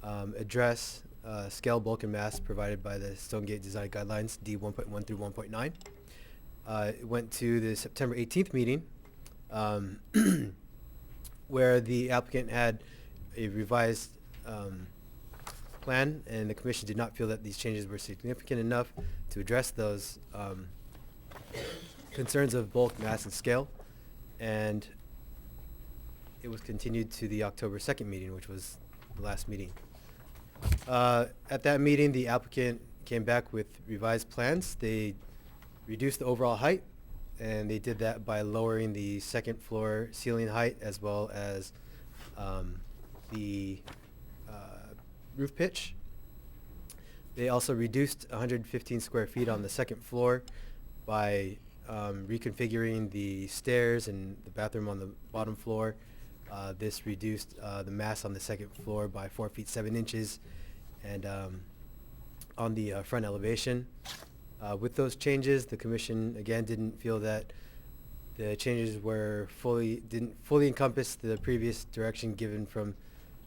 Address scale, bulk, and mass provided by the Stonegate Design Guidelines D1.1 through 1.9. It went to the September 18th meeting, um, where the applicant had a revised plan plan, and the commission did not feel that these changes were significant enough to address those concerns of bulk, mass, and scale. And it was continued to the October 2nd meeting, which was the last meeting. At that meeting, the applicant came back with revised plans. They reduced the overall height, and they did that by lowering the second floor ceiling height as well as the roof pitch. They also reduced 115 square feet on the second floor by reconfiguring the stairs and the bathroom on the bottom floor. This reduced the mass on the second floor by 4 feet 7 inches, and on the front elevation. With those changes, the commission again didn't feel that the changes didn't fully encompass the previous direction given from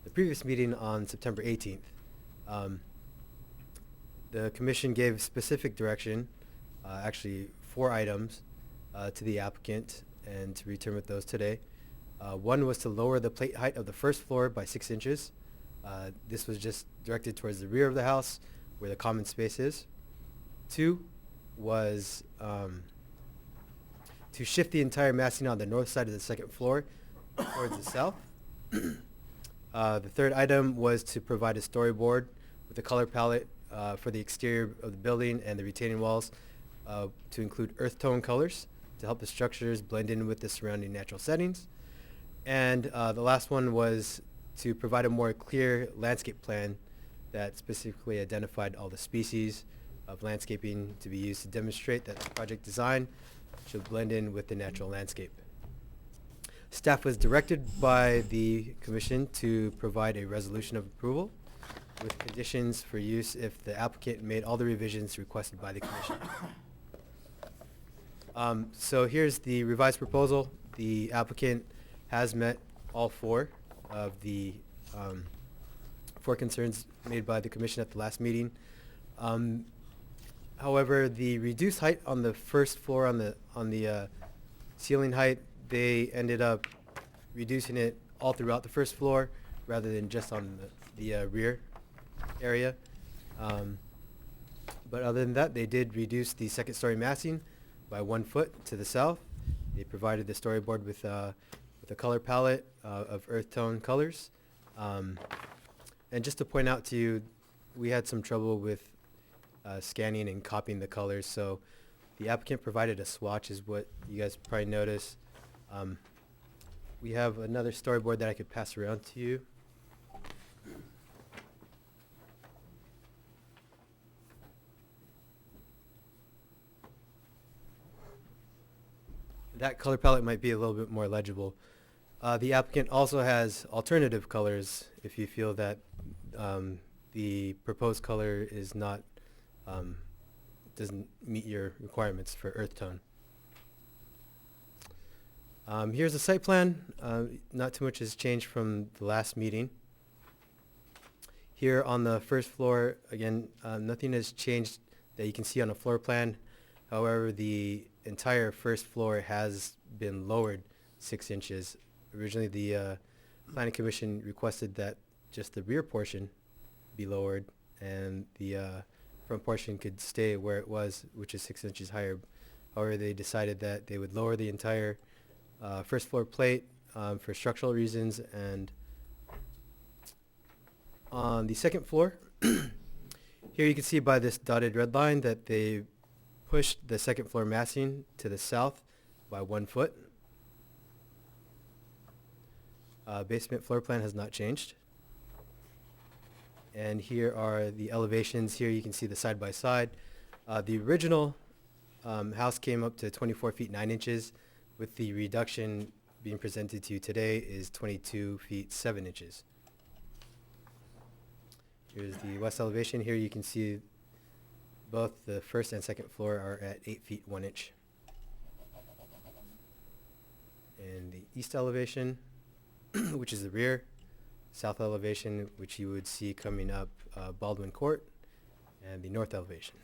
the previous meeting on September 18th. The commission gave specific direction, actually 4 items, to the applicant, and to return with those today. One was to lower the plate height of the first floor by 6 inches. This was just directed towards the rear of the house where the common space is. 2 was to shift the entire massing on the north side of the second floor towards the south. The third item was to provide a storyboard with a color palette for the exterior of the building and the retaining walls to include earth tone colors to help the structures blend in with the surrounding natural settings. And the last one was to provide a more clear landscape plan that specifically identified all the species of landscaping to be used to demonstrate that the project design should blend in with the natural landscape. Staff was directed by the commission to provide a resolution of approval with conditions for use if the applicant made all the revisions requested by the commission. So here's the revised proposal. The applicant has met all 4 of the 4 concerns made by the commission at the last meeting. However, the reduced height on the first floor on the ceiling height, they ended up reducing it all throughout the first floor rather than just on the rear area. But other than that, they did reduce the second story massing by 1 foot to the south. They provided the storyboard with a color palette of earth tone colors. And just to point out to you, we had some trouble with scanning and copying the colors, so the applicant provided a swatch, is what you guys probably noticed. We have another storyboard that I could pass around to you. That color palette might be a little bit more legible. The applicant also has alternative colors if you feel that the proposed color is not doesn't meet your requirements for earth tone. Here's the site plan. Not too much has changed from the last meeting. Here on the first floor, again, nothing has changed that you can see on a floor plan. However, the entire first floor has been lowered 6 inches. Originally, the planning commission requested that just the rear portion be lowered and the front portion could stay where it was, which is 6 inches higher. However, they decided that they would lower the entire first floor plate for structural reasons. And on the second floor, here you can see by this dotted red line that they pushed the second floor massing to the south by 1 foot. Basement floor plan has not changed. And here are the elevations. Here you can see the side by side. The original house came up to 24 feet 9 inches, with the reduction being presented to you today is 22 feet 7 inches. Here's the west elevation. Here you can see both the first and second floor are at 8 feet 1 inch. And the east elevation, which is the rear, south elevation, which you would see coming up Baldwin Court, and the north elevation.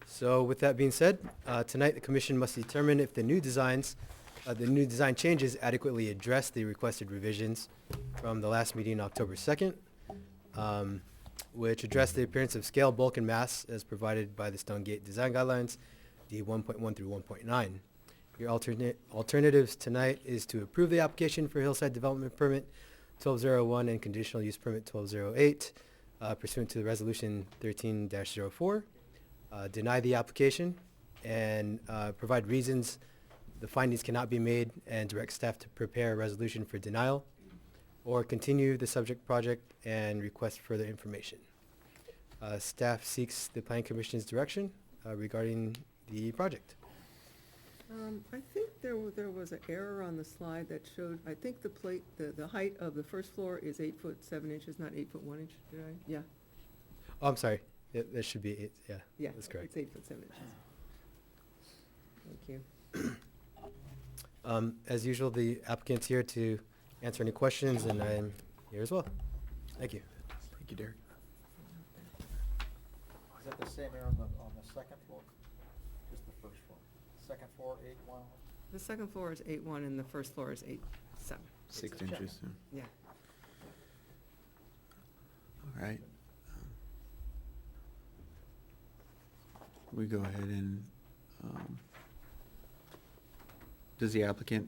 So with that being said, tonight the commission must determine if the new design changes adequately address the requested revisions from the last meeting, October 2nd. which address the appearance of scale, bulk, and mass as provided by the Stone Gate Design Guidelines, D 1.1 through 1.9. Your alternatives tonight is to approve the application for Hillside Development Permit 1201 and Conditional Use Permit 1208 pursuant to the Resolution 13-04, deny the application, and provide reasons the findings cannot be made and direct staff to prepare a resolution for denial, or continue the subject project and request further information. Staff seeks the Planning Commission's direction regarding the project. I think there was an error on the slide that showed, I think the height of the first floor is 8 foot 7 inches, not 8 foot 1 inch, did I? Yeah. Oh, I'm sorry. That should be 8, yeah. Yeah, That's correct. it's 8 foot 7 inches. Thank you. As usual, the applicant's here to answer any questions, and I'm here as well. Thank you. Thank you, Derek. Is that the same area on the second floor? Just the first floor? Second floor, 8-1? The second floor is 8.1 and the first floor is 8.7. 6 It's a check. inches. Yeah. All right. We go ahead and, does the applicant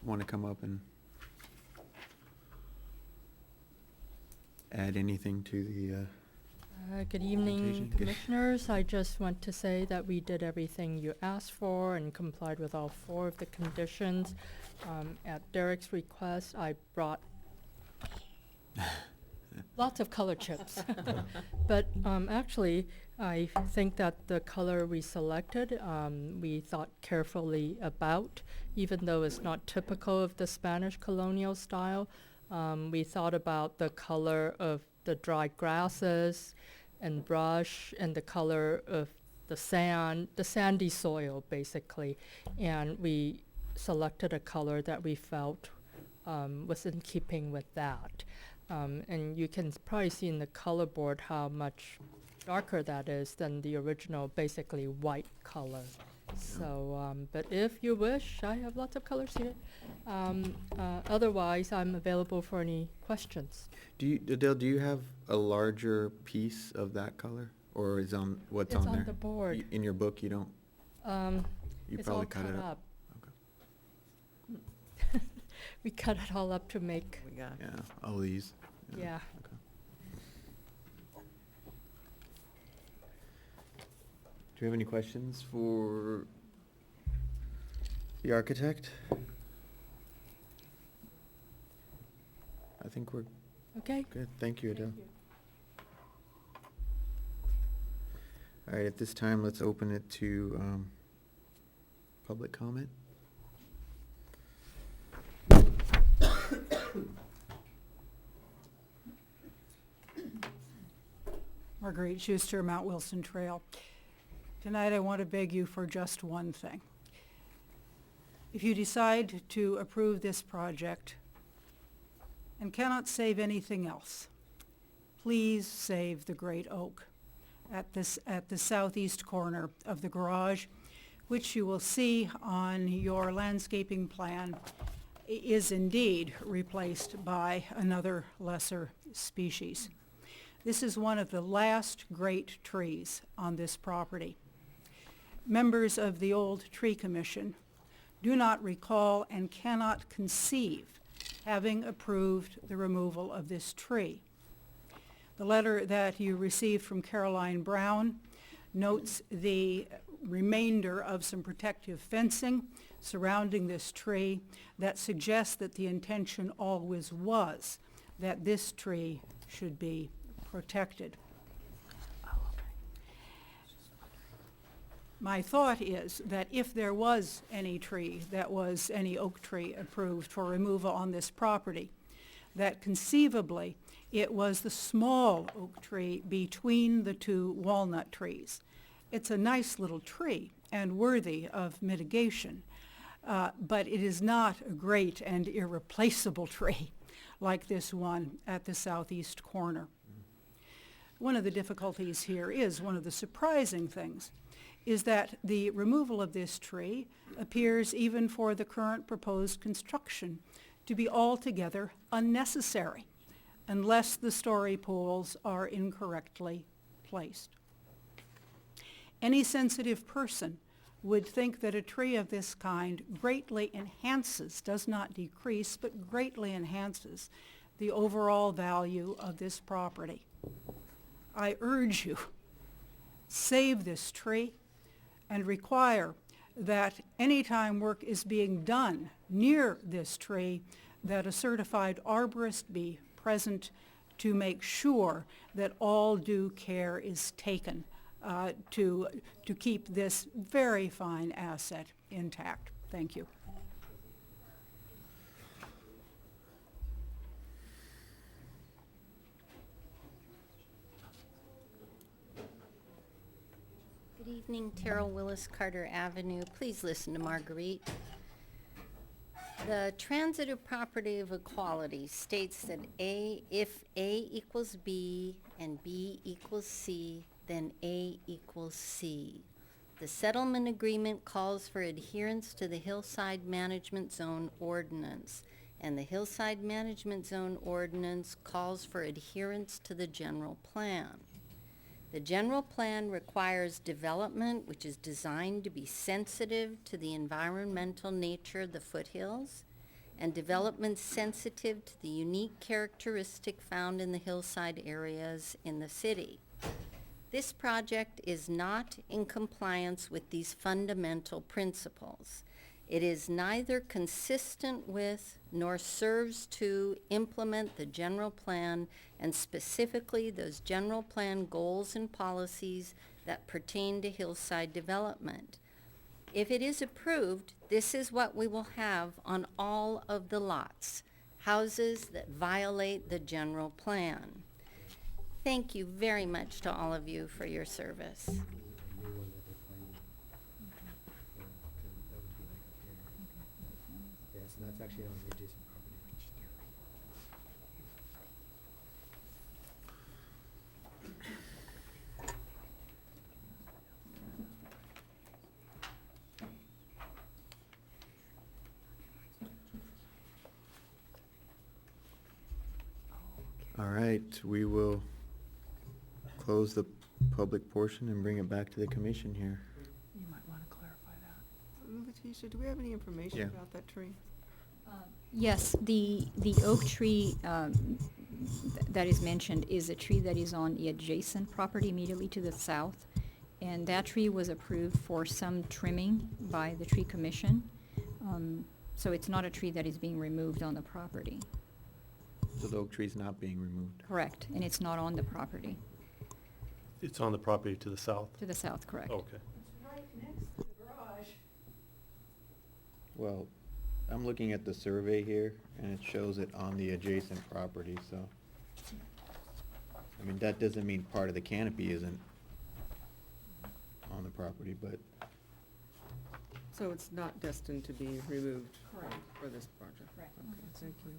want to come up and add anything to the, Good evening, Presentation. Good. Commissioners. I just want to say that we did everything you asked for and complied with all 4 of the conditions. At Derek's request, I brought lots of color chips. But actually, I think that the color we selected, we thought carefully about, even though it's not typical of the Spanish colonial style. We thought about the color of the dried grasses and brush and the color of the sand, the sandy soil, basically. And we selected a color that we felt was in keeping with that. And you can probably see in the color board how much darker that is than the original, basically white color. So, but if you wish, I have lots of colors here. Otherwise, I'm available for any questions. Adele, do you have a larger piece of that color? Or is on, what's on there? It's on the board. In your book, you don't, you It's all probably cut it up? Okay. We cut it all up to make, We got. Yeah, all these. yeah. Okay. Do you have any questions for the architect? I think we're Okay. good. Thank you, Adele. Thank you. All right, at this time, let's open it to public comment. Marguerite Schuster, Mount Wilson Trail. Tonight I want to beg you for just one thing. If you decide to approve this project and cannot save anything else, please save the great oak at the southeast corner of the garage, which you will see on your landscaping plan is indeed replaced by another lesser species. This is one of the last great trees on this property. Members of the old Tree Commission do not recall and cannot conceive having approved the removal of this tree. The letter that you received from Caroline Brown notes the remainder of some protective fencing surrounding this tree that suggests that the intention always was that this tree should be protected. My thought is that if there was any tree that was any oak tree approved for removal on this property, that conceivably it was the small oak tree between the 2 walnut trees. It's a nice little tree and worthy of mitigation, but it is not a great and irreplaceable tree like this one at the southeast corner. One of the difficulties here is, one of the surprising things, is that the removal of this tree appears, even for the current proposed construction, to be altogether unnecessary. unless the story poles are incorrectly placed. Any sensitive person would think that a tree of this kind greatly enhances, does not decrease, but greatly enhances the overall value of this property. I urge you, save this tree and require that anytime work is being done near this tree, that a certified arborist be present to make sure that all due care is taken to keep this very fine asset intact. Thank you. Good evening, Terrell Willis, Carter Avenue. Please listen to Marguerite. The transitive property of equality states that if A equals B and B equals C, then A equals C. The settlement agreement calls for adherence to the Hillside Management Zone Ordinance, and the Hillside Management Zone Ordinance calls for adherence to the general plan. The general plan requires development which is designed to be sensitive to the environmental nature of the foothills and development sensitive to the unique characteristic found in the hillside areas in the city. This project is not in compliance with these fundamental principles. It is neither consistent with nor serves to implement the general plan and specifically those general plan goals and policies that pertain to hillside development. If it is approved, this is what we will have on all of the lots, houses that violate the general plan. Thank you very much to all of you for your service. Yeah, so that's actually on the adjacent property. All right, we will close the public portion and bring it back to the commission here. You might want to clarify that. Letitia, do we have any information Yeah. about that tree? Yes, the oak tree that is mentioned is a tree that is on the adjacent property immediately to the south. And that tree was approved for some trimming by the tree commission. So it's not a tree that is being removed on the property. So the oak tree's not being removed. Correct, and it's not on the property. It's on the property to the south? To the south, correct. Okay. It's right next to the garage. Well, I'm looking at the survey here, and it shows it on the adjacent property, so. I mean, that doesn't mean part of the canopy isn't on the property, but So it's not destined to be removed Correct. for this project? Correct. Okay, thank you.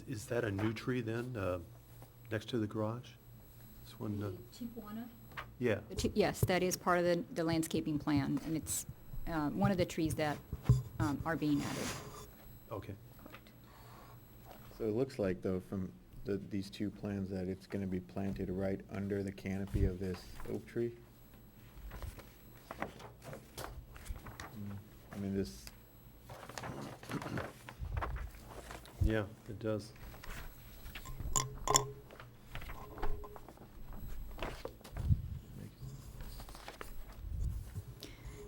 Is that a new tree then, next to the garage? This one, Tijuana? yeah. Yes, that is part of the landscaping plan, and it's one of the trees that are being added. Okay. Correct. so it looks like though from these two plans that it's gonna be planted right under the canopy of this oak tree. I mean, this, Yeah, it does.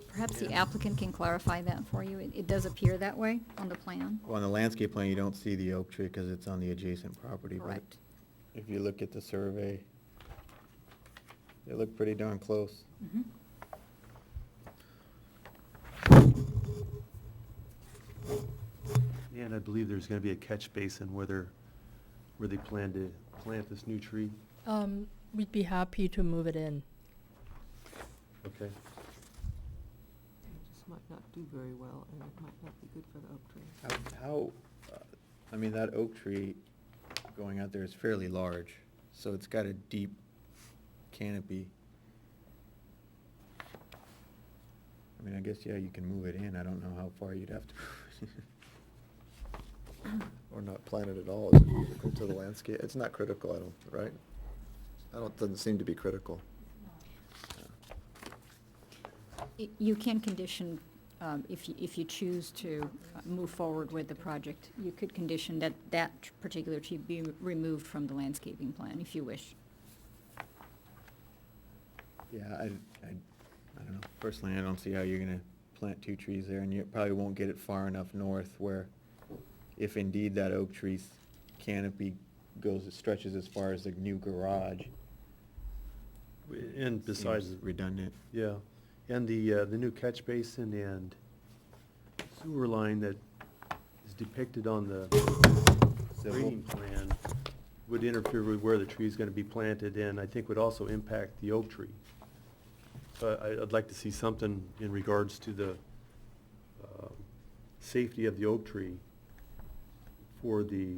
Perhaps the Yeah. applicant can clarify that for you. It does appear that way on the plan. well, on the landscape plan, you don't see the oak tree because it's on the adjacent property. but Correct. If you look at the survey, they look pretty darn close. Mhm. Yeah, and I believe there's gonna be a catch basin where they plan to plant this new tree. We'd be happy to move it in. Okay. It just might not do very well, and it might not be good for the oak tree. I mean, that oak tree going out there is fairly large, so it's got a deep canopy. I mean, I guess, yeah, you can move it in. I don't know how far you'd have to. Or not plant it at all, is it critical to the landscape? It's not critical, right? Doesn't seem to be critical. You can condition, if you choose to move forward with the project, you could condition that that particular tree be removed from the landscaping plan, if you wish. Yeah, I don't know. Personally, I don't see how you're gonna plant 2 trees there, and you probably won't get it far enough north where, if indeed that oak tree's canopy stretches as far as the new garage. And besides, seems redundant. yeah, and the new catch basin and sewer line that is depicted on the Civil. grading plan would interfere with where the tree's gonna be planted, and I think would also impact the oak tree. So I'd like to see something in regards to the safety of the oak tree for the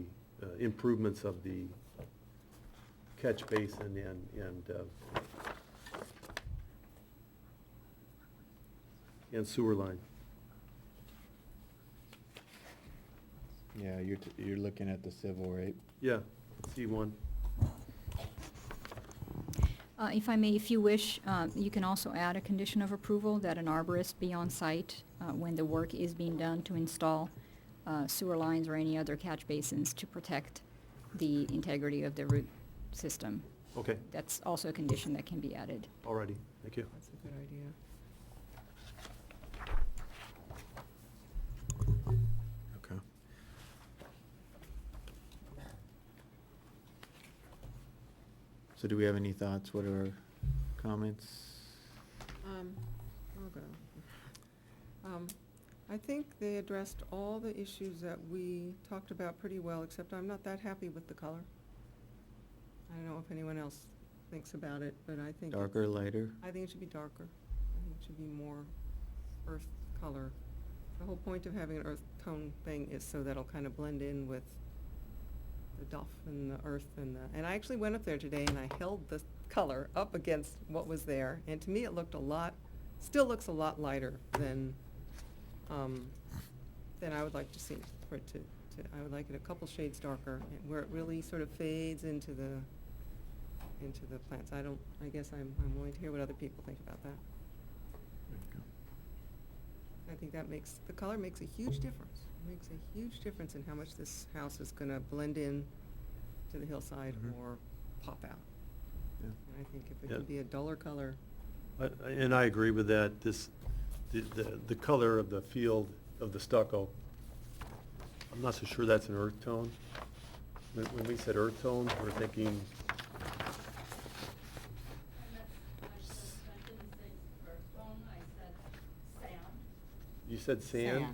improvements of the catch basin and sewer line. Yeah, you're looking at the civil, right? Yeah, C1. If I may, if you wish, you can also add a condition of approval that an arborist be on site when the work is being done to install sewer lines or any other catch basins to protect the integrity of the root system. Okay, That's also a condition that can be added. alrighty, thank you. That's a good idea. Okay. So do we have any thoughts? What are our comments? I'll go. I think they addressed all the issues that we talked about pretty well, except I'm not that happy with the color. I don't know if anyone else thinks about it, but I think. Darker, lighter? I think it should be darker. I think it should be more earth color. The whole point of having an earth tone thing is so that'll kind of blend in with the duff and the earth and I actually went up there today and I held the color up against what was there, and to me it looked still looks a lot lighter than I would like to see for it to I would like it a couple shades darker, where it really sort of fades into the plants. I guess I'm willing to hear what other people think about that. I think the color makes a huge difference. It makes a huge difference in how much this house is gonna blend in to the hillside Mhm. or pop out. Yeah. And I think if it Yeah. can be a duller color. And I agree with that. The color of the field of the stucco, I'm not so sure that's an earth tone. When we said earth tone, we're thinking, you said sand?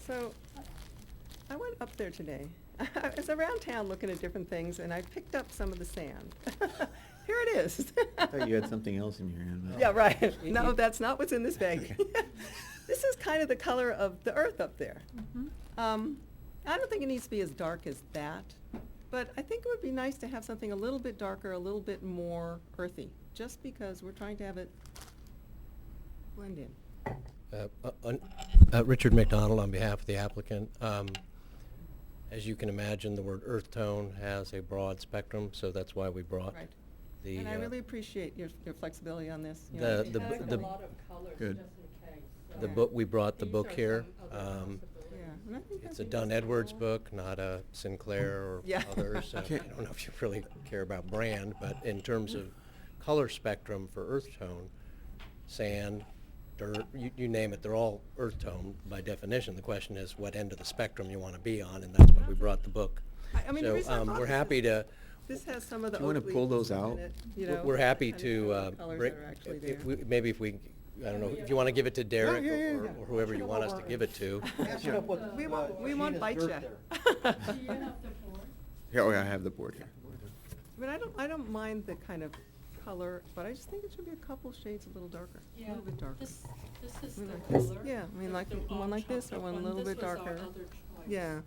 So, I went up there today. I was around town looking at different things, and I picked up some of the sand. Here it is. I thought you had something else in your hand. but- Yeah, right. No, that's not what's in this bag. Okay. This is kind of the color of the earth up there. Mhm. I don't think it needs to be as dark as that, but I think it would be nice to have something a little bit darker, a little bit more earthy, just because we're trying to have it blend in. Richard McDonald on behalf of the applicant. As you can imagine, the word earth tone has a broad spectrum, so that's why we brought Right. the. And I really appreciate your flexibility on this. you The- know. the- Added the- a lot of colors Good. just in case. The Yeah. book, we brought the These book are here. some other possibilities. Yeah, and I think It's a that'd be Dunn Edwards reasonable. book, not a Sinclair or Yeah. others. I Okay. don't know if you really care about brand, but in terms of color spectrum for earth tone, sand, dirt, you name it, they're all earth tone by definition. The question is what end of the spectrum you want to be on, and that's why we brought the book. I mean, the reason I So brought we're this happy is to, This has some of the Do you wanna oak pull leaves those in out? it, you know, we're happy and to, some of the colors bring, that are actually if there. we, maybe if we, I don't know, if you want to give it to Derek yeah, yeah, or yeah. or whoever you want us to give it to. Match it up with, We won't Gina's bite dirt ya. there. Do you have the board? Here, oh yeah, I have the board here. I mean, I don't mind the kind of color, but I just think it should be a couple shades a little darker, a Yeah, little bit darker. this is I mean, the like this- color. yeah, I mean, That's like the one like this or chocolate one a little This bit was our darker. other choice. Yeah,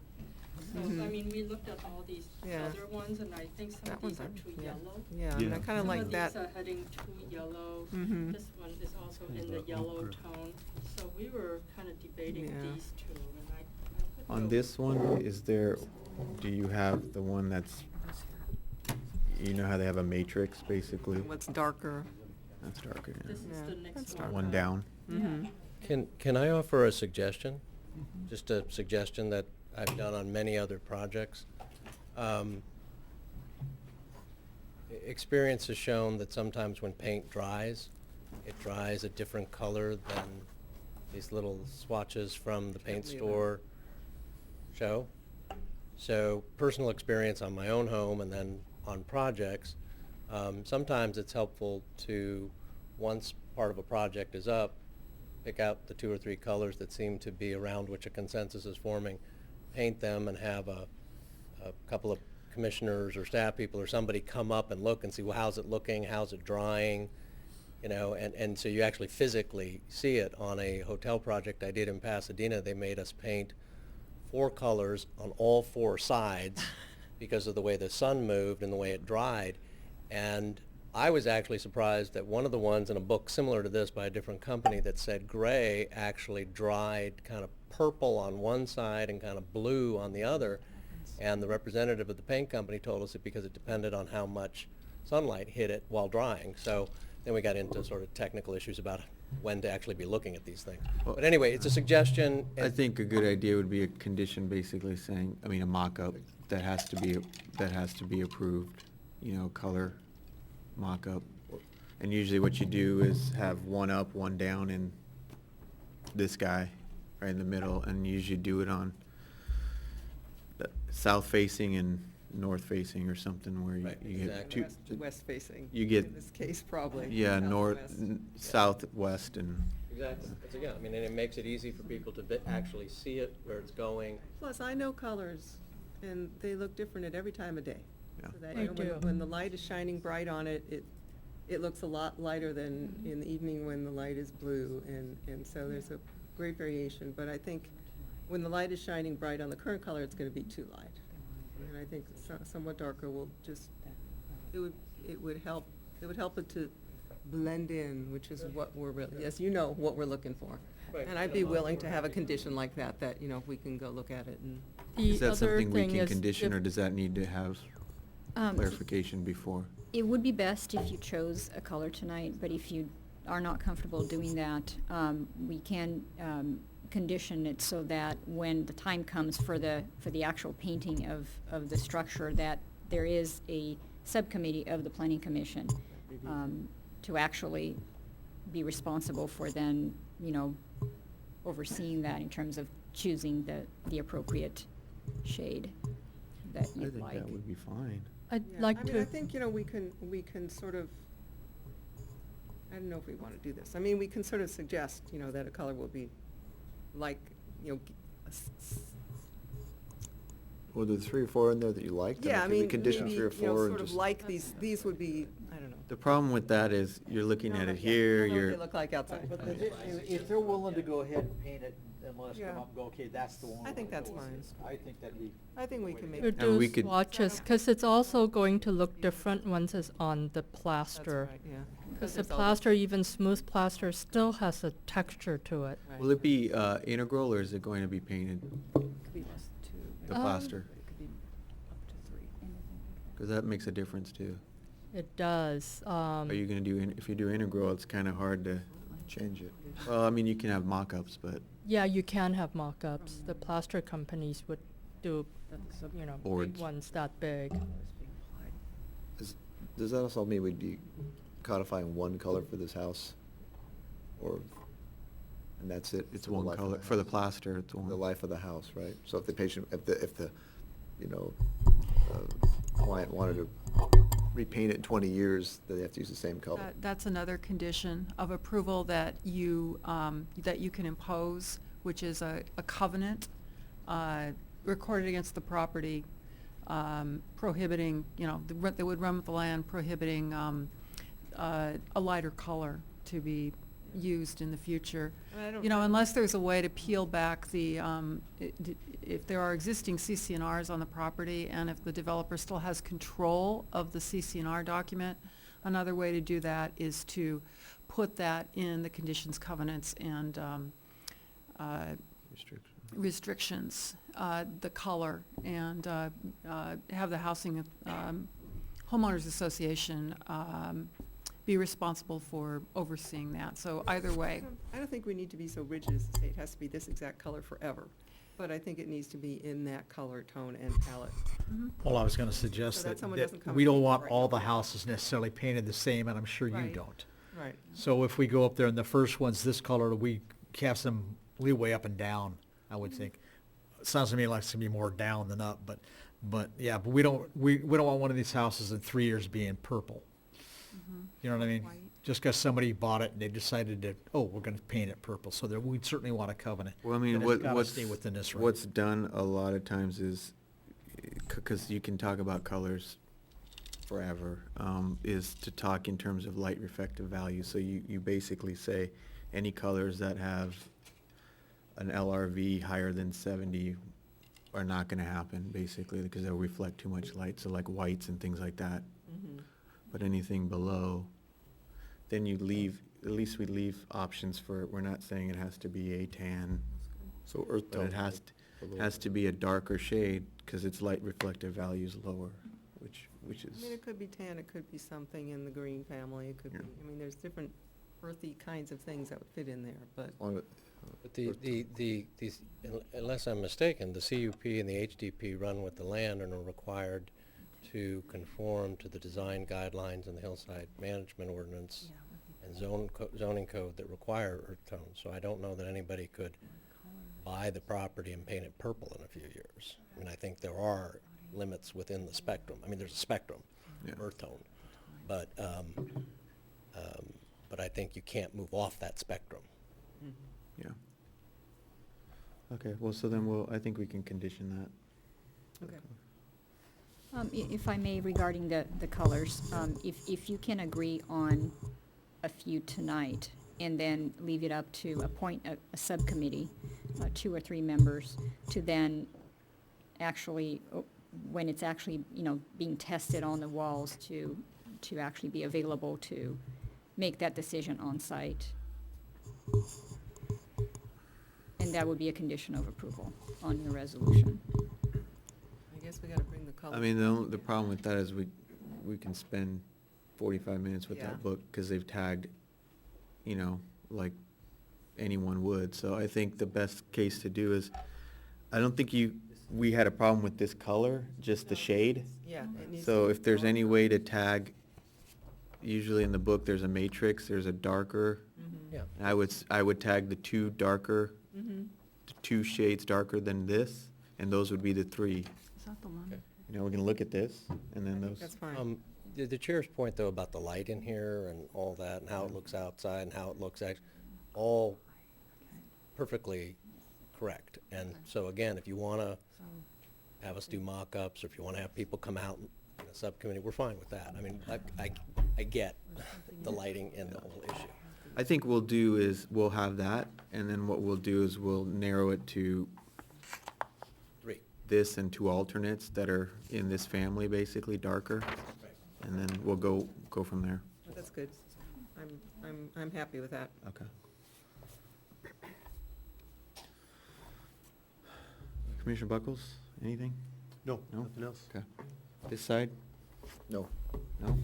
So, I Mhm. mean, we looked at all these Yeah. other ones, and I think some That of these are one's too yeah. yellow. Yeah, I mean, I Yeah. kinda like that. Some of these are heading too yellow. Mhm. This one is also Seems in the like yellow ochre. tone. So we were kind of debating Yeah. these two, and I couldn't On go- this one, is there, do you have the one that's, you know how they have a matrix, basically? What's darker. That's darker, yeah. This is Yeah, the next that's one. dark. One down. Mhm. Can I offer a suggestion? Just a suggestion that I've done on many other projects. Experience has shown that sometimes when paint dries, it dries a different color than these little swatches from the paint Definitely store show. So personal experience on my own home and then on projects, sometimes it's helpful to, once part of a project is up, pick out the 2 or 3 colors that seem to be around which a consensus is forming, paint them, and have a couple of commissioners or staff people or somebody come up and look and see, well, how's it looking, how's it drying, and so you actually physically see it. On a hotel project I did in Pasadena, they made us paint 4 colors on all 4 sides because of the way the sun moved and the way it dried. And I was actually surprised that one of the ones in a book similar to this by a different company that said gray actually dried kind of purple on one side and kind of blue on the other. And the representative of the paint company told us it because it depended on how much sunlight hit it while drying. So then we got into sort of technical issues about when to actually be looking at these things. Well, But anyway, it's a suggestion. I think a good idea would be a condition basically saying, I mean, a mock-up that has to be approved, color mock-up. And usually what you do is have one up, one down, and this guy right in the middle, and usually do it on the south facing and north facing or something where Right, you get exactly. two. West facing. You get- In this case, probably. Yeah, Southwest. southwest and. Exactly. That's again, I mean, and it makes it easy for people to actually see it, where it's going. Plus, I know colors, and they look different at every time of day. Yeah. So that, They when, do. when the light is shining bright on it, it looks a lot lighter than in the evening when the light is blue, and so there's a great variation. But I think when the light is shining bright on the current color, it's gonna be too light. And I think somewhat darker will just, it would help it to blend in, which is what we're really, yes, you know what we're looking for. Right. And I'd be willing to have a condition like that, we can go look at it and. The Is that other something we thing can is condition, if- or does that need to have clarification before? It would be best if you chose a color tonight, but if you are not comfortable doing that, we can condition it so that when the time comes for the actual painting of the structure, that there is a subcommittee of the Planning Commission to actually be responsible for then, overseeing that in terms of choosing the appropriate shade that I you'd think like. that would be fine. I'd Yeah, like I mean, to. I think, we can sort of, I don't know if we want to do this. I mean, we can sort of suggest, that a color will be like, Were there 3 or 4 in there that you liked? yeah, I Can we mean, condition maybe, 3 or 4 and sort of just? like these would be, I don't know. The problem with that is you're looking No, at not it yet. here, I know what you're. they look like outside. But if they're willing to go ahead and paint it and let us Yeah. come up and go, okay, that's the one. I think we'll that's go with. fine. I think that'd be. I think we can make. And we Reduce could- swatches, because it's also going to look different once it's on the plaster. That's right, yeah. Because the there's all plaster, even smooth plaster, still has a texture to it. Right. Will it be integral, or is it going to be painted, Could be just 2. the Um, plaster? It could be up to 3. Because that makes a difference too. It does. Are you gonna do, if you do integral, it's kinda hard to, Change it. well, I mean, you can have mock-ups, but Yeah, you can have mock-ups. The plaster companies would do, big Boards. ones that big. Does that also mean we'd be codifying one color for this house? Or, and that's it? it's for the one life of color, the for the house? plaster, it's one. The life of the house, right? So if the patient, if the client wanted to repaint it in 20 years, they have to use the same color. That's another condition of approval that you can impose, which is a covenant recorded against the property, prohibiting, that would run with the land, prohibiting a lighter color to be used in the future. I don't- You know, unless there's a way to peel back the, if there are existing CCNRs on the property, and if the developer still has control of the CCNR document, another way to do that is to put that in the conditions, covenants, and restrictions, the color, and have the housing homeowners association be responsible for overseeing that. So either way. I don't think we need to be so rigid as to say it has to be this exact color forever, but I think it needs to be in that color, tone, and palette. Well, I was gonna suggest So that that, someone doesn't come we and don't say, want "Right, all no." the houses necessarily painted the same, and I'm sure you Right. don't. Right. So if we go up there and the first one's this color, we have some leeway up and down, I would think. It sounds to me like it's gonna be more down than up, but yeah, but we don't want one of these houses in 3 years being purple. You know what I mean? White. Just 'cause somebody bought it and they decided to, oh, we're gonna paint it purple, so there, we'd certainly want a covenant. Well, I mean, that it's gotta stay within this range. what's done a lot of times is, because you can talk about colors forever, is to talk in terms of light reflective value. So you basically say any colors that have an LRV higher than 70 are not gonna happen, basically, because they'll reflect too much light, so like whites and things like that. Mhm. But anything below, then you leave, at least we leave options for, we're not saying it has to be a tan, So earth but tone. it has to be a darker shade, because its light reflective value is lower, which I is, mean, it could be tan, it could be something in the green family, it could be, Yeah. I mean, there's different earthy kinds of things that would fit in there, but. But these, unless I'm mistaken, the CUP and the HDP run with the land and are required to conform to the design guidelines in the hillside management ordinance and zoning code that require earth tones. So I don't know that anybody could buy the property and paint it purple in a few years. I mean, I think there are limits within the spectrum. I mean, there's a spectrum Yeah. of earth tone, but I think you can't move off that spectrum. yeah. Okay, well, so then I think we can condition that. Okay. If I may, regarding the colors, if you can agree on a few tonight, and then leave it up to appoint a subcommittee, 2 or 3 members, to then actually, when it's actually, being tested on the walls, to actually be available to make that decision on site. And that would be a condition of approval on your resolution. I guess we gotta bring the color. I mean, the problem with that is we can spend 45 minutes with Yeah. that book, because they've tagged, like anyone would. So I think the best case to do is, I don't think we had a problem with this color, just the shade. Yeah, it needs. So to if be there's any darker. way to tag, usually in the book, there's a matrix, there's a darker. Mhm. Yeah. I would tag the 2 darker, Mhm. the 2 shades darker than this, and those would be the 3. Is that the one? Okay. We can look at this, and I then think those. that's fine. The chair's point, though, about the light in here and all that, and how it looks outside and how it looks all perfectly correct. And so again, if you want to So, have us do mock-ups, or if you want to have people come out in a subcommittee, we're fine with that. I mean, I get the lighting and the whole issue. I think we'll do is, we'll have that, and then what we'll do is we'll narrow it to 3. this and 2 alternates that are in this family, basically, darker, and then we'll go from there. But that's good. I'm happy with that. Okay. Commissioner Buckles, anything? No, No? nothing else. Okay. This side? No. No?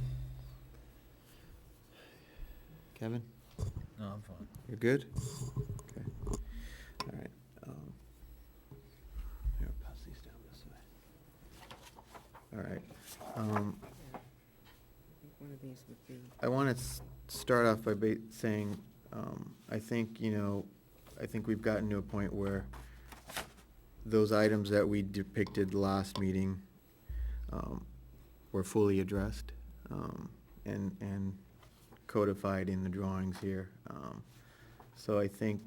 Kevin, No, I'm fine. you're good? Okay. All right. Here, I'll pass these down this way. All right. I think one of these would be. I want to start off by saying, I think, I think we've gotten to a point where those items that we depicted last meeting were fully addressed and codified in the drawings here. So I think,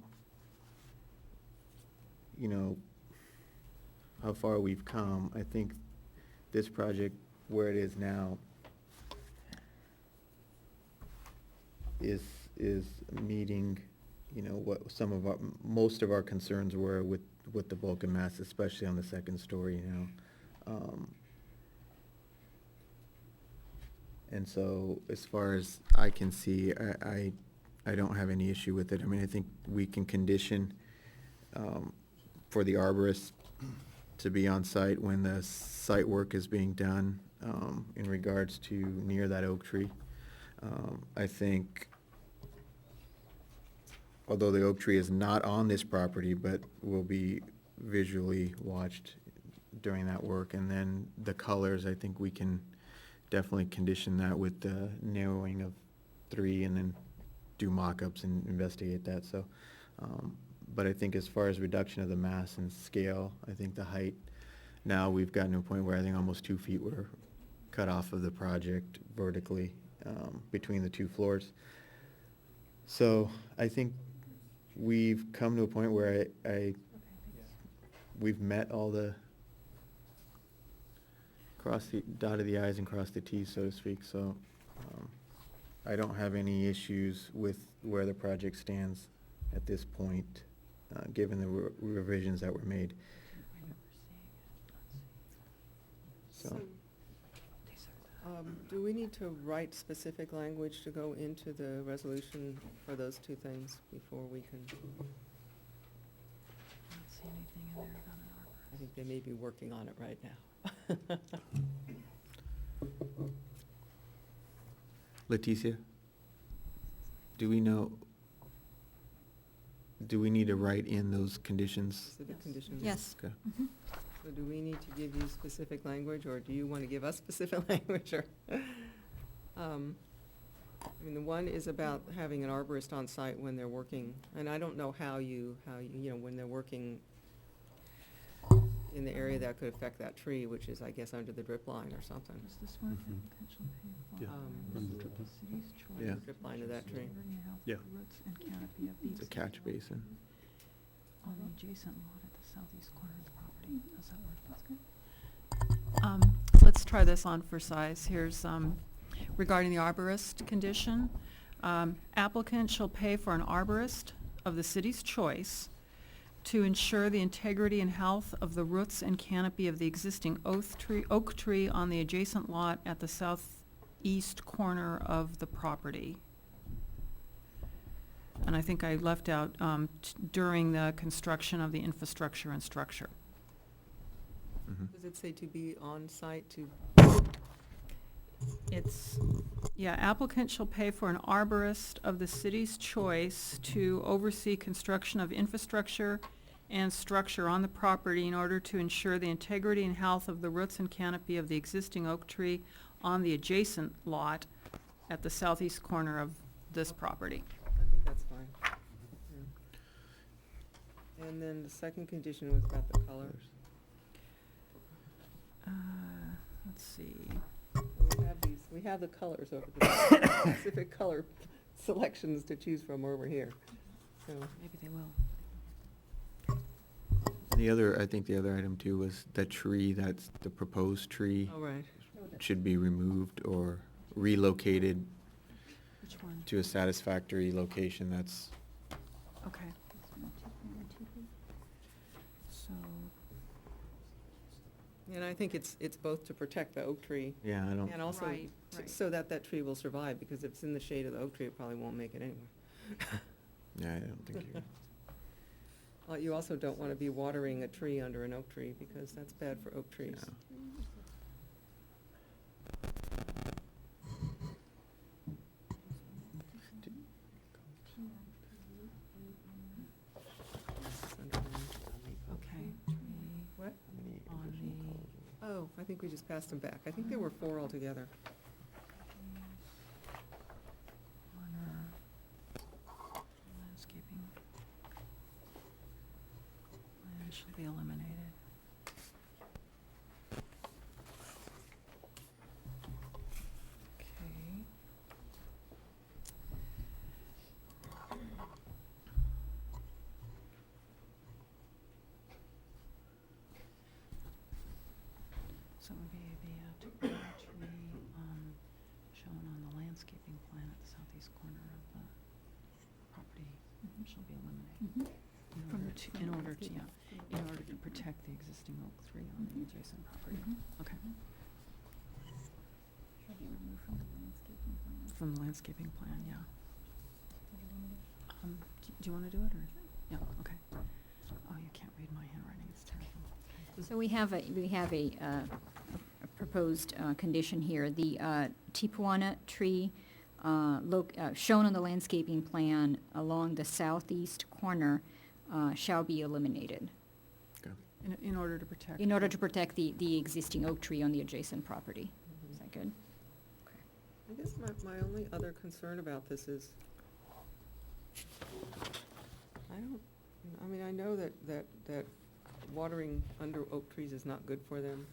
how far we've come, I think this project, where it is now, is is meeting, you know, what some of our, most of our concerns were with the bulk and mass, especially on the second story now. And so, as far as I can see, I don't have any issue with it. I mean, I think we can condition for the arborist to be on site when the site work is being done in regards to near that oak tree. I think, although the oak tree is not on this property, but will be visually watched during that work, and then the colors, I think we can definitely condition that with the narrowing of 3 and then do mock-ups and investigate that, so. But I think as far as reduction of the mass and scale, I think the height, now we've gotten to a point where I think almost 2 feet were cut off of the project vertically between the 2 floors. So I think we've come to a point where we've met all the dotted the i's and crossed the t's, so to speak, so I don't have any issues with where the project stands at this point, given the revisions that were made. So, Do we need to write specific language to go into the resolution for those 2 things before we can? I think they may be working on it right now. Leticia, do we know, do we need to write in those conditions? Specific conditions? Yes. Okay. Mhm. So do we need to give you specific language, or do you want to give us specific language, or? I mean, the one is about having an arborist on site when they're working, and I don't know how you know, when they're working in the area that could affect that tree, which is, I guess, under the drip line or something. Is this one Mhm. potential pay for? Yeah, from the drip line. City's choice Yeah. to Drip line to that ensure tree. the health of Yeah. the roots and canopy of the It's a catch existing basin. on the adjacent lot at the southeast corner of the property. Does that work? That's good. Let's try this on for size. Here's, regarding the arborist condition. Applicant shall pay for an arborist of the city's choice to ensure the integrity and health of the roots and canopy of the existing oak tree on the adjacent lot at the southeast corner of the property. And I think I left out, during the construction of the infrastructure and structure. Mhm. Does it say to be on site to? It's, yeah, applicant shall pay for an arborist of the city's choice to oversee construction of infrastructure and structure on the property in order to ensure the integrity and health of the roots and canopy of the existing oak tree on the adjacent lot at the southeast corner of this property. I think that's fine. Yeah. And then the second condition was about the colors. Let's see. We have the colors over there, specific color selections to choose from over here, so. Maybe they will. I think the other item too was the tree, that's the proposed tree All right. should be removed or relocated Which one? to a satisfactory location, that's, Okay. So, And I think it's both to protect the oak tree yeah, I don't, and also Right, right. so that that tree will survive, because if it's in the shade of the oak tree, it probably won't make it anyway. yeah, I don't think you, Well, you also don't want to be watering a tree under an oak tree, because that's bad for oak trees. yeah. It's under there. okay. What? On the, Oh, I think we just passed them back. I think there were 4 altogether. corner, landscaping. Plan should be eliminated. Okay. So it would be the tree, shown on the landscaping plan at the southeast corner of the property shall be eliminated. Mhm. From the t- In order to, from the- yeah, in order to protect the existing oak tree on the Mhm. adjacent property. Mhm. Okay. Shall be removed from the landscaping plan. From the landscaping plan, yeah. Do you want to do it, or? Yeah, okay. Oh, you can't read my handwriting, it's terrible. So we have a proposed condition here. The Tipuana tree shown on the landscaping plan along the southeast corner shall be eliminated Okay. In order to protect. in order to protect the existing oak tree on the adjacent property. Is that good? I guess my only other concern about this is, I know that watering under oak trees is not good for them,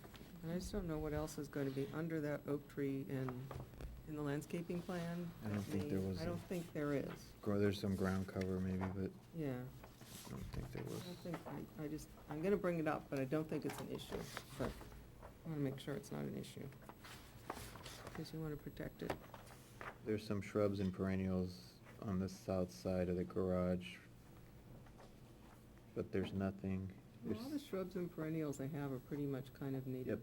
and I just don't know what else is going to be under that oak tree in the landscaping plan. I don't think there was I don't think there is, There's some ground cover maybe, but yeah. I don't think there was. I don't think, I'm gonna bring it up, but I don't think it's an issue, but I wanna make sure it's not an issue. Because you wanna protect it. There's some shrubs and perennials on the south side of the garage, but there's nothing. Well, all the shrubs and perennials I have are pretty much kind of native,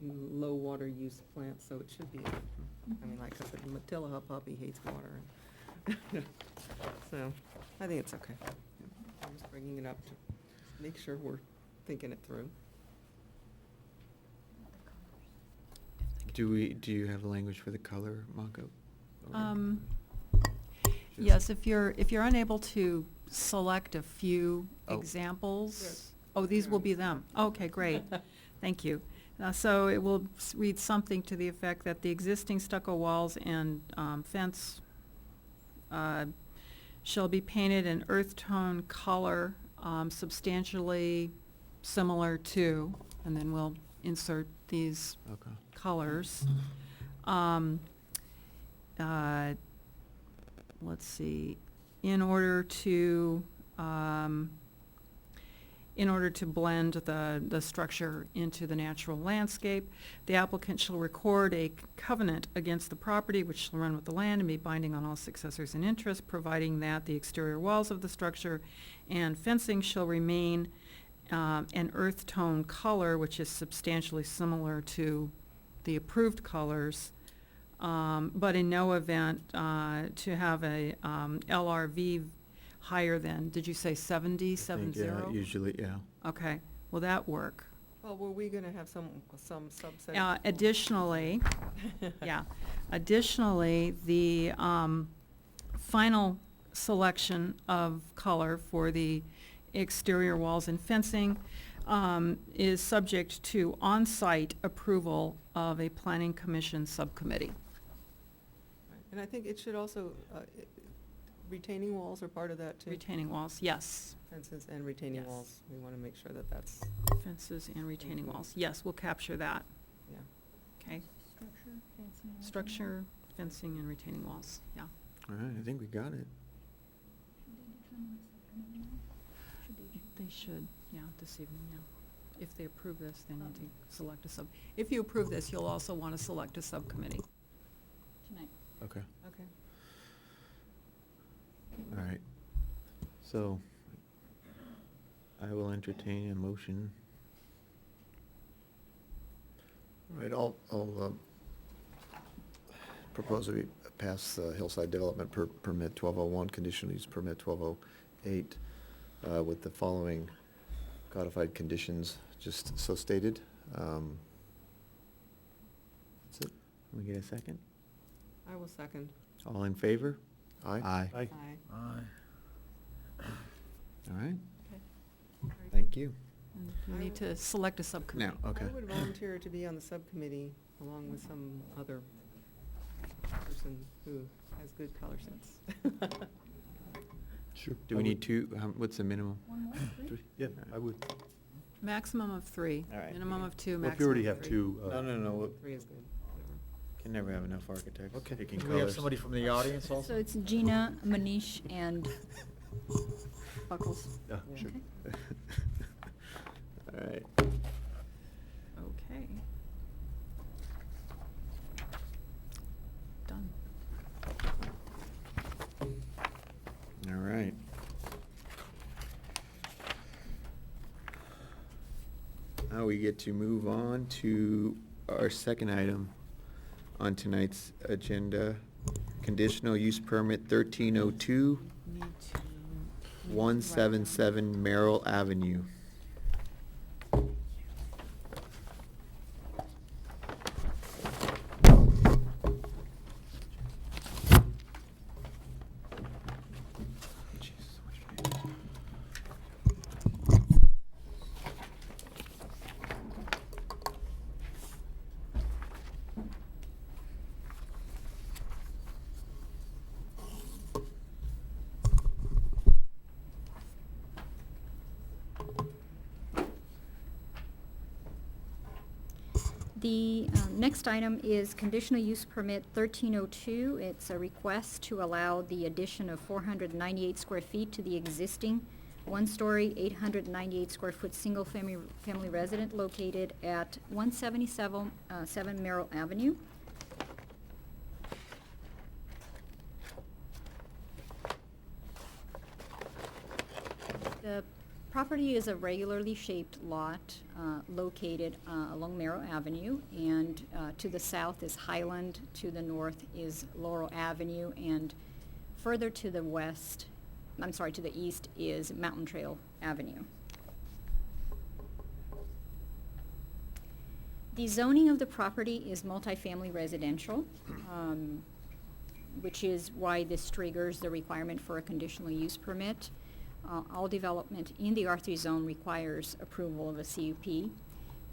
Yep. low water use plants, so it should be, I mean, like I said, Matilla puppy hates water. So, I think it's okay. I'm just bringing it up to make sure we're thinking it through. Do you have language for the color mock-up? Or Yes, if you're unable to select a few Oh. examples. Yes. Oh, these will be them. Okay, great. Thank you. So it will read something to the effect that the existing stucco walls and fence shall be painted an earth tone color substantially similar to, and then we'll insert these Okay. colors. Let's see, in order to blend the structure into the natural landscape, the applicant shall record a covenant against the property which shall run with the land and be binding on all successors in interest, providing that the exterior walls of the structure and fencing shall remain an earth tone color, which is substantially similar to the approved colors, but in no event to have a LRV higher than, did you say 70, I think, 70? yeah, usually, yeah. Okay, will that work? Well, were we gonna have some subset? Additionally, additionally, the final selection of color for the exterior walls and fencing is subject to on-site approval of a planning commission subcommittee. Right. And I think it should also, retaining walls are part of that too. Retaining walls, yes. Fences and retaining Yes. walls, we wanna make sure that that's, Fences and retaining Okay. walls, yes, we'll capture that, yeah. okay? Structure, fencing. Structure, fencing, and retaining walls, yeah. All right, I think we got it. They should, yeah, this evening, yeah. If they approve this, they need to select a if you approve this, you'll also want to select a subcommittee. Tonight. Okay, Okay. all right. So, I will entertain a motion. All right, I'll propose that we pass the Hillside Development Permit 1201, conditional use permit 1208, with the following codified conditions, just so stated. That's it. Can we get a second? I will second. All in favor? Aye? Aye. Aye. Aye. All right, Okay. thank you. And we I need will- to select a subcommittee. Now, okay. I would volunteer to be on the subcommittee along with some other person who has good color sense. Sure. Do we need two, what's the minimum? One more, three? Yeah, I would. Maximum of 3. All right. Minimum of 2, Well, maximum if you already of have 3. two. No, 3 is good, whatever. can never have enough architects Okay. picking Do colors. we have somebody from the audience So also? it's Gina, Manish, and Buckles. Yeah, Yeah. sure. Okay. All right. Okay. Done. All right. now we get to move on to our second item on tonight's agenda. Conditional use permit 1302, Need to. 177 Merrill Avenue. The next item is conditional use permit 1302. It's a request to allow the addition of 498 square feet to the existing one-story, 898 square foot single-family resident located at 177 7 Merrill Avenue. The property is a regularly shaped lot located along Merrill Avenue, and to the south is Highland, to the north is Laurel Avenue, and further to the west, I'm sorry, to the east is Mountain Trail Avenue. The zoning of the property is multifamily residential, which is why this triggers the requirement for a conditional use permit. All development in the R3 zone requires approval of a CUP.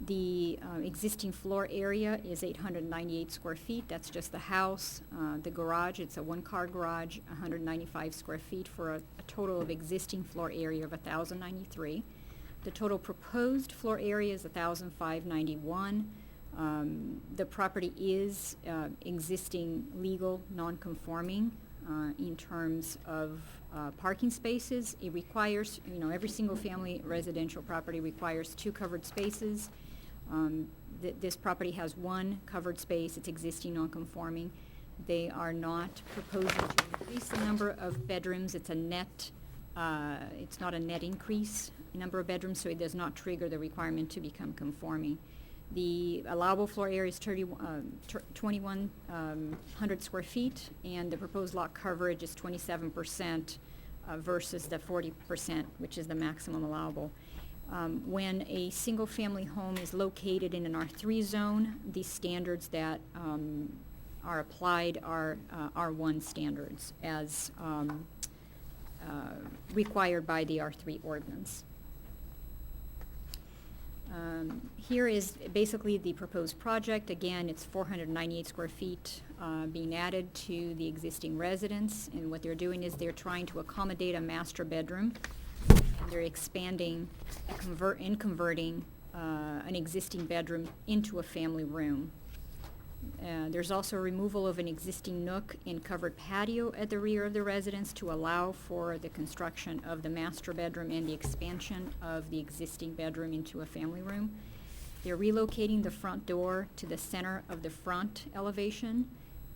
The existing floor area is 898 square feet. That's just the house. The garage, it's a one-car garage, 195 square feet for a total of existing floor area of 1,093. The total proposed floor area is 1,591. The property is existing legal non-conforming in terms of parking spaces. It requires, every single family residential property requires 2 covered spaces. This property has 1 covered space. It's existing non-conforming. They are not proposing to increase the number of bedrooms. It's a net, it's not a net increase in number of bedrooms, so it does not trigger the requirement to become conforming. The allowable floor area is 2,100 square feet, and the proposed lot coverage is 27% versus the 40%, which is the maximum allowable. When a single-family home is located in an R3 zone, the standards that are applied are R1 standards as required by the R3 ordinance. Here is basically the proposed project. Again, it's 498 square feet being added to the existing residence, and what they're doing is they're trying to accommodate a master bedroom. And they're expanding and converting an existing bedroom into a family room. There's also removal of an existing nook and covered patio at the rear of the residence to allow for the construction of the master bedroom and the expansion of the existing bedroom into a family room. They're relocating the front door to the center of the front elevation,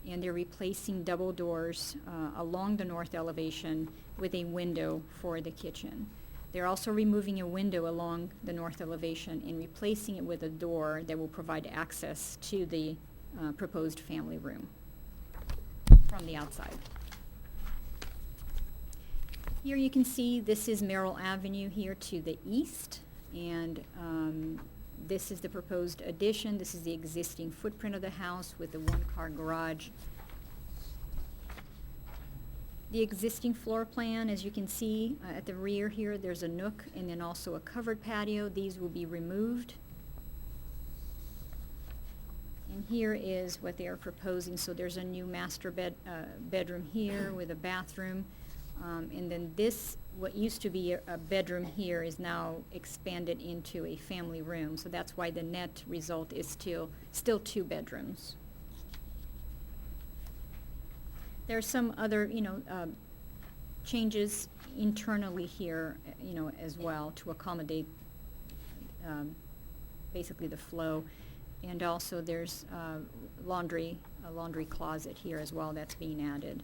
and they're replacing double doors along the north elevation with a window for the kitchen. They're also removing a window along the north elevation and replacing it with a door that will provide access to the proposed family room from the outside. Here you can see this is Merrill Avenue here to the east, and this is the proposed addition. This is the existing footprint of the house with the one-car garage. The existing floor plan, as you can see at the rear here, there's a nook and then also a covered patio. These will be removed. And here is what they are proposing. So there's a new master bedroom here with a bathroom. And then this, what used to be a bedroom here, is now expanded into a family room. So that's why the net result is still 2 bedrooms. There are some other, changes internally here, as well to accommodate basically the flow. And also there's a laundry closet here as well that's being added.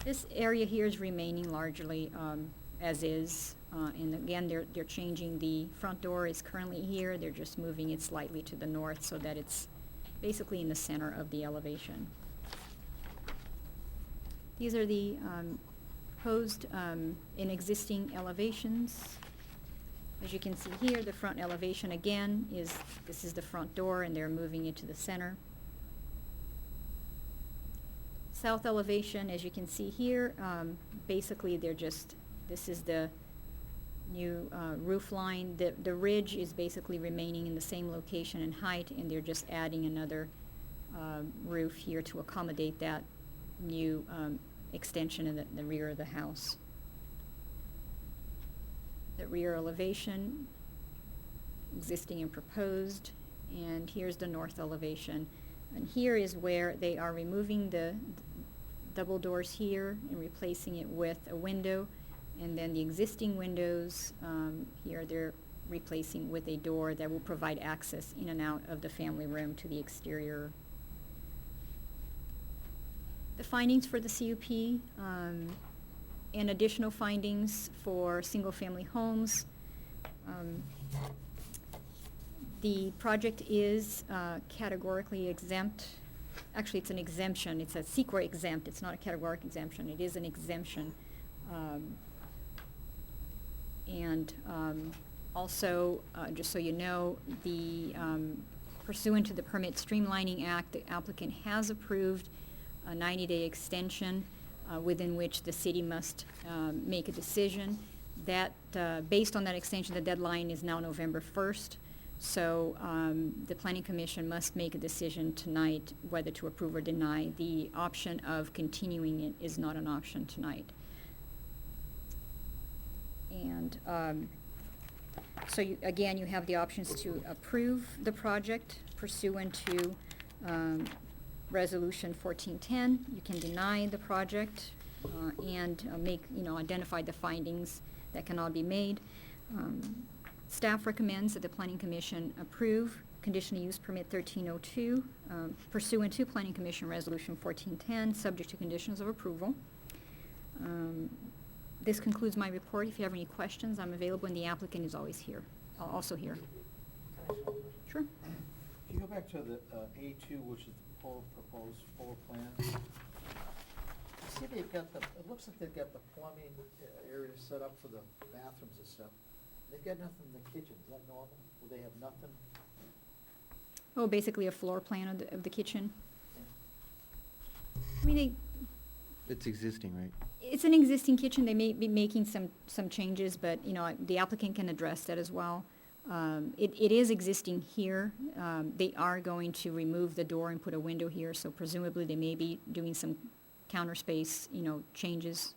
This area here is remaining largely as is. And again, they're changing, the front door is currently here, they're just moving it slightly to the north so that it's basically in the center of the elevation. These are the proposed and existing elevations. As you can see here, the front elevation again this is the front door, and they're moving it to the center. South elevation, as you can see here, basically this is the new roof line. The ridge is basically remaining in the same location and height, and they're just adding another roof here to accommodate that new extension in the rear of the house. The rear elevation, existing and proposed, and here's the north elevation. And here is where they are removing the double doors here and replacing it with a window, and then the existing windows here they're replacing with a door that will provide access in and out of the family room to the exterior. The findings for the CUP and additional findings for single-family homes. The project is categorically exempt. Actually, it's an exemption. It's a SEQA exempt. It's not a categoric exemption. It is an exemption. Also, just so you know, the pursuant to the Permit Streamlining Act, the applicant has approved a 90-day extension within which the city must make a decision. That, based on that extension, the deadline is now November 1st. So the Planning Commission must make a decision tonight whether to approve or deny. The option of continuing it is not an option tonight. And so again, you have the options to approve the project pursuant to Resolution 1410. You can deny the project and identify the findings that cannot be made. Staff recommends that the Planning Commission approve conditional use permit 1302 pursuant to Planning Commission Resolution 1410, subject to conditions of approval. This concludes my report. If you have any questions, I'm available, and the applicant is always here, also here. Sure. If you go back to the A2, which is the proposed floor plan, you see they've got it looks like they've got the plumbing area set up for the bathrooms and stuff. They've got nothing in the kitchen. Is that normal? Will they have nothing? Oh, basically a floor plan of the kitchen. I mean, It's existing, right? it's an existing kitchen. They may be making some changes, but, the applicant can address that as well. It is existing here. They are going to remove the door and put a window here, so presumably they may be doing some counter space, changes.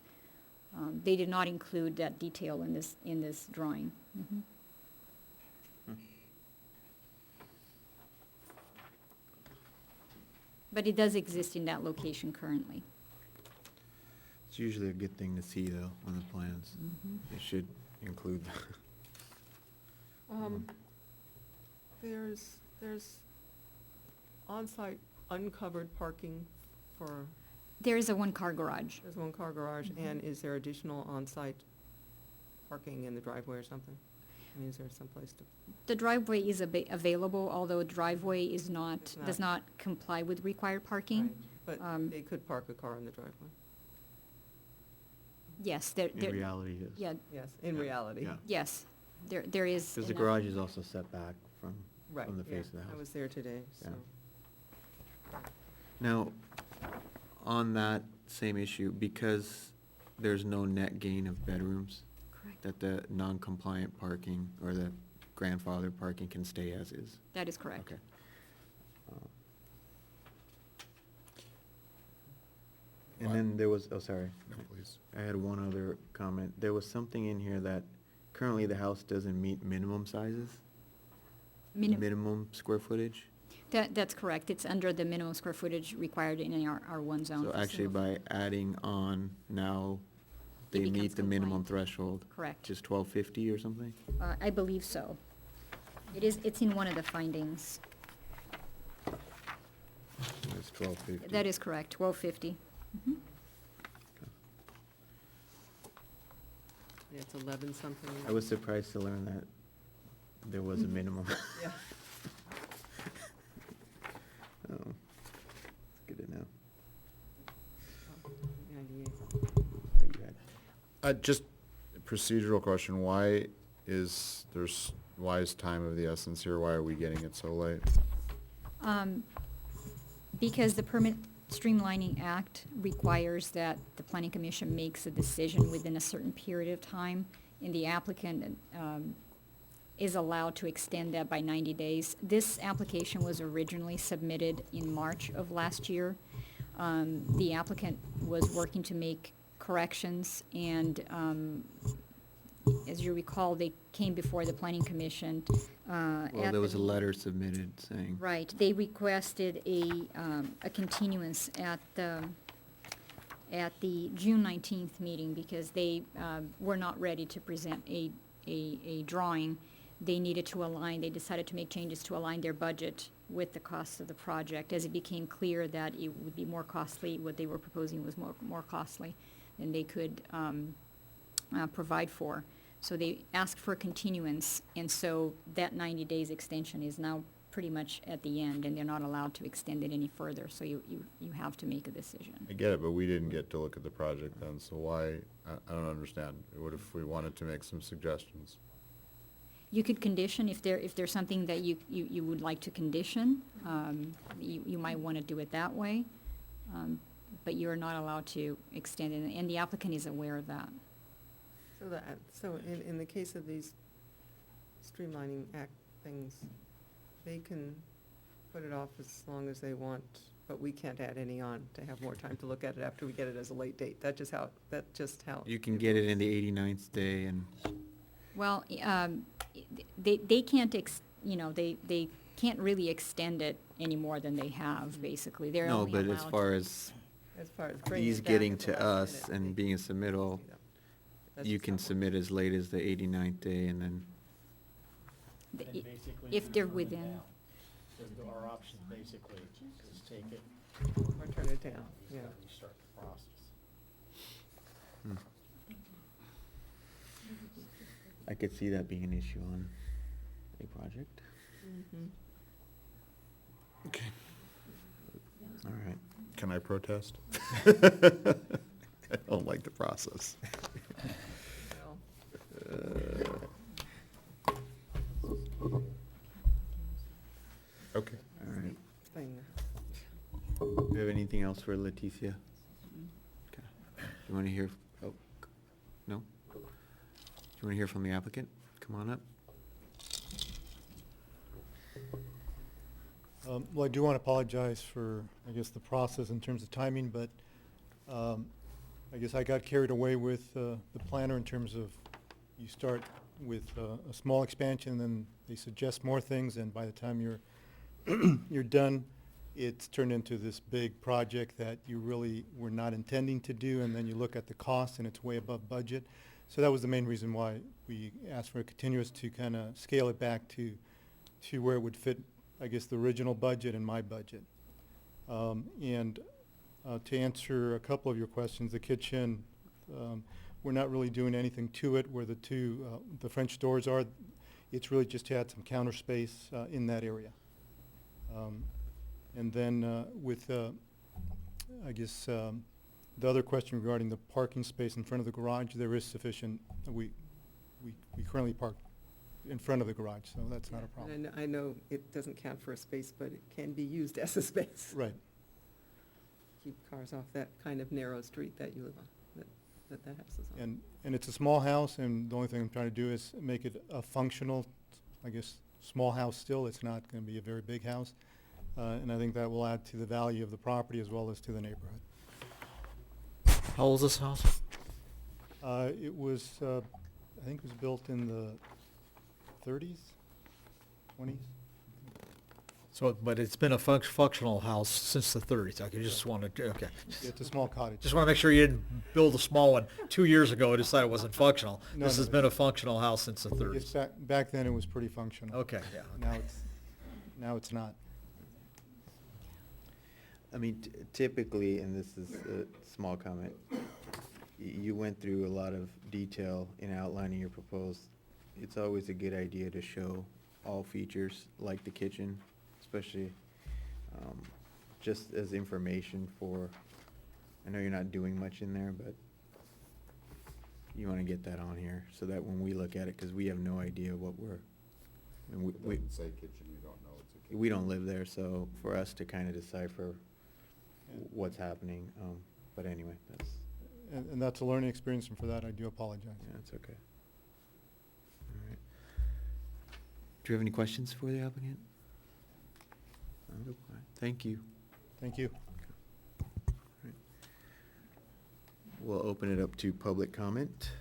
They did not include that detail in this drawing. Mhm. But it does exist in that location currently. It's usually a good thing to see, though, on the plans. It should include that. There's on-site uncovered parking for, There is a one-car garage. there's one car garage, Mhm. and is there additional on-site parking in the driveway or something? I mean, is there someplace to? The driveway is available, although driveway is It's does not comply with required parking. Right, But they could park a car in the driveway. Yes, there. In reality, yes. Yeah, Yes, in Yeah, reality. yeah. yes, there is. Because the enough- garage is also set back from Right, the yeah, face of the house. I was there today, so. Now, on that same issue, because there's no net gain of bedrooms, Correct. that the non-compliant parking or the grandfather parking can stay as is? That is correct. Okay. And then there was, sorry. No, please. I had one other comment. There was something in here that currently the house doesn't meet minimum sizes? Minimum square footage? That's correct. It's under the minimum square footage required in our R1 zone. So for actually single- by adding on now, It they becomes meet the minimum compliant. threshold? Correct. Just 1250 or something? I believe so. It's in one of the findings. It's 1250. That is correct, 1250. Mhm. Yeah, it's 11 something. I was surprised to learn that there was a minimum. Yeah. Oh, it's good to know. 98. Are you at? Just a procedural question, why is time of the essence here? Why are we getting it so late? Because the Permit Streamlining Act requires that the Planning Commission makes a decision within a certain period of time, and the applicant is allowed to extend that by 90 days. This application was originally submitted in March of last year. The applicant was working to make corrections, and as you recall, they came before the Planning Commission. Well, there was a letter submitted saying. Right, they requested a continuance at the June 19th meeting because they were not ready to present a drawing. They needed to align, they decided to make changes to align their budget with the cost of the project, as it became clear that it would be more costly, what they were proposing was more costly than they could provide for. So they asked for a continuance, and so that 90 days extension is now pretty much at the end, and they're not allowed to extend it any further, so you have to make a decision. I get it, but we didn't get to look at the project then, so why, I don't understand. What if we wanted to make some suggestions? You could condition, if there's something that you would like to condition, you might want to do it that way, but you're not allowed to extend it, and the applicant is aware of that. So in the case of these streamlining act things, they can put it off as long as they want, but we can't add any on to have more time to look at it after we get it as a late date. That's just how. You can get it in the 89th day and. Well, they can't, they can't really extend it any more than they have, basically. They're No, only but allowed. as far as bringing these it back getting at the to last us minute, and being a submittal, that's you just can how it submit as late as the 89th day and then. If they're within. Our option basically is take it. Or turn it down, yeah. Restart the process. Hmm. I could see that being an issue on a project. Mhm. Okay. All right. Can I protest? I don't like the process. Well, Okay. All right. thing. Do you have anything else for Leticia? Okay. Do you want to hear, no? Do you want to hear from the applicant? Come on up. Well, I do want to apologize for, I guess, the process in terms of timing, but I guess I got carried away with the planner in terms of you start with a small expansion, then they suggest more things, and by the time you're you're done, it's turned into this big project that you really were not intending to do, and then you look at the cost and it's way above budget. So that was the main reason why we asked for a continuous to kind of scale it back to where it would fit, I guess, the original budget and my budget. And to answer a couple of your questions, the kitchen, we're not really doing anything to it where the French doors are. It's really just to add some counter space in that area. And then with, I guess, the other question regarding the parking space in front of the garage, there is sufficient. We currently park in front of the garage, so that's not a problem. And I know it doesn't count for a space, but it can be used as a space. Right. Keep cars off that kind of narrow street that you live on, that house is on. And it's a small house, and the only thing I'm trying to do is make it a functional, I guess, small house still. It's not going to be a very big house. And I think that will add to the value of the property as well as to the neighborhood. How old is this house? It was, I think it was built in the 30s, 20s. So, but it's been a functional house since the 30s. Okay, just wanted to, okay. It's a small cottage. Just want to make sure you didn't build a small one 2 years ago and decide it wasn't functional. No, This no, has been a functional house since the 30s. Yes, back then it was pretty functional. Okay, yeah. Now it's not. I mean, typically, and this is a small comment, you went through a lot of detail in outlining your proposed. It's always a good idea to show all features, like the kitchen, especially just as information for, I know you're not doing much in there, but you want to get that on here so that when we look at it, because we have no idea what we're, and we Doesn't say kitchen, we don't know it's a kitchen. we don't live there, so for us to kind of decipher what's happening, but anyway, that's, And that's a learning experience, and for that, I do apologize. yeah, it's okay. All right. Do you have any questions for the applicant? No? All right. Thank you. Thank you. All right. We'll open it up to public comment.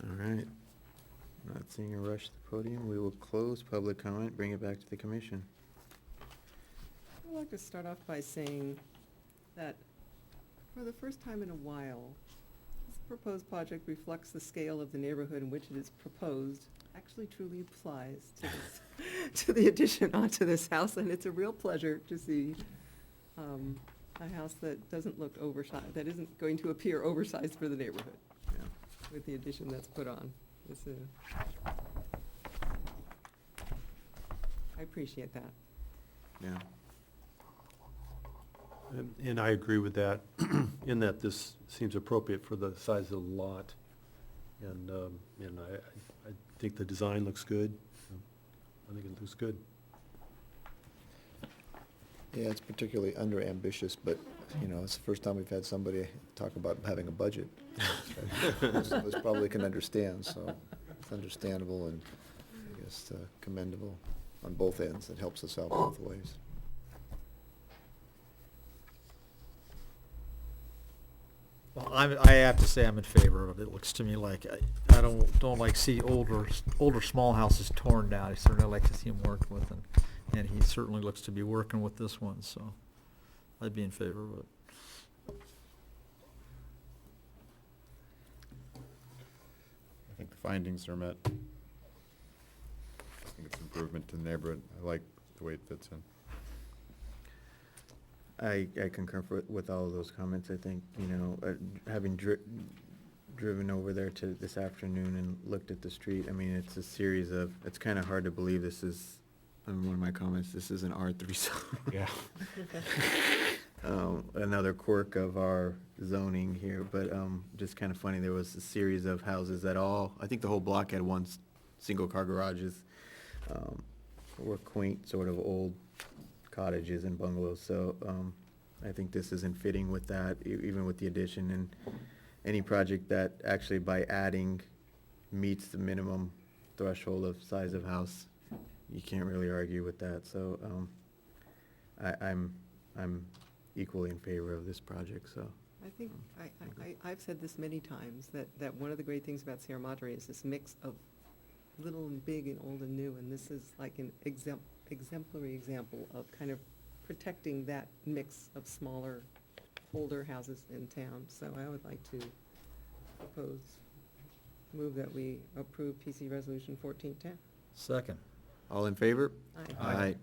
All right. Not seeing a rush to the podium, we will close public comment, bring it back to the commission. I'd like to start off by saying that for the first time in a while, this proposed project reflects the scale of the neighborhood in which it is proposed, actually truly applies to this, to the addition onto this house, and it's a real pleasure to see a house that doesn't look oversized, that isn't going to appear oversized for the neighborhood Yeah. with the addition that's put on. It's I appreciate that. Yeah. And I agree with that, in that this seems appropriate for the size of the lot. And I think the design looks good. I think it looks good. Yeah, it's particularly under-ambitious, but, you know, it's the first time we've had somebody talk about having a budget. Most of us probably can understand, so it's understandable and, I guess, commendable on both ends. It helps us out both ways. Well, I have to say I'm in favor of it. It looks to me like, I don't like see older small houses torn down. I certainly like to see him worked with, and he certainly looks to be working with this one, so I'd be in favor of it. I think the findings are met. I think it's improvement to the neighborhood. I like the way it fits in. I concur with all of those comments. I think, you know, having driven over there to this afternoon and looked at the street, I mean, it's a series of, it's kind of hard to believe this is, one of my comments, this is an R3 zone. Yeah. Another quirk of our zoning here, but just kind of funny, there was a series of houses that all, I think the whole block had one single-car garages. Were quaint, sort of old cottages and bungalows, so I think this isn't fitting with that, even with the addition, and any project that actually by adding meets the minimum threshold of size of house, you can't really argue with that, so I'm equally in favor of this project, so. I think, I've said this many times, that one of the great things about Sierra Madre is this mix of little and big and old and new, and this is like an exemplary example of kind of protecting that mix of smaller, older houses in town. So I would like to move that we approve PC Resolution 1410. Second. All in favor? Aye. Aye.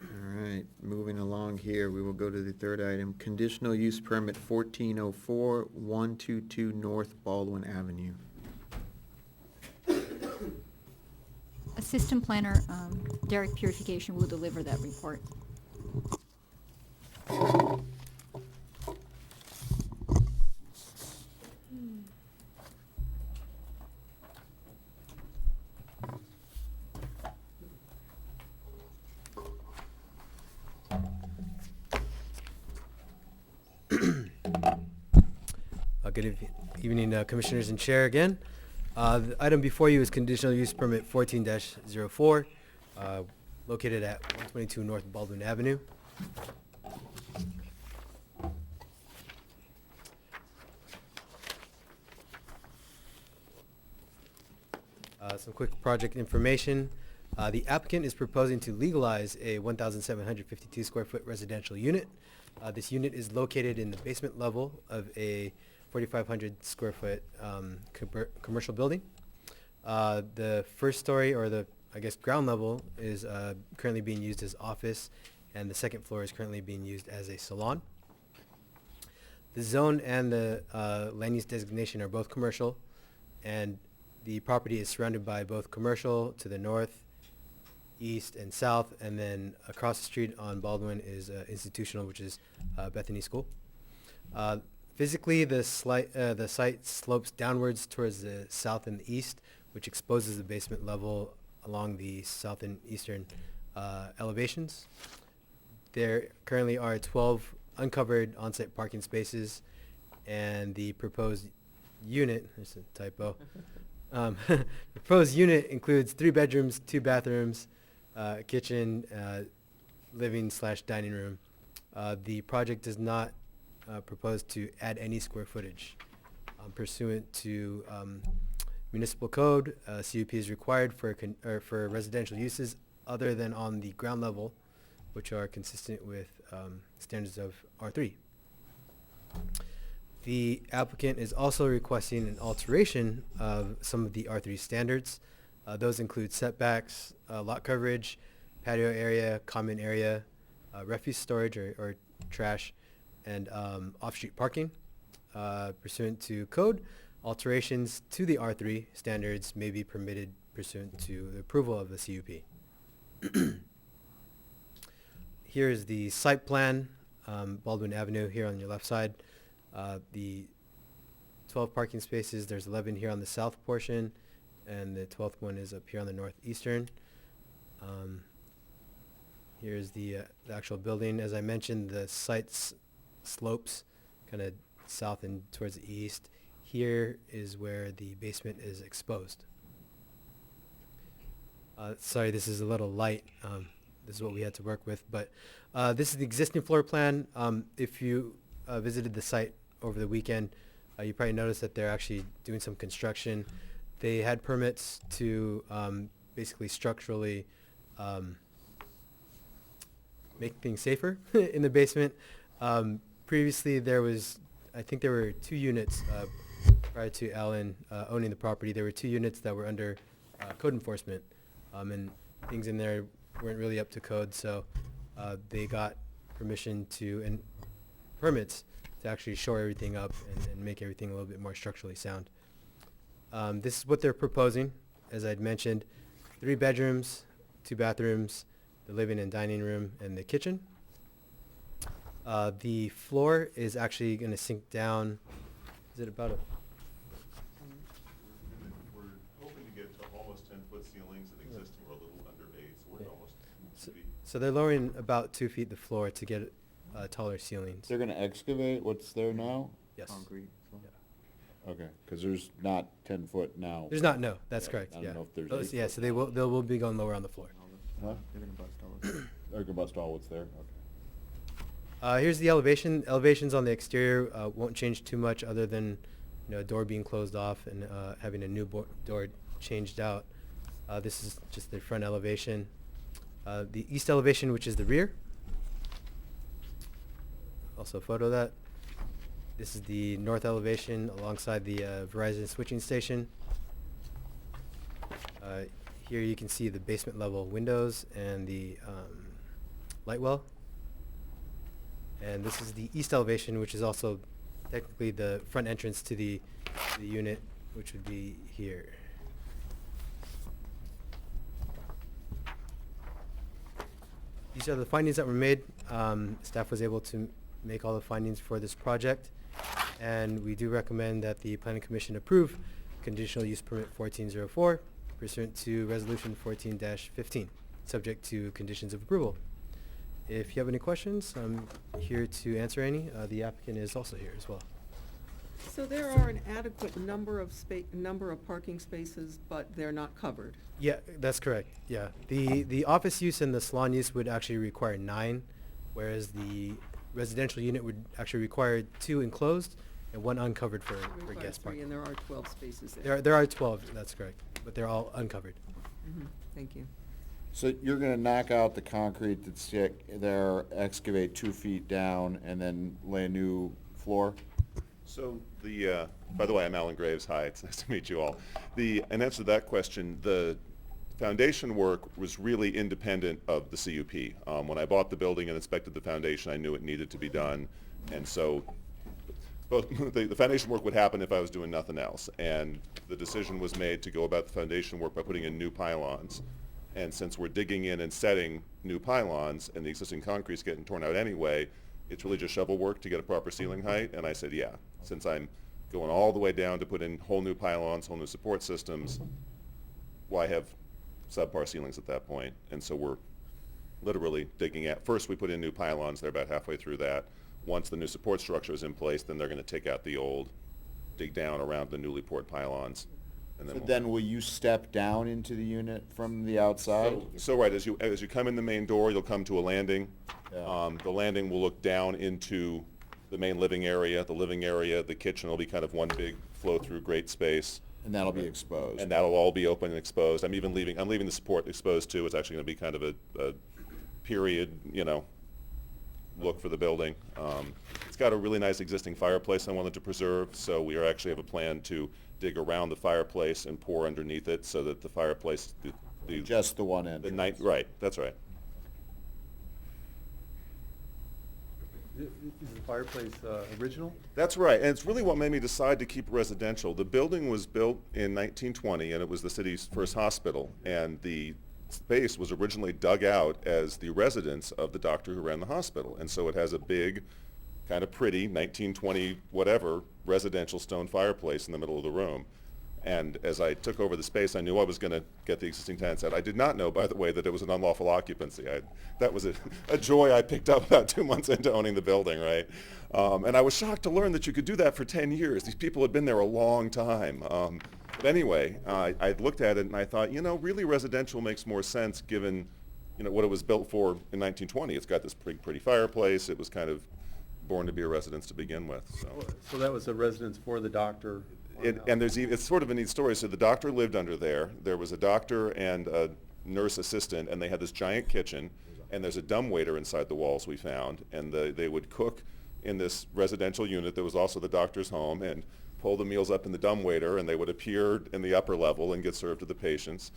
All right, moving along here, we will go to the third item, conditional use permit 1404, 122 North Baldwin Avenue. Assistant Planner Derek Purification will deliver that report. Good evening, Commissioners and Chair again. The item before you is conditional use permit 14-04, located at 122 North Baldwin Avenue. Some quick project information. The applicant is proposing to legalize a 1,752 square foot residential unit. This unit is located in the basement level of a 4,500 square foot commercial building. The first story, or the, I guess, ground level, is currently being used as office, and the second floor is currently being used as a salon. The zone and the land use designation are both commercial, and the property is surrounded by both commercial to the north, east, and south, and then across the street on Baldwin is institutional, which is Bethany School. Physically, the site slopes downwards towards the south and the east, which exposes the basement level along the south and eastern elevations. There currently are 12 uncovered on-site parking spaces, and the proposed unit, there's a typo, the proposed unit includes 3 bedrooms, 2 bathrooms, kitchen, living/dining room. The project does not propose to add any square footage. Pursuant to municipal code, CUP is required for residential uses other than on the ground level, which are consistent with standards of R3. The applicant is also requesting an alteration of some of the R3 standards. Those include setbacks, lot coverage, patio area, common area, refuse storage or trash, and off-street parking. Pursuant to code, alterations to the R3 standards may be permitted pursuant to the approval of the CUP. Here is the site plan, Baldwin Avenue here on your left side. The 12 parking spaces, there's 11 here on the south portion, and the 12th one is up here on the northeastern. Here's the actual building. As I mentioned, the site slopes kind of south and towards the east. Here is where the basement is exposed. Sorry, this is a little light. This is what we had to work with, but this is the existing floor plan. If you visited the site over the weekend, you probably noticed that they're actually doing some construction. They had permits to basically structurally make things safer in the basement. Previously, I think there were 2 units prior to Alan owning the property. There were 2 units that were under code enforcement, and things in there weren't really up to code, so they got permission and permits to actually shore everything up and make everything a little bit more structurally sound. This is what they're proposing. As I'd mentioned, 3 bedrooms, 2 bathrooms, the living and dining room, and the kitchen. The floor is actually going to sink down. Is it about a... We're hoping to get to almost 10-foot ceilings, and existing we're a little under 8, so we're almost 2 feet. So they're lowering about 2 feet the floor to get taller ceilings. They're gonna excavate what's there now? Yes. Concrete. So. Yeah. Okay, because there's not 10 foot now. There's not, no, that's Yeah, correct, I don't yeah. know if there's Those- 8 yeah, foot so now. they will be going lower on the floor. Huh? They're gonna bust all of it. They're gonna bust all what's there, okay. Here's the elevation. Elevations on the exterior won't change too much other than, a door being closed off and having a new door changed out. This is just the front elevation. The east elevation, which is the rear. Also photo that. This is the north elevation alongside the Verizon switching station. Here you can see the basement level windows and the light well. And this is the east elevation, which is also technically the front entrance to the unit, which would be here. These are the findings that were made. Staff was able to make all the findings for this project, and we do recommend that the Planning Commission approve conditional use permit 1404 pursuant to resolution 14-15, subject to conditions of approval. If you have any questions, I'm here to answer any. The applicant is also here as well. So there are an adequate number of parking spaces, but they're not covered. Yeah, that's correct. Yeah, the office use and the salon use would actually require 9, whereas the residential unit would actually require 2 enclosed and 1 uncovered for Requires guest 3, parking. and there are 12 spaces there. There are 12. That's correct, but they're all uncovered. Thank you. So you're gonna knock out the concrete that's there, excavate 2 feet down, and then lay a new floor? So by the way, I'm Alan Graves. Hi, it's nice to meet you all. In answer to that question, the foundation work was really independent of the CUP. When I bought the building and inspected the foundation, I knew it needed to be done. And so both the foundation work would happen if I was doing nothing else. And the decision was made to go about the foundation work by putting in new pylons. And since we're digging in and setting new pylons and the existing concrete's getting torn out anyway, it's really just shovel work to get a proper ceiling height. And I said, yeah, since I'm going all the way down to put in whole new pylons, whole new support systems, why have subpar ceilings at that point? And so we're literally digging at, first we put in new pylons, they're about halfway through that. Once the new support structure is in place, then they're going to take out the old, dig down around the newly poured pylons. And So then will you step down into the unit from the outside? So right, as you come in the main door, you'll come to a landing. Yeah. The landing will look down into the main living area. The living area, the kitchen will be kind of one big flow-through great space. And that'll be exposed? And that'll all be open and exposed. I'm leaving the support exposed too. It's actually going to be kind of a period, look for the building. It's got a really nice existing fireplace I wanted to preserve, so we actually have a plan to dig around the fireplace and pour underneath it so that the fireplace, Just the one end? right, that's right. Is the fireplace original? That's right, and it's really what made me decide to keep it residential. The building was built in 1920, and it was the city's first hospital, and the space was originally dug out as the residence of the doctor who ran the hospital, and so it has a big, kind of pretty 1920 whatever residential stone fireplace in the middle of the room. And as I took over the space, I knew I was going to get the existing tenants out. I did not know, by the way, that it was an unlawful occupancy. That was a joy I picked up about 2 months into owning the building, right? And I was shocked to learn that you could do that for 10 years. These people had been there a long time. But anyway, I looked at it and I thought, really residential makes more sense given, what it was built for in 1920. It's got this pretty fireplace. It was kind of born to be a residence to begin with. So that was a residence for the doctor? And it's sort of a neat story. So the doctor lived under there. There was a doctor and a nurse assistant, and they had this giant kitchen, and there's a dumbwaiter inside the walls we found, and they would cook in this residential unit that was also the doctor's home and pull the meals up in the dumbwaiter, and they would appear in the upper level and get served to the patients.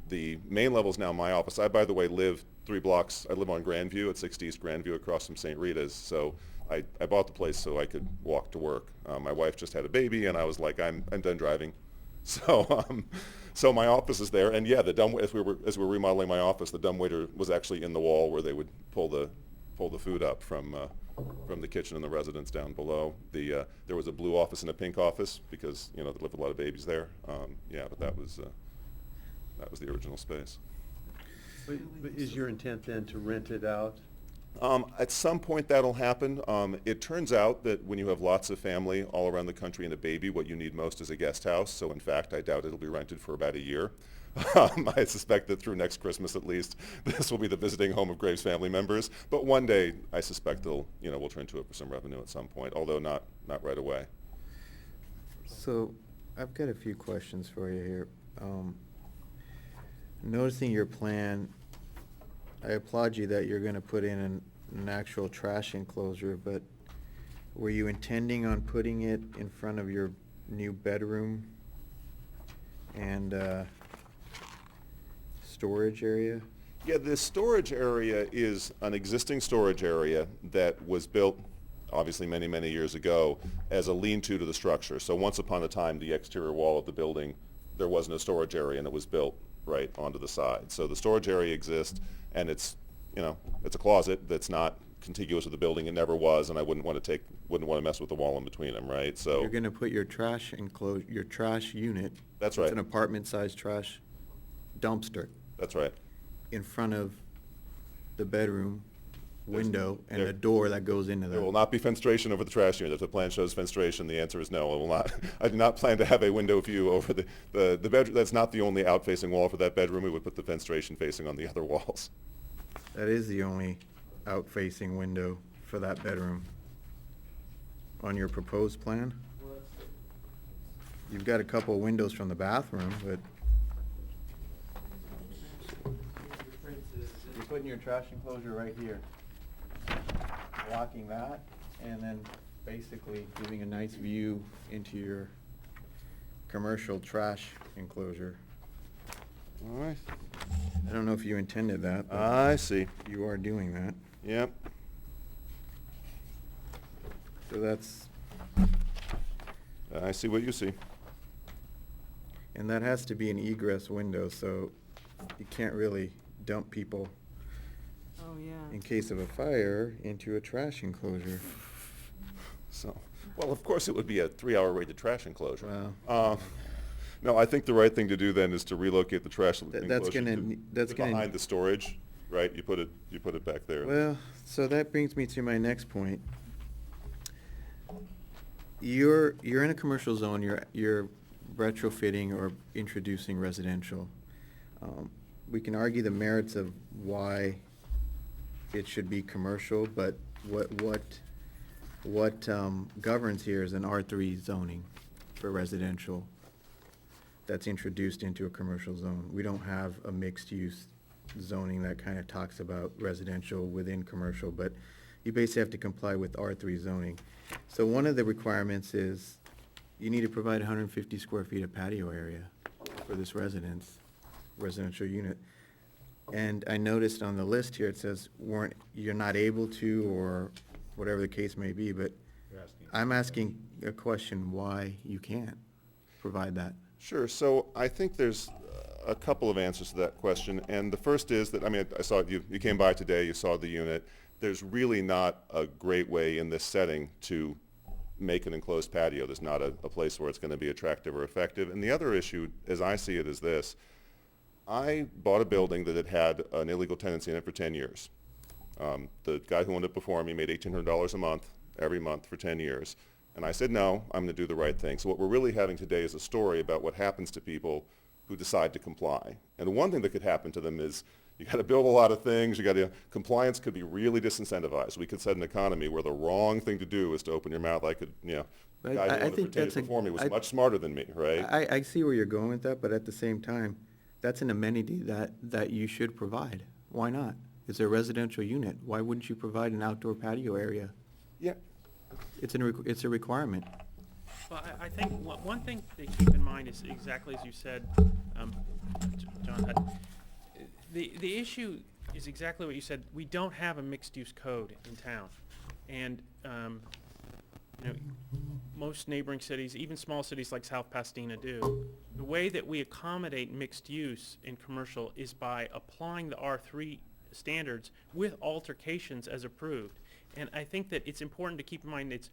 The main level is now my office. I, by the way, live 3 blocks. I live on Grandview at 60 East Grandview across from St. Rita's. So I bought the place so I could walk to work. My wife just had a baby, and I was like, I'm done driving. So my office is there, and yeah, as we were remodeling my office, the dumbwaiter was actually in the wall where they would pull the food up from the kitchen and the residence down below. There was a blue office and a pink office because there lived a lot of babies there. But that was the original space. But is your intent then to rent it out? At some point that'll happen. It turns out that when you have lots of family all around the country and a baby, what you need most is a guest house. So in fact, I doubt it'll be rented for about a year. I suspect that through next Christmas at least, this will be the visiting home of Graves family members. But one day, I suspect we'll turn to it for some revenue at some point, although not right away. So I've got a few questions for you here. Noticing your plan, I applaud you that you're going to put in an actual trash enclosure, but were you intending on putting it in front of your new bedroom and storage area? Yeah, the storage area is an existing storage area that was built obviously many, many years ago as a lean-to to the structure. So once upon a time, the exterior wall of the building, there wasn't a storage area, and it was built right onto the side. So the storage area exists, and it's a closet that's not contiguous with the building. It never was, and I wouldn't want to mess with the wall in between them, right? So you're going to put your trash unit. That's right. It's an apartment-sized trash dumpster. That's right. In front of the bedroom window and a door that goes into There that. will not be fenestration over the trash unit. If the plan shows fenestration, the answer is no. It will not. I do not plan to have a window view over the bedroom. That's not the only out-facing wall for that bedroom. We would put the fenestration facing on the other walls. That is the only out-facing window for that bedroom on your proposed plan. You've got a couple of windows from the bathroom, but putting your trash enclosure right here, blocking that, and then basically giving a nice view into your commercial trash enclosure. All right. I don't know if you intended that, but I see. you are doing that. Yep. So that's, I see what you see. and that has to be an egress window, so you can't really dump people Oh, yeah. in case of a fire into a trash enclosure. So, well, of course, it would be a 3-hour rated trash enclosure. Wow. No, I think the right thing to do then is to relocate the trash That's enclosure gonna to ne- that's gonna- behind the storage, right? You put it back there. Well, so that brings me to my next point. You're in a commercial zone, you're retrofitting or introducing residential. We can argue the merits of why it should be commercial, but what governs here is an R3 zoning for residential that's introduced into a commercial zone. We don't have a mixed-use zoning that kind of talks about residential within commercial, but you basically have to comply with R3 zoning. So one of the requirements is you need to provide 150 square feet of patio area for this residential unit. And I noticed on the list here, it says you're not able to, or whatever the case may be, but I'm asking a question why you can't provide that. Sure. So I think there's a couple of answers to that question. And the first is that, I mean, I saw you came by today, you saw the unit. There's really not a great way in this setting to make an enclosed patio. There's not a place where it's going to be attractive or effective. And the other issue, as I see it, is this. I bought a building that had had an illegal tenancy in it for 10 years. The guy who owned it before me made $1,800 a month, every month for 10 years. And I said, no, I'm going to do the right thing. So what we're really having today is a story about what happens to people who decide to comply. And one thing that could happen to them is you got to build a lot of things. Compliance could be really disincentivized. We could set an economy where the wrong thing to do is to open your mouth. The guy who owned it for 10 years before me was much smarter than me, right? I see where you're going with that, but at the same time, that's an amenity that you should provide. Why not? It's a residential unit. Why wouldn't you provide an outdoor patio area? Yeah. It's a requirement. Well, I think one thing to keep in mind is exactly as you said, John. The issue is exactly what you said. We don't have a mixed-use code in town, and most neighboring cities, even small cities like South Pasadena, do. The way that we accommodate mixed use in commercial is by applying the R3 standards with altercations as approved. And I think that it's important to keep in mind it's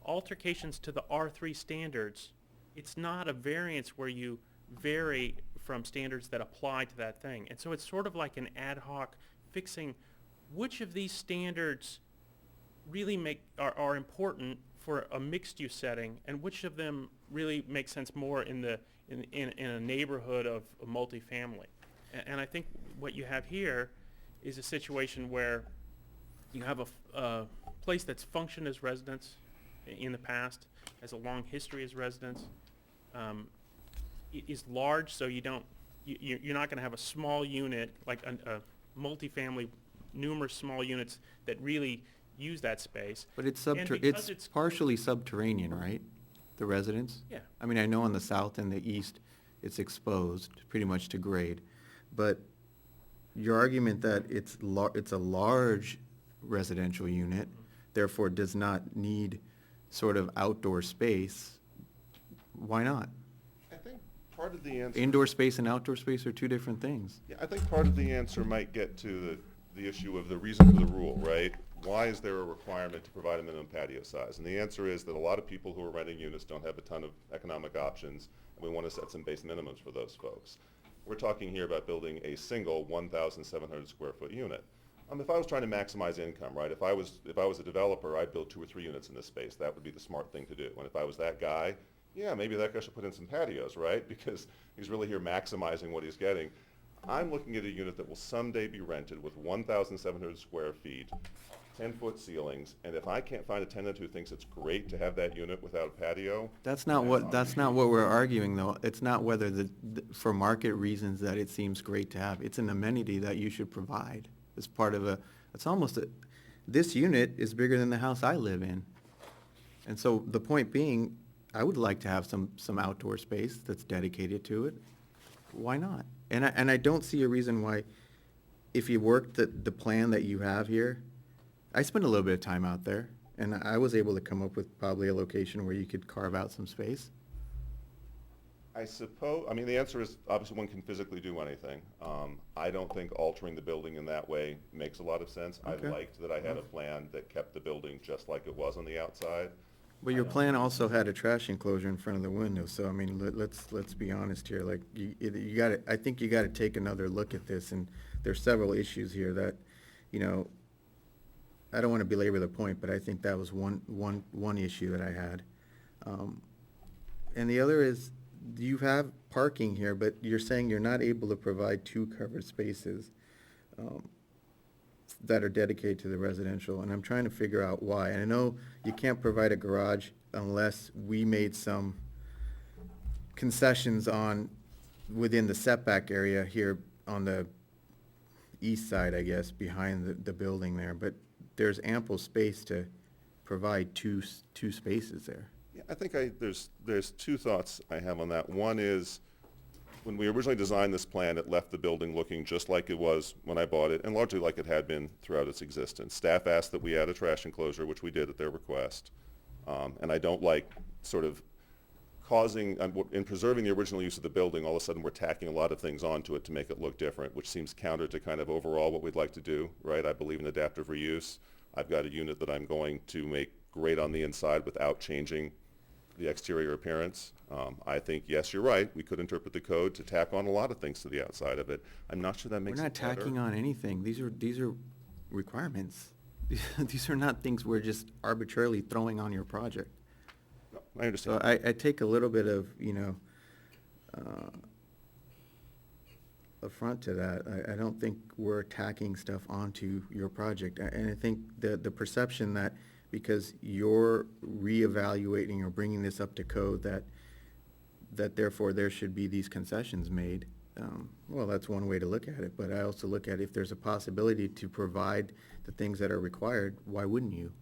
altercations to the R3 standards. It's not a variance where you vary from standards that apply to that thing. And so it's sort of like an ad hoc fixing which of these standards really are important for a mixed-use setting, and which of them really make sense more in a neighborhood of a multifamily. And I think what you have here is a situation where you have a place that's functioned as residence in the past, has a long history as residence, is large, so you're not going to have a small unit like a multifamily, numerous small units that really use that space. But it's it's partially subterranean, right? The residence? Yeah. I mean, I know on the south and the east, it's exposed pretty much to grade. But your argument that it's a large residential unit, therefore does not need sort of outdoor space, why not? I think part of the answer... Indoor space and outdoor space are two different things. Yeah, I think part of the answer might get to the issue of the reason for the rule, right? Why is there a requirement to provide a minimum patio size? And the answer is that a lot of people who are renting units don't have a ton of economic options, and we want to set some base minimums for those folks. We're talking here about building a single 1,700 square foot unit. If I was trying to maximize income, right? If I was a developer, I'd build 2 or 3 units in this space. That would be the smart thing to do. And if I was that guy, yeah, maybe that guy should put in some patios, right? Because he's really here maximizing what he's getting. I'm looking at a unit that will someday be rented with 1,700 square feet, 10-foot ceilings, and if I can't find a tenant who thinks it's great to have that unit without a patio... That's not what we're arguing, though. It's not whether for market reasons that it seems great to have. It's an amenity that you should provide. as part of it's almost this unit is bigger than the house I live in. And so the point being, I would like to have some outdoor space that's dedicated to it. Why not? And I don't see a reason why, if you worked the plan that you have here, I spent a little bit of time out there, and I was able to come up with probably a location where you could carve out some space. I suppose, I mean, the answer is, obviously, one can physically do anything. I don't think altering the building in that way makes a lot of sense. Okay. I liked that I had a plan that kept the building just like it was on the outside. But your plan also had a trash enclosure in front of the window, so I mean, let's be honest here, like, you gotta, I think you gotta take another look at this, and there's several issues here that, you know, I don't wanna belabor the point, but I think that was one issue that I had. And the other is, you have parking here, but you're saying you're not able to provide 2 covered spaces, that are dedicated to the residential, and I'm trying to figure out why. And I know you can't provide a garage unless we made some concessions within the setback area here on the east side, I guess, behind the building there, but there's ample space to provide two spaces there. Yeah, I think there's 2 thoughts I have on that. One is, when we originally designed this plan, it left the building looking just like it was when I bought it, and largely like it had been throughout its existence. Staff asked that we add a trash enclosure, which we did at their request. And I don't like sort of causing, in preserving the original use of the building, all of a sudden we're tacking a lot of things onto it to make it look different, which seems counter to kind of overall what we'd like to do, right? I believe in adaptive reuse. I've got a unit that I'm going to make great on the inside without changing the exterior appearance. I think, yes, you're right, we could interpret the code to tack on a lot of things to the outside of it. I'm not sure that makes We're it not better. tacking on anything. These are requirements. These are not things we're just arbitrarily throwing on your project. No, I understand. So I take a little bit of, you know, affront to that. I don't think we're tacking stuff onto your project. And I think the perception that because you're reevaluating or bringing this up to code, that therefore there should be these concessions made. Well, that's one way to look at it, but I also look at if there's a possibility to provide the things that are required, why wouldn't you?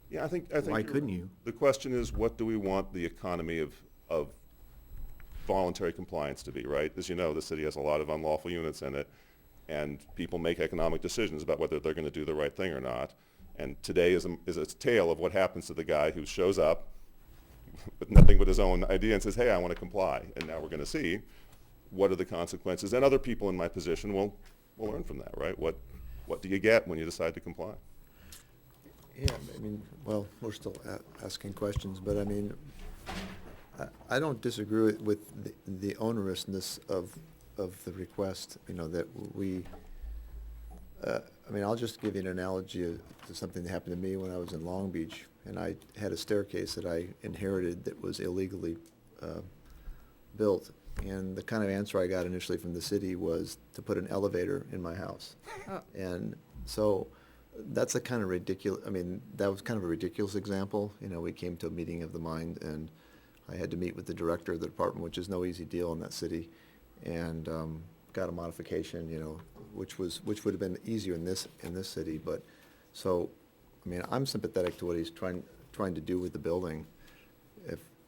Yeah, I think Why you're couldn't right. you? The question is, what do we want the economy of voluntary compliance to be, right? As you know, the city has a lot of unlawful units in it, and people make economic decisions about whether they're going to do the right thing or not. And today is a tale of what happens to the guy who shows up with nothing but his own idea and says, hey, I want to comply. And now we're going to see what are the consequences. And other people in my position will learn from that, right? What do you get when you decide to comply? Yeah, I mean, well, we're still asking questions, but I mean, I don't disagree with the onerousness of the request, you know, that we, I mean, I'll just give you an analogy to something that happened to me when I was in Long Beach, and I had a staircase that I inherited that was illegally built, and the kind of answer I got initially from the city was to put an elevator in my house. Oh. And so that's a kind of ridiculous, I mean, that was kind of a ridiculous example. You know, we came to a meeting of the mind, and I had to meet with the director of the department, which is no easy deal in that city, and got a modification, you know, which would have been easier in this city. But so, I mean, I'm sympathetic to what he's trying to do with the building.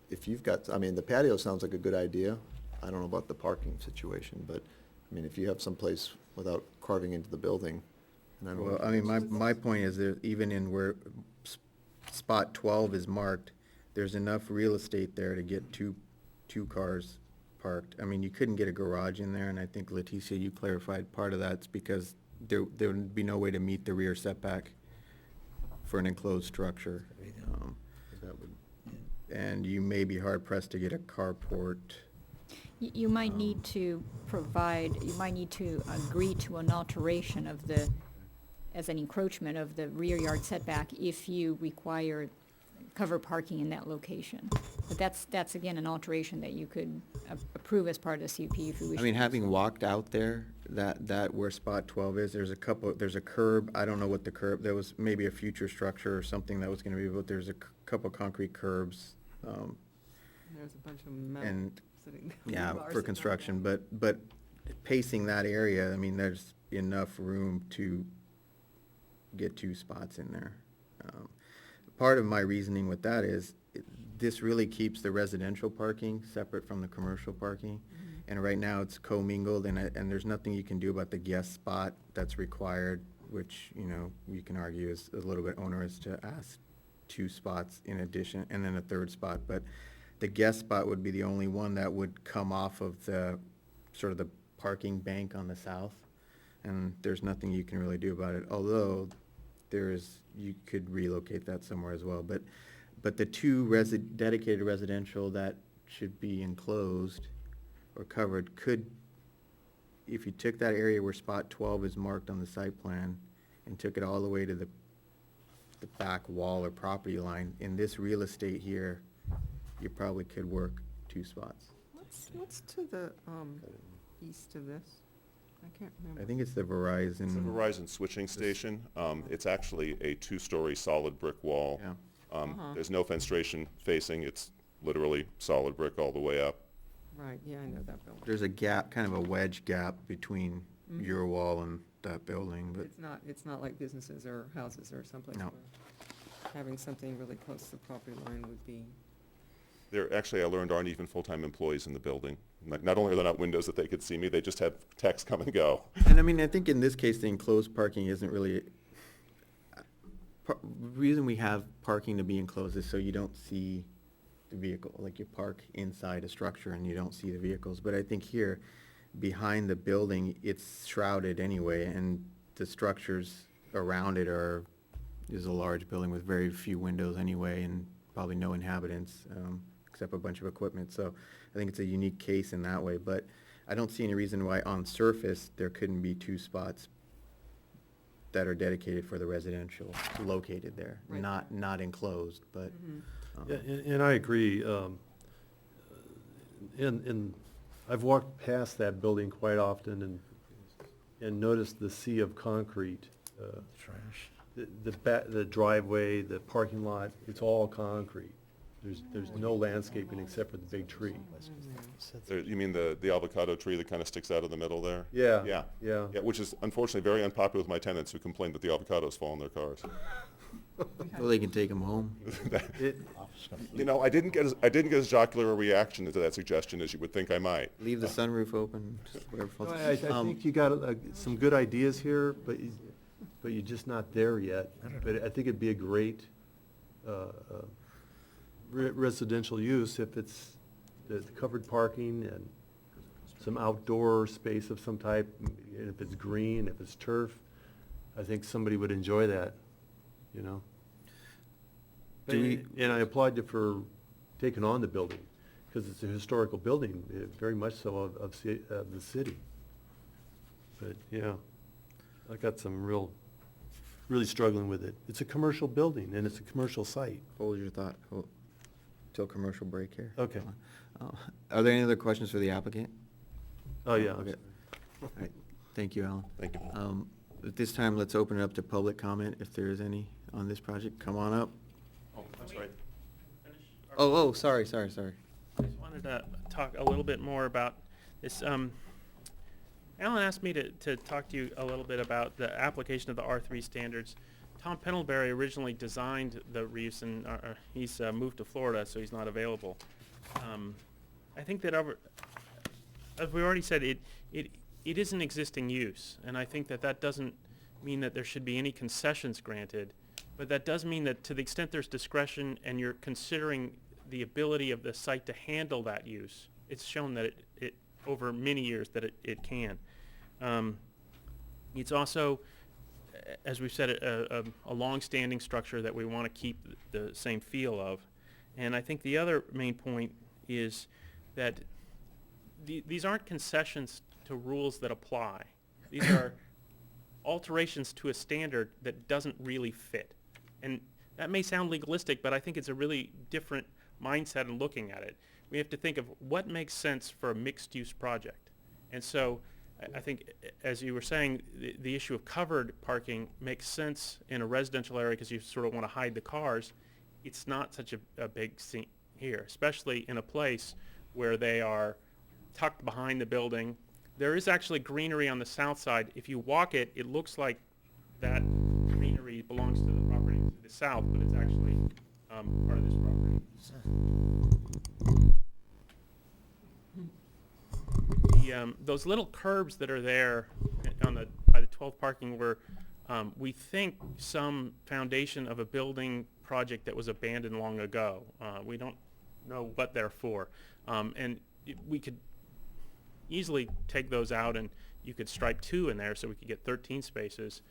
If you've got, I mean, the patio sounds like a good idea. I don't know about the parking situation, but I mean, if you have some place without carving into the building, and I don't know. Well, I mean, my point is that even in where spot 12 is marked, there's enough real estate there to get two cars parked. I mean, you couldn't get a garage in there, and I think, Leticia, you clarified part of that's because there would be no way to meet the rear setback for an enclosed structure. And you may be hard pressed to get a carport. You might need to agree to an alteration of as an encroachment of the rear yard setback if you require cover parking in that location. But that's again, an alteration that you could approve as part of the CUP if you wish. I mean, having walked out there, that where spot 12 is, there's a curb, I don't know what the curb, there was maybe a future structure or something that was gonna be built, there's a couple concrete curbs, There's a bunch of metal and, sitting there. yeah, Bars for sitting construction, there. but pacing that area, I mean, there's enough room to get 2 spots in there. Part of my reasoning with that is this really keeps the residential parking separate from the commercial parking. And right now it's commingled, and there's nothing you can do about the guest spot that's required, which, you know, you can argue is a little bit onerous to ask 2 spots in addition, and then a 3rd spot. But the guest spot would be the only one that would come off of the, sort of the parking bank on the south. And there's nothing you can really do about it, although you could relocate that somewhere as well. But the 2 dedicated residential that should be enclosed or covered could, if you took that area where spot 12 is marked on the site plan and took it all the way to the back wall or property line, in this real estate here, you probably could work 2 spots. What's to the, east of this? I can't remember. I think it's the Verizon. It's a Verizon switching station. It's actually a 2-story solid brick wall. Yeah. There's no fenestration facing. It's literally solid brick all the way up. Right, yeah, I know that building. There's a gap, kind of a wedge gap between your wall and that building, but It's not like businesses or houses or someplace No. where having something really close to the property line would be. There, actually, I learned, aren't even full-time employees in the building. Not only are there not windows that they could see me, they just have techs come and go. And I mean, I think in this case, the enclosed parking isn't really, reason we have parking to be enclosed is so you don't see the vehicle, like you park inside a structure and you don't see the vehicles. But I think here, behind the building, it's shrouded anyway, and the structures around it is a large building with very few windows anyway, and probably no inhabitants, except a bunch of equipment. So I think it's a unique case in that way, but I don't see any reason why on surface there couldn't be 2 spots that are dedicated for the residential located there, Right. not enclosed, but. Yeah, and I agree. And I've walked past that building quite often and noticed the sea of concrete. Trash. The driveway, the parking lot, it's all concrete. There's no landscaping except for the big tree. You mean the avocado tree that kind of sticks out of the middle there? Yeah. Yeah. Yeah. Yeah, which is unfortunately very unpopular with my tenants who complain that the avocados fall on their cars. Well, they can take them home. You know, I didn't get as jocular a reaction to that suggestion as you would think I might. Leave the sunroof open, just whatever No, floats. I think you got some good ideas here, but you're just not there yet. But I think it'd be a great residential use if it's the covered parking and some outdoor space of some type, and if it's green, if it's turf. I think somebody would enjoy that, you know? And I applaud you for taking on the building, because it's a historical building, very much so of the city. But, yeah, I got some really struggling with it. It's a commercial building, and it's a commercial site. Hold your thought, till commercial break here. Okay. Are there any other questions for the applicant? Oh, yeah. Okay. All right. Thank you, Alan. Thank you. At this time, let's open it up to public comment, if there is any on this project. Come on up. Oh, that's right. Sorry. I just wanted to talk a little bit more about this. Alan asked me to talk to you a little bit about the application of the R3 standards. Tom Pendlebury originally designed the reuse, and he's moved to Florida, so he's not available. I think that as we already said, it is an existing use, and I think that doesn't mean that there should be any concessions granted, but that does mean that to the extent there's discretion and you're considering the ability of the site to handle that use, it's shown that it over many years that it can. It's also, as we've said, a long-standing structure that we want to keep the same feel of. And I think the other main point is that these aren't concessions to rules that apply. These are alterations to a standard that doesn't really fit. And that may sound legalistic, but I think it's a really different mindset in looking at it. We have to think of what makes sense for a mixed-use project. And so I think, as you were saying, the issue of covered parking makes sense in a residential area because you sort of want to hide the cars. It's not such a big scene here, especially in a place where they are tucked behind the building. There is actually greenery on the south side. If you walk it, it looks like that greenery greenery belongs to the property to the south, but it's actually part of this property. Those little curbs that are there on the, by the 12 parking were, we think, some foundation of a building project that was abandoned long ago. We don't know what they're for. We could easily take those out, and you could stripe 2 in there so we could get 13 spaces.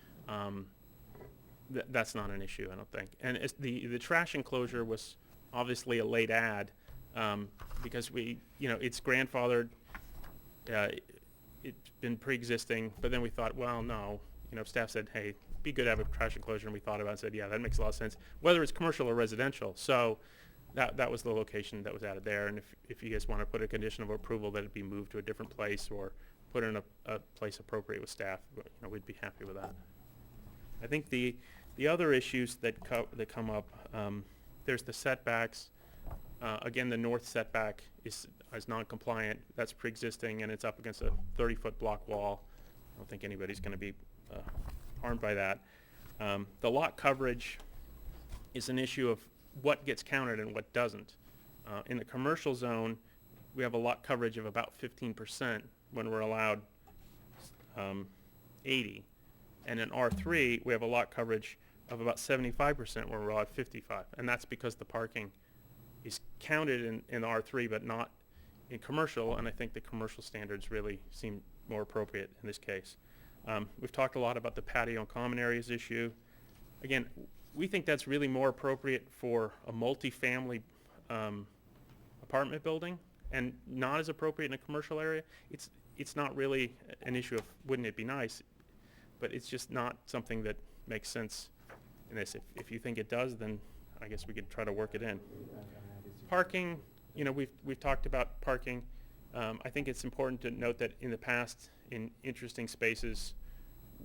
That's not an issue, I don't think. And the trash enclosure was obviously a late add, because it's grandfathered. It's been pre-existing, but then we thought, well, no. Staff said, hey, it'd be good to have a trash enclosure, and we thought about it and said, yeah, that makes a lot of sense, whether it's commercial or residential. So that was the location that was added there, and if you guys want to put a condition of approval that it be moved to a different place or put in a place appropriate with staff, we'd be happy with that. I think the other issues that come up, there's the setbacks. Again, the north setback is non-compliant. That's pre-existing, and it's up against a 30-foot block wall. I don't think anybody's going to be harmed by that. The lot coverage is an issue of what gets counted and what doesn't. In the commercial zone, we have a lot coverage of about 15% when we're allowed 80. And in R3, we have a lot coverage of about 75% when we're allowed 55. And that's because the parking is counted in R3 but not in commercial, and I think the commercial standards really seem more appropriate in this case. We've talked a lot about the patio and common areas issue. Again, we think that's really more appropriate for a multifamily apartment building and not as appropriate in a commercial area. It's not really an issue of wouldn't it be nice, but it's just not something that makes sense in this. If you think it does, then I guess we could try to work it in. Parking, we've talked about parking. I think it's important to note that in the past, in interesting spaces,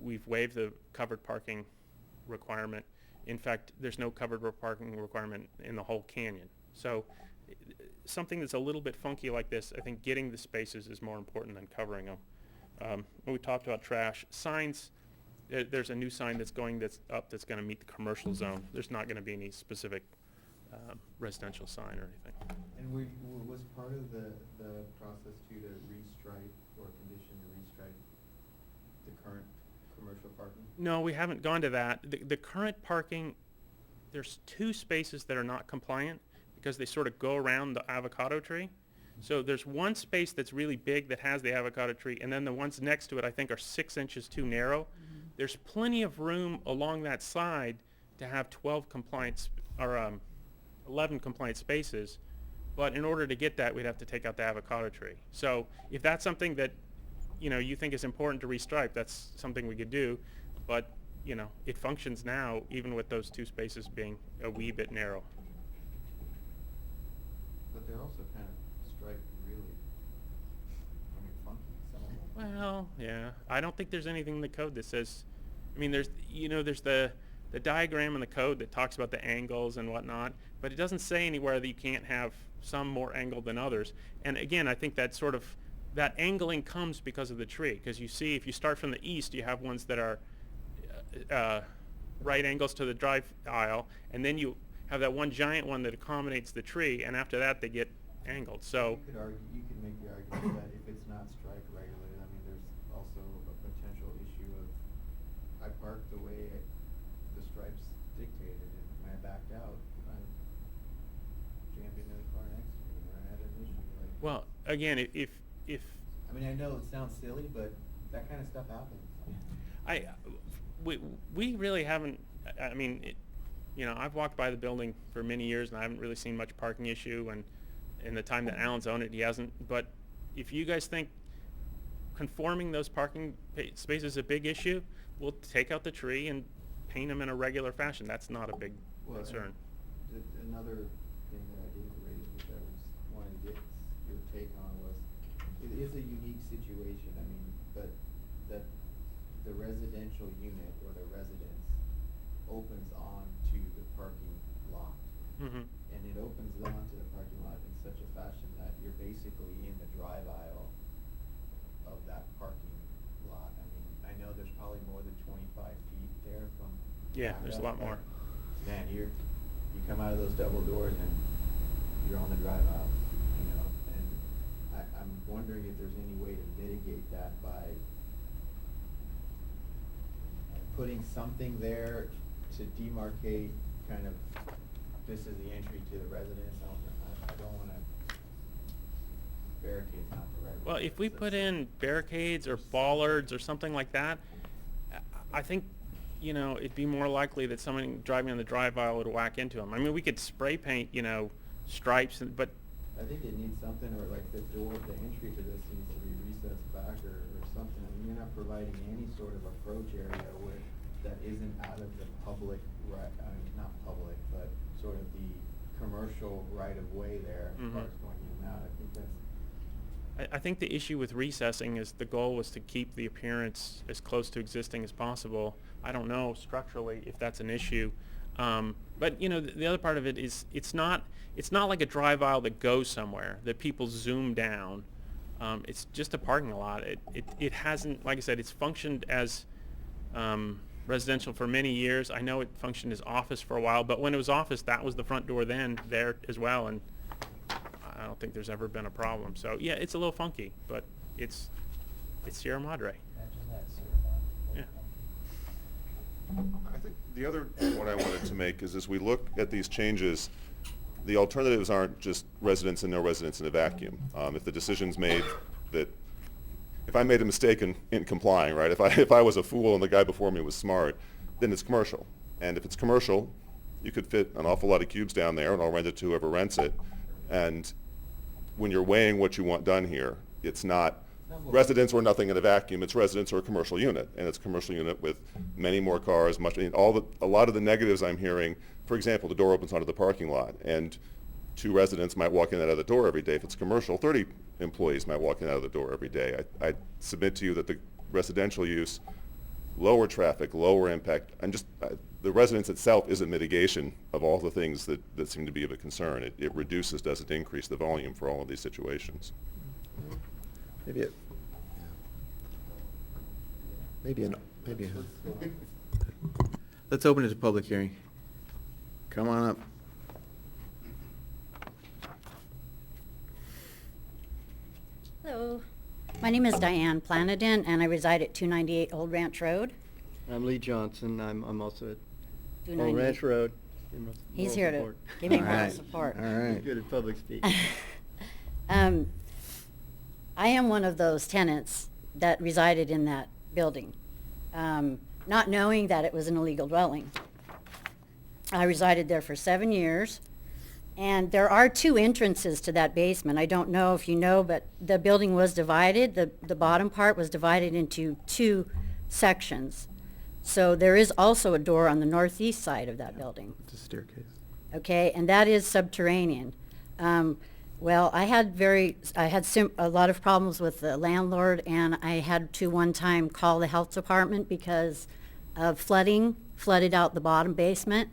we've waived the covered parking requirement. In fact, there's no covered parking requirement in the whole canyon. So something that's a little bit funky like this, I think getting the spaces is more important than covering them. When we talked about trash, signs, there's a new sign that's going that's going to meet the commercial zone. There's not going to be any specific residential sign or anything. And was part of the process too to restripe or condition to restripe the current commercial parking? No, we haven't gone to that. The current parking, there's 2 spaces that are not compliant because they sort of go around the avocado tree. So there's one space that's really big that has the avocado tree, and then the ones next to it I think are 6 inches too narrow. There's plenty of room along that side to have 12 compliant or 11 compliant spaces, but in order to get that, we'd have to take out the avocado tree. So if that's something that you think is important to restripe, that's something we could do, but it functions now even with those 2 spaces being a wee bit narrow. But they're also kind of striped really, funky, some of them. Well, yeah, I don't think there's anything in the code that says, there's the diagram in the code that talks about the angles and whatnot, but it doesn't say anywhere that you can't have some more angled than others. And again, I think that angling comes because of the tree, because you see if you start from the east, you have ones that are right angles to the drive aisle, and then you have that one giant one that accommodates the tree, and after that they get angled. So you could make the argument that if it's not striped regularly, there's also a potential issue of I parked the way the stripes dictated, and when I backed out, I jammed into the car next to me, and I had an issue. well, again, if I know it sounds silly, but that kind of stuff happens. we really haven't. I've walked by the building for many years, and I haven't really seen much parking issue. And in the time that Alan's owned it, he hasn't. But if you guys think conforming those parking spaces is a big issue, we'll take out the tree and paint them in a regular fashion. That's not a big concern. Another thing that I didn't raise, which I wanted to get your take on, was it is a unique situation. But that the residential unit or the residence opens onto the parking lot. Mm-hmm. And it opens onto the parking lot in such a fashion that you're basically in the drive aisle of that parking lot. I know there's probably more than 25 feet there from Yeah, there's a lot more. Man, you come out of those double doors and you're on the drive out, you know, and I'm wondering if there's any way to mitigate that by putting something there to demarcate kind of, this is the entry to the residence. I don't wanna barricade not the right. Well, if we put in barricades or bollards or something like that, I think, you know, it'd be more likely that someone driving on the drive aisle would whack into them. I mean, we could spray paint, you know, stripes, but I think it needs something, or like the door, the entry to this needs to be recessed back or something. I mean, you're not providing any sort of approach area where that isn't out of the public, right, I mean, not public, but sort of the commercial right of way there, as far as going in and out. I think that's. I think the issue with recessing is the goal was to keep the appearance as close to existing as possible. I don't know structurally if that's an issue. But you know, the other part of it is it's not like a drive aisle that goes somewhere, that people zoom down. It's just a parking lot. It hasn't, like I said, it's functioned as residential for many years. I know it functioned as office for a while, but when it was office, that was the front door then there as well, and I don't think there's ever been a problem. So yeah, it's a little funky, but it's Sierra Madre. Yeah. I think the other point I wanted to make is, as we look at these changes, the alternatives aren't just residents and no residents in a vacuum. If the decision's made that, if I made a mistake in complying, right, if I was a fool and the guy before me was smart, then it's commercial. And if it's commercial, you could fit an awful lot of cubes down there, and I'll rent it to whoever rents it. And when you're weighing what you want done here, it's not residents or nothing in a vacuum. It's residents or a commercial unit, and it's a commercial unit with many more cars. A lot of the negatives I'm hearing. For example, the door opens onto the parking lot, and 2 residents might walk in and out of the door every day. If it's commercial, 30 employees might walk in and out of the door every day. I submit to you that the residential use, lower traffic, lower impact, and just the residence itself is a mitigation of all the things that seem to be of a concern. It reduces, doesn't increase the volume for all of these situations. Maybe it, yeah. Maybe. Let's open it to public hearing. Come on up. Hello, my name is Diane Planadin, and I reside at 298 Old Ranch Road. I'm Lee Johnson. I'm also at 298. Old Ranch Road. He's here to give me moral support. All right. Good at public speaking. I am one of those tenants that resided in that building, not knowing that it was an illegal dwelling. I resided there for 7 years, and there are 2 entrances to that basement. I don't know if you know, but the building was divided. The bottom part was divided into 2 sections. So there is also a door on the northeast side of that building. It's a staircase. Okay, and that is subterranean. Well, I had a lot of problems with the landlord, and I had to one time call the health department because of flooded out the bottom basement.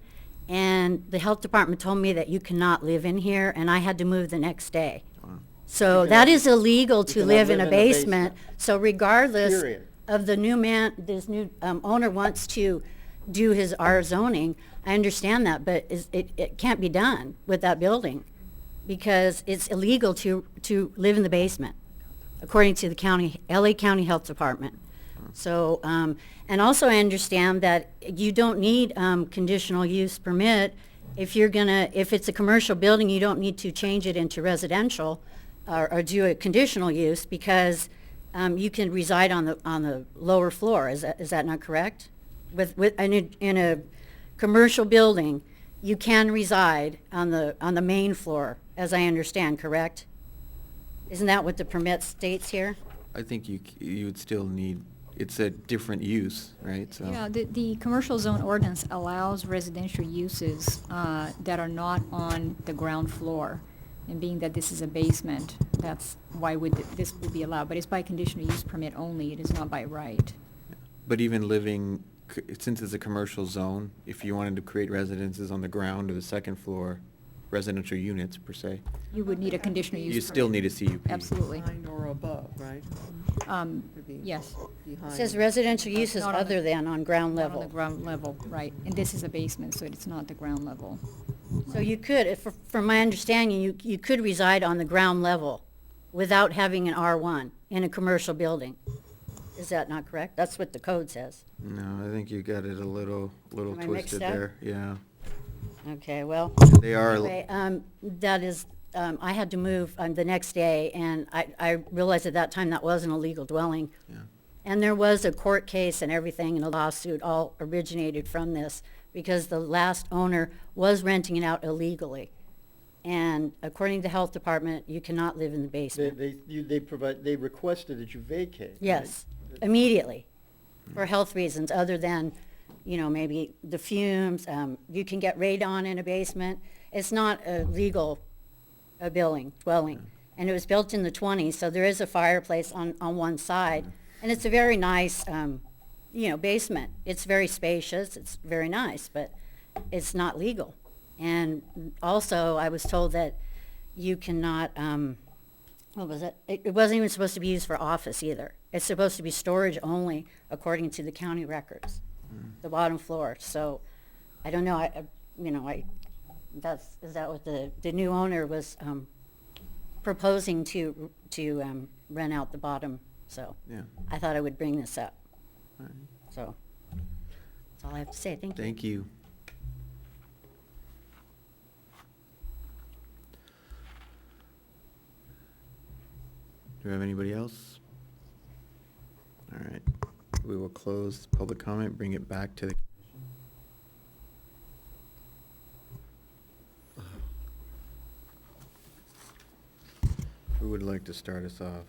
And the health department told me that you cannot live in here, and I had to move the next day. Wow. So that is illegal to live in a basement. So regardless Period. of the this new owner wants to do our zoning, I understand that, but it can't be done with that building because it's illegal to live in the basement, according to the LA County Health Department. So, and also I understand that you don't need conditional use permit if it's a commercial building, you don't need to change it into residential or do a conditional use because you can reside on the lower floor. Is that not correct? In a commercial building, you can reside on the main floor, as I understand, correct? Isn't that what the permit states here? I think you would still need, it's a different use, right? So. Yeah, the commercial zone ordinance allows residential uses that are not on the ground floor. And being that this is a basement, that's why this would be allowed. But it's by conditional use permit only. It is not by right. But even living, since it's a commercial zone, if you wanted to create residences on the ground or the second floor, residential units per se. You would need a conditional use. You still need a CUP. Absolutely. Behind or above, right? Could be Yes. It behind. says residential uses Not on the- other than on ground Not level. on the ground level, right. And this is a basement, so it's not the ground level. So you could, from my understanding, you could reside on the ground level without having an R1 in a commercial building. Is that not correct? That's what the code says. No, I think you got it a little Am I mixed twisted up? there, yeah. Okay, well. They are. Anyway, that is, I had to move the next day, and I realized at that time that wasn't a legal dwelling. Yeah. And there was a court case and everything, and a lawsuit all originated from this, because the last owner was renting it out illegally. And according to the health department, you cannot live in the basement. They requested that you vacate. right? Yes, immediately, for health reasons, other than, maybe the fumes. You can get radon in a basement. It's not a legal dwelling. And it was built in the 20s, so there is a fireplace on one side. And it's a very nice, basement. It's very spacious, it's very nice, but it's not legal. And also, I was told that you cannot, what was it? It wasn't even supposed to be used for office either. It's supposed to be storage only, according to the county records, the bottom floor. So, I don't know, is that what the new owner was proposing to rent out the bottom? So, Yeah. I thought I would bring this up. All right. So, that's all I have to say. Thank you. Thank you. Do we have anybody else? All right, we will close public comment, bring it back to the Who would like to start us off?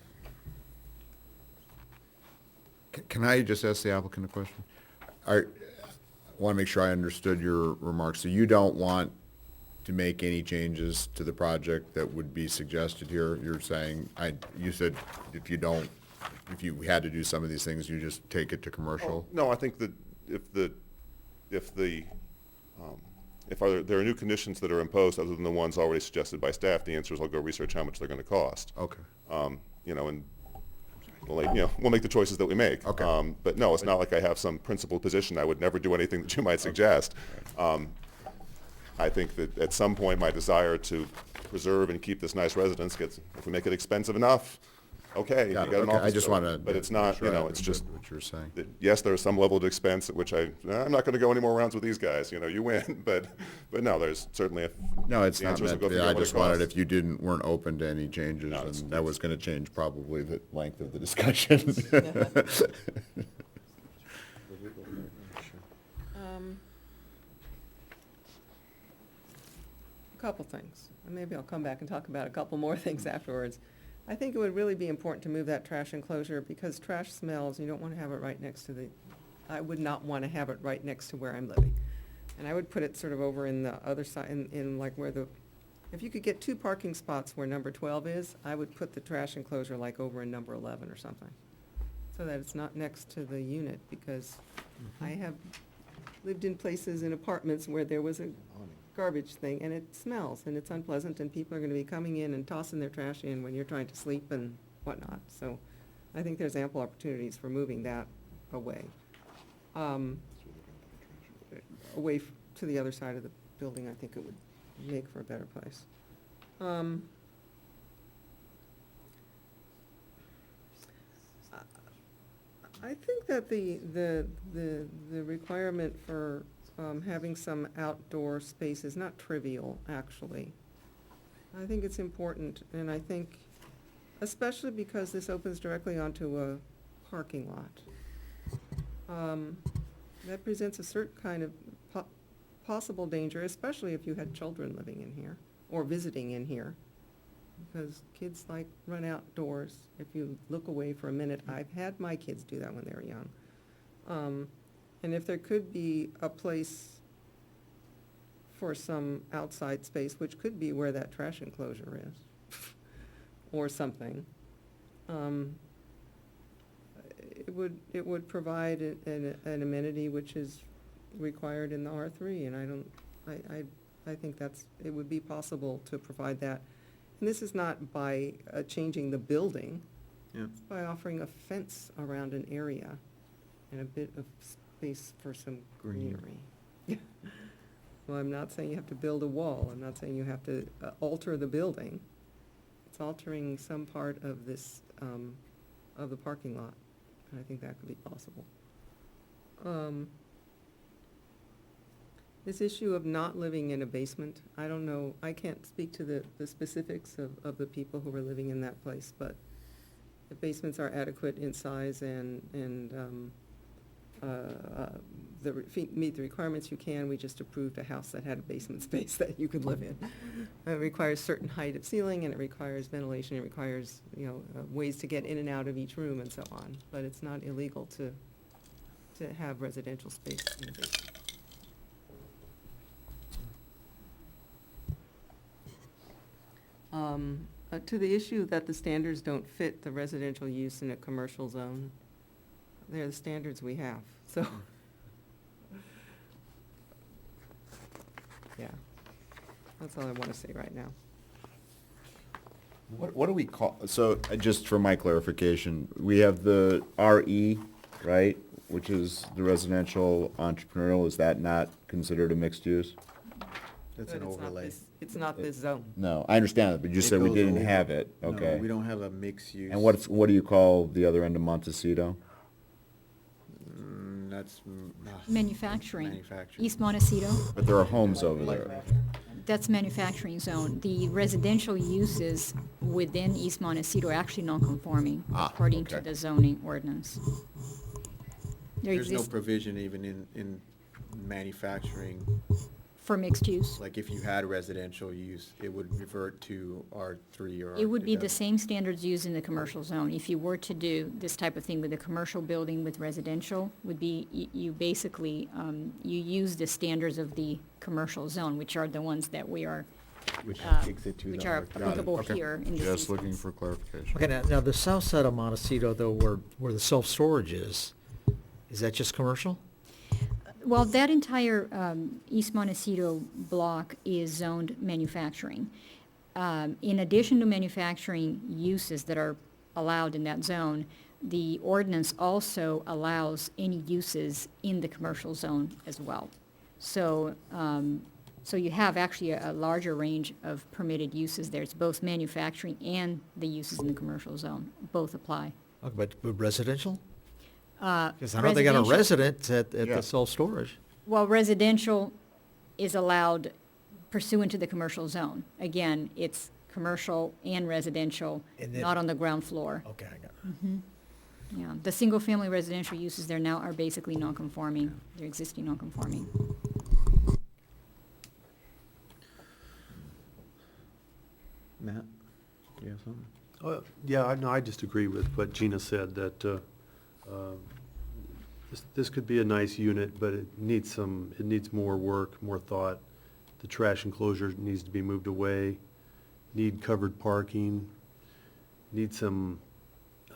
Can I just ask the applicant a question? I want to make sure I understood your remarks. So you don't want to make any changes to the project that would be suggested here? You're saying, you said if you had to do some of these things, you just take it to commercial? No, I think that if there are new conditions that are imposed other than the ones already suggested by staff, the answer is I'll go research how much they're going to cost. Okay. And we'll make the choices that we make. Okay. But no, it's not like I have some principled position. I would never do anything that you might suggest. I think that at some point my desire to preserve and keep this nice residence gets, if we make it expensive enough, okay, you Got got it. an Okay, office I just building. wanna But it's not, make sure I it's just, understood what you're saying. that, yes, there is some level of expense at which I'm not going to go any more rounds with these guys. You win. But no, there's certainly a. No, it's the not answer is meant go to be. figure I out what it just wondered costs. if you weren't open to any changes, No, it's- and that was gonna change probably the length of the discussion. A couple things, and maybe I'll come back and talk about a couple more things afterwards. I think it would really be important to move that trash enclosure, because trash smells, you don't want to have it right next to I would not want to have it right next to where I'm living. And I would put it sort of over in the other side, in like where if you could get 2 parking spots where number 12 is, I would put the trash enclosure like over in number 11 or something, so that it's not next to the unit, because I have lived in places, in apartments, where there was a garbage thing, and it smells, and it's unpleasant, and people are gonna be coming in and tossing their trash in when you're trying to sleep and whatnot. So I think there's ample opportunities for moving that away. Away to the other side of the building, I think it would make for a better place. I think that the requirement for having some outdoor space is not trivial, actually. I think it's important, and I think, especially because this opens directly onto a parking lot. That presents a certain kind of possible danger, especially if you had children living in here, or visiting in here. Because kids run outdoors. If you look away for a minute, I've had my kids do that when they were young. And if there could be a place for some outside space, which could be where that trash enclosure is, or something, it would provide an amenity which is required in the R3, and I think it would be possible to provide that. And this is not by changing the building. Yeah. It's by offering a fence around an area and a bit of space for some Green. greenery. Well, I'm not saying you have to build a wall. I'm not saying you have to alter the building. It's altering some part of this, of the parking lot. And I think that could be possible. This issue of not living in a basement, I don't know, I can't speak to the specifics of the people who are living in that place, but if basements are adequate in size and meet the requirements you can, we just approved a house that had a basement space that you could live in. It requires certain height of ceiling, and it requires ventilation, it requires, ways to get in and out of each room and so on, but it's not illegal to have residential space in a basement. To the issue that the standards don't fit the residential use in a commercial zone, they're the standards we have, so. Yeah, that's all I want to say right now. What do we call, so just for my clarification, we have the RE, right, which is the residential entrepreneurial, is that not considered a mixed use? That's But an it's not overlay. It's not this zone. No, I understand that, but you It said we goes didn't over. have it, No, okay. we don't have a mixed use. And what do you call the other end of Montecito? That's. Manufacturing. Manufacturing. East Montecito, But there are homes over there. that's manufacturing zone. The residential uses within East Montecito are actually non-conforming according to okay. the zoning ordinance. There There's no exists provision even in manufacturing, for mixed use. like if you had residential use, it would revert to R3 or. It would be the doesn't. same standards used in the commercial zone. If you were to do this type of thing with a commercial building with residential, would be, you basically, you use the standards of the commercial zone, which are the ones that we are, Which takes it to which the are R3. applicable Okay. here in this Just looking instance. for clarification. Okay, now the south side of Montecito, though, where the self-storage is that just commercial? Well, that entire East Montecito block is zoned manufacturing. In addition to manufacturing uses that are allowed in that zone, the ordinance also allows any uses in the commercial zone as well. So, so you have actually a larger range of permitted uses there. It's both manufacturing and the uses in the commercial zone. Both apply. Okay, but residential? Uh, Because I know they got a residential- resident at Yeah. the self-storage. Well, residential is allowed pursuant to the commercial zone. Again, it's commercial and residential, And then- not on the ground floor. Okay, I got it. Mhm. Yeah, the single-family residential uses there now are basically non-conforming. They're existing non-conforming. Matt, do you have something? Yeah, no, I just agree with what Gina said, that this could be a nice unit, but it needs more work, more thought. The trash enclosure needs to be moved away, need covered parking, need some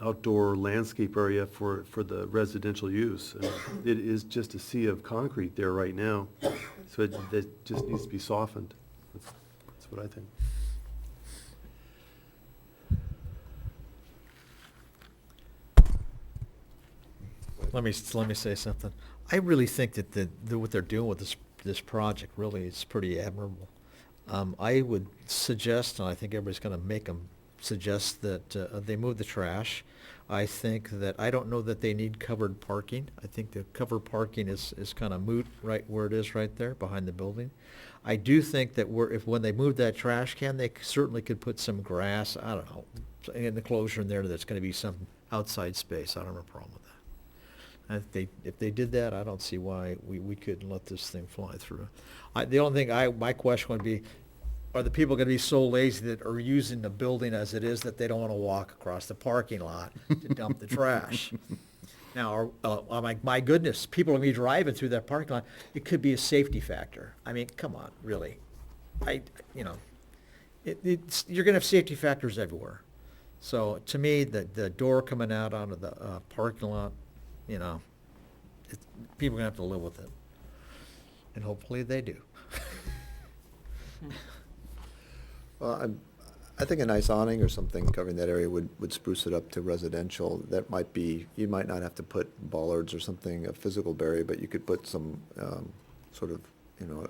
outdoor landscape area for the residential use. And it is just a sea of concrete there right now, so it just needs to be softened. That's what I think. Let me say something. I really think that what they're doing with this project really is pretty admirable. I would suggest, and I think everybody's going to make them suggest that they move the trash. I think that, I don't know that they need covered parking. I think the covered parking is kind of moot right where it is right there behind the building. I do think that when they move that trash can, they certainly could put some grass, I don't know, in the closure in there that's going to be some outside space. I don't have a problem with that. If they did that, I don't see why we couldn't let this thing fly through. The only thing my question would be, are the people going to be so lazy that are using the building as it is that they don't want to walk across the parking lot to dump the trash? Now, my goodness, people are going to be driving through that parking lot. It could be a safety factor. I mean, come on, really. You're going to have safety factors everywhere. So to me, the door coming out onto the parking lot, people are going to have to live with it. And hopefully they do. Well, I think a nice awning or something covering that area would spruce it up to residential. That might be, you might not have to put bollards or something, a physical barrier, but you could put some, sort of, you know,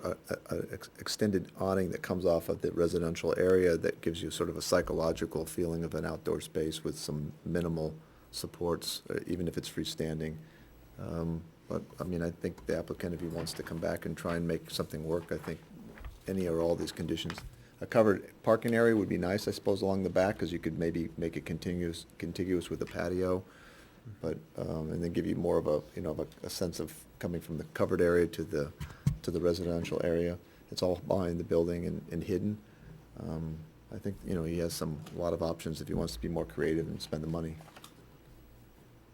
extended awning that comes off of the residential area that gives you sort of a psychological feeling of an outdoor space with some minimal supports, even if it's freestanding. But, I mean, I think the applicant, if he wants to come back and try and make something work, I think any or all these conditions. A covered parking area would be nice, I suppose, along the back, because you could maybe make it contiguous with a patio, but, and then give you more of a, you know, a sense of coming from the covered area to the residential area. It's all behind the building and hidden. I think, you know, he has a lot of options if he wants to be more creative and spend the money.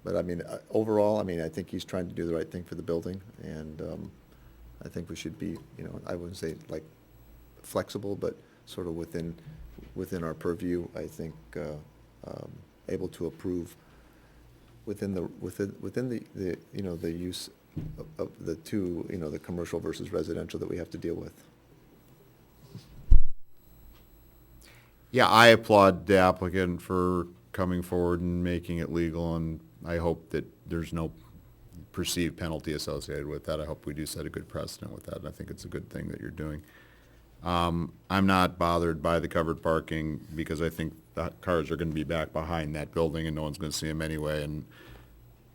But I mean, overall, I mean, I think he's trying to do the right thing for the building, and I think we should be, you know, I wouldn't say like flexible, but sort of within our purview, I think, able to approve within the you know, the use of the two, you know, the commercial versus residential that we have to deal with. Yeah, I applaud the applicant for coming forward and making it legal, and I hope that there's no perceived penalty associated with that. I hope we do set a good precedent with that, and I think it's a good thing that you're doing. I'm not bothered by the covered parking because I think the cars are going to be back behind that building and no one's going to see them anyway, and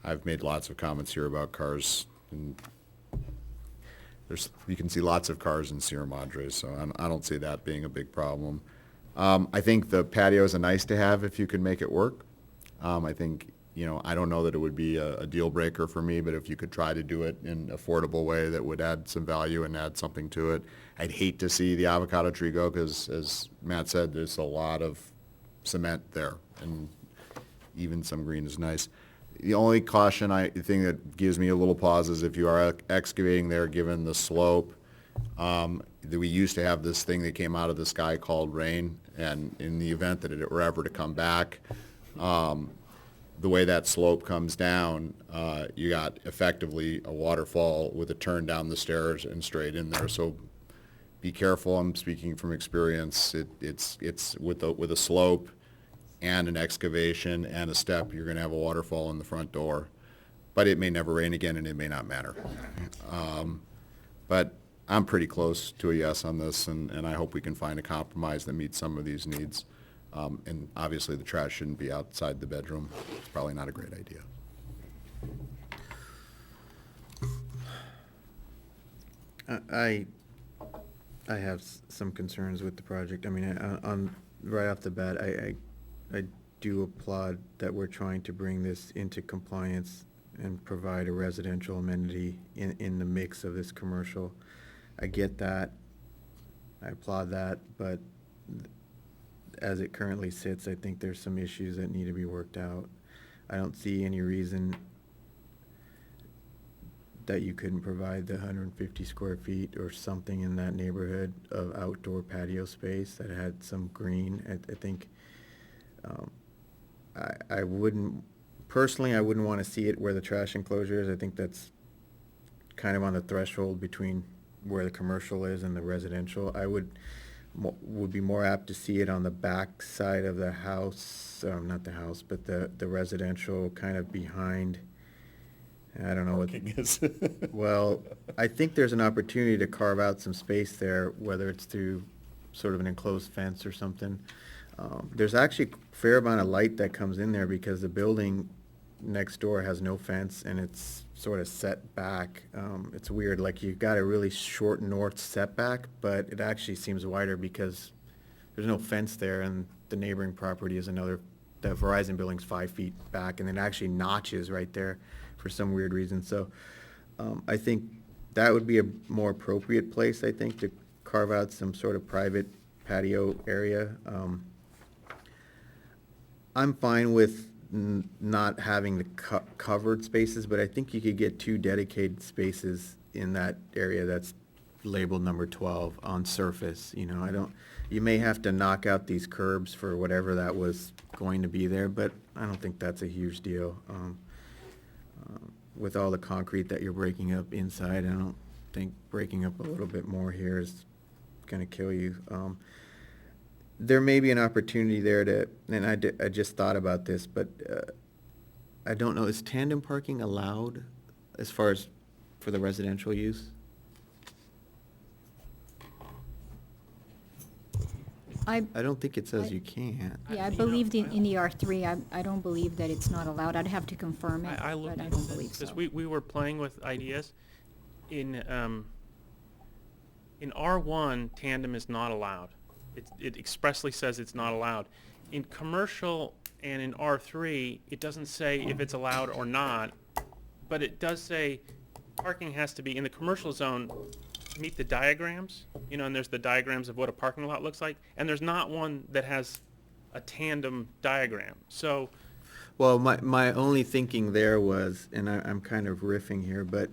I've made lots of comments here about cars, and you can see lots of cars in Sierra Madre, so I don't see that being a big problem. I think the patio is a nice to have if you can make it work. I think, you know, I don't know that it would be a deal breaker for me, but if you could try to do it in an affordable way that would add some value and add something to it. I'd hate to see the avocado tree go because, as Matt said, there's a lot of cement there, and even some green is nice. The only caution thing that gives me a little pause is if you are excavating there, given the slope, that we used to have this thing that came out of the sky called rain, and in the event that it were ever to come back, the way that slope comes down, you got effectively a waterfall with a turn down the stairs and straight in there. So be careful. I'm speaking from experience. It's with a slope and an excavation and a step, you're going to have a waterfall in the front door. But it may never rain again, and it may not matter. But I'm pretty close to a yes on this, and I hope we can find a compromise that meets some of these needs. And obviously, the trash shouldn't be outside the bedroom. It's probably not a great idea. I have some concerns with the project. I mean, right off the bat, I do applaud that we're trying to bring this into compliance and provide a residential amenity in the mix of this commercial. I get that. I applaud that, but as it currently sits, I think there's some issues that need to be worked out. I don't see any reason that you couldn't provide the 150 square feet or something in that neighborhood of outdoor patio space that had some green. I think I wouldn't, personally, I wouldn't want to see it where the trash enclosure is. I think that's kind of on the threshold between where the commercial is and the residential. I would be more apt to see it on the back side of the house, not the house, but the residential kind of behind. I don't know what is. Well, I think there's an opportunity to carve out some space there, whether it's through sort of an enclosed fence or something. There's actually a fair amount of light that comes in there because the building next door has no fence and it's sort of set back. It's weird, like you've got a really short north setback, but it actually seems wider because there's no fence there, and the neighboring property is the Verizon building's 5 feet back, and it actually notches right there for some weird reason. So I think that would be a more appropriate place, I think, to carve out some sort of private patio area. I'm fine with not having the covered spaces, but I think you could get 2 dedicated spaces in that area that's labeled number 12 on surface. You know, you may have to knock out these curbs for whatever that was going to be there, but I don't think that's a huge deal. With all the concrete that you're breaking up inside, I don't think breaking up a little bit more here is gonna kill you. There may be an opportunity there to, and I just thought about this, but I don't know, is tandem parking allowed as far as for the residential use? I don't think it says you can't. Yeah, I believed in the R3, I don't believe that it's not allowed. I'd have to confirm it, I but looked I into don't this, believe so. because we were playing with ideas. In R1, tandem is not allowed. It expressly says it's not allowed. In commercial and in R3, it doesn't say if it's allowed or not, but it does say parking has to be, in the commercial zone, meet the diagrams, you know, and there's the diagrams of what a parking lot looks like, and there's not one that has a tandem diagram. So, Well, my only thinking there was, and I'm kind of riffing here, but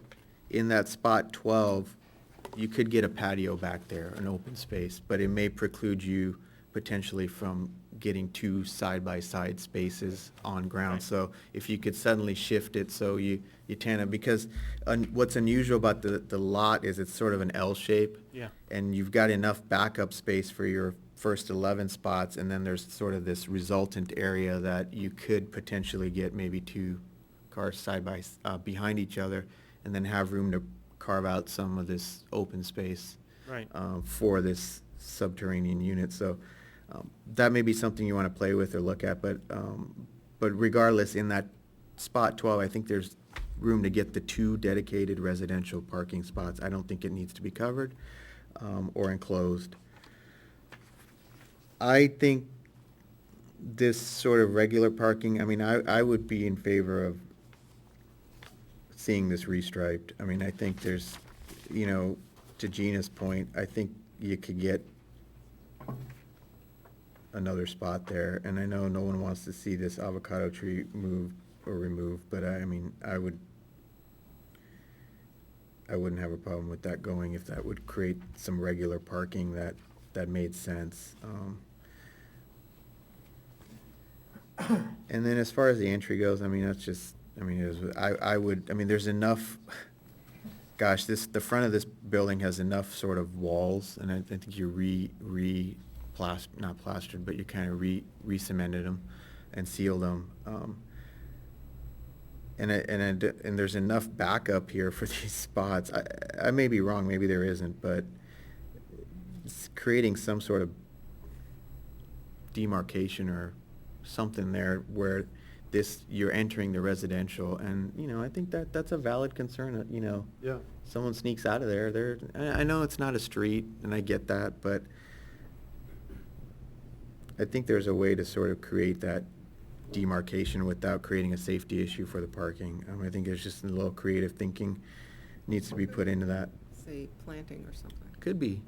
in that spot 12, you could get a patio back there, an open space, but it may preclude you potentially from getting two side-by-side spaces on ground. Right. So if you could suddenly shift it so you tandem, because what's unusual about the lot is it's sort of an L shape. yeah. And you've got enough backup space for your first 11 spots, and then there's sort of this resultant area that you could potentially get maybe two cars behind each other, and then have room to carve out some of this open space Right. for this subterranean unit. So that may be something you want to play with or look at, but regardless, in that spot 12, I think there's room to get the two dedicated residential parking spots. I don't think it needs to be covered or enclosed. I think this sort of regular parking, I mean, I would be in favor of seeing this restriped. I mean, I think there's, you know, to Gina's point, I think you could get another spot there, and I know no one wants to see this avocado tree moved or removed, but I mean, I wouldn't have a problem with that going if that would create some regular parking that made sense. And then as far as the entry goes, I mean, that's just, I mean, I mean, there's enough, gosh, the front of this building has enough sort of walls, and I think you not plastered, but you kind of re-cemented them and sealed them. And there's enough backup here for these spots. I may be wrong, maybe there isn't, but it's creating some sort of demarcation or something there where you're entering the residential, and, you know, I think that's a valid concern, you know. Yeah. Someone sneaks out of there, I know it's not a street, and I get that, but I think there's a way to sort of create that demarcation without creating a safety issue for the parking. I think there's just a little creative thinking needs to be put into that. Say planting or something. Could be.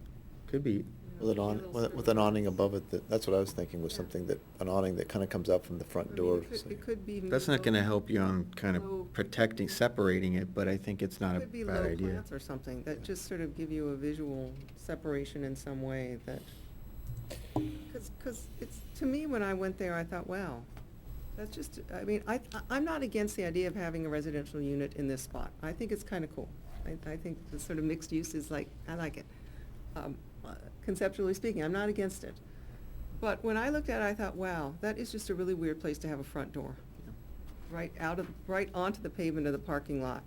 With an awning above it, that's what I was thinking, was something an awning that kind of comes out from the front door. It could be. That's not gonna help you on kind low- of protecting, separating it, but I think it's not a Could be bad low idea. plants or something that just sort of give you a visual separation in some way that, because it's, to me, when I went there, I thought, wow, that's just, I mean, I'm not against the idea of having a residential unit in this spot. I think it's kind of cool. I think the sort of mixed use is like, I like it. Conceptually speaking, I'm not against it. But when I looked at it, I thought, wow, that is just a really weird place to have a front door. Right onto the pavement of the parking lot.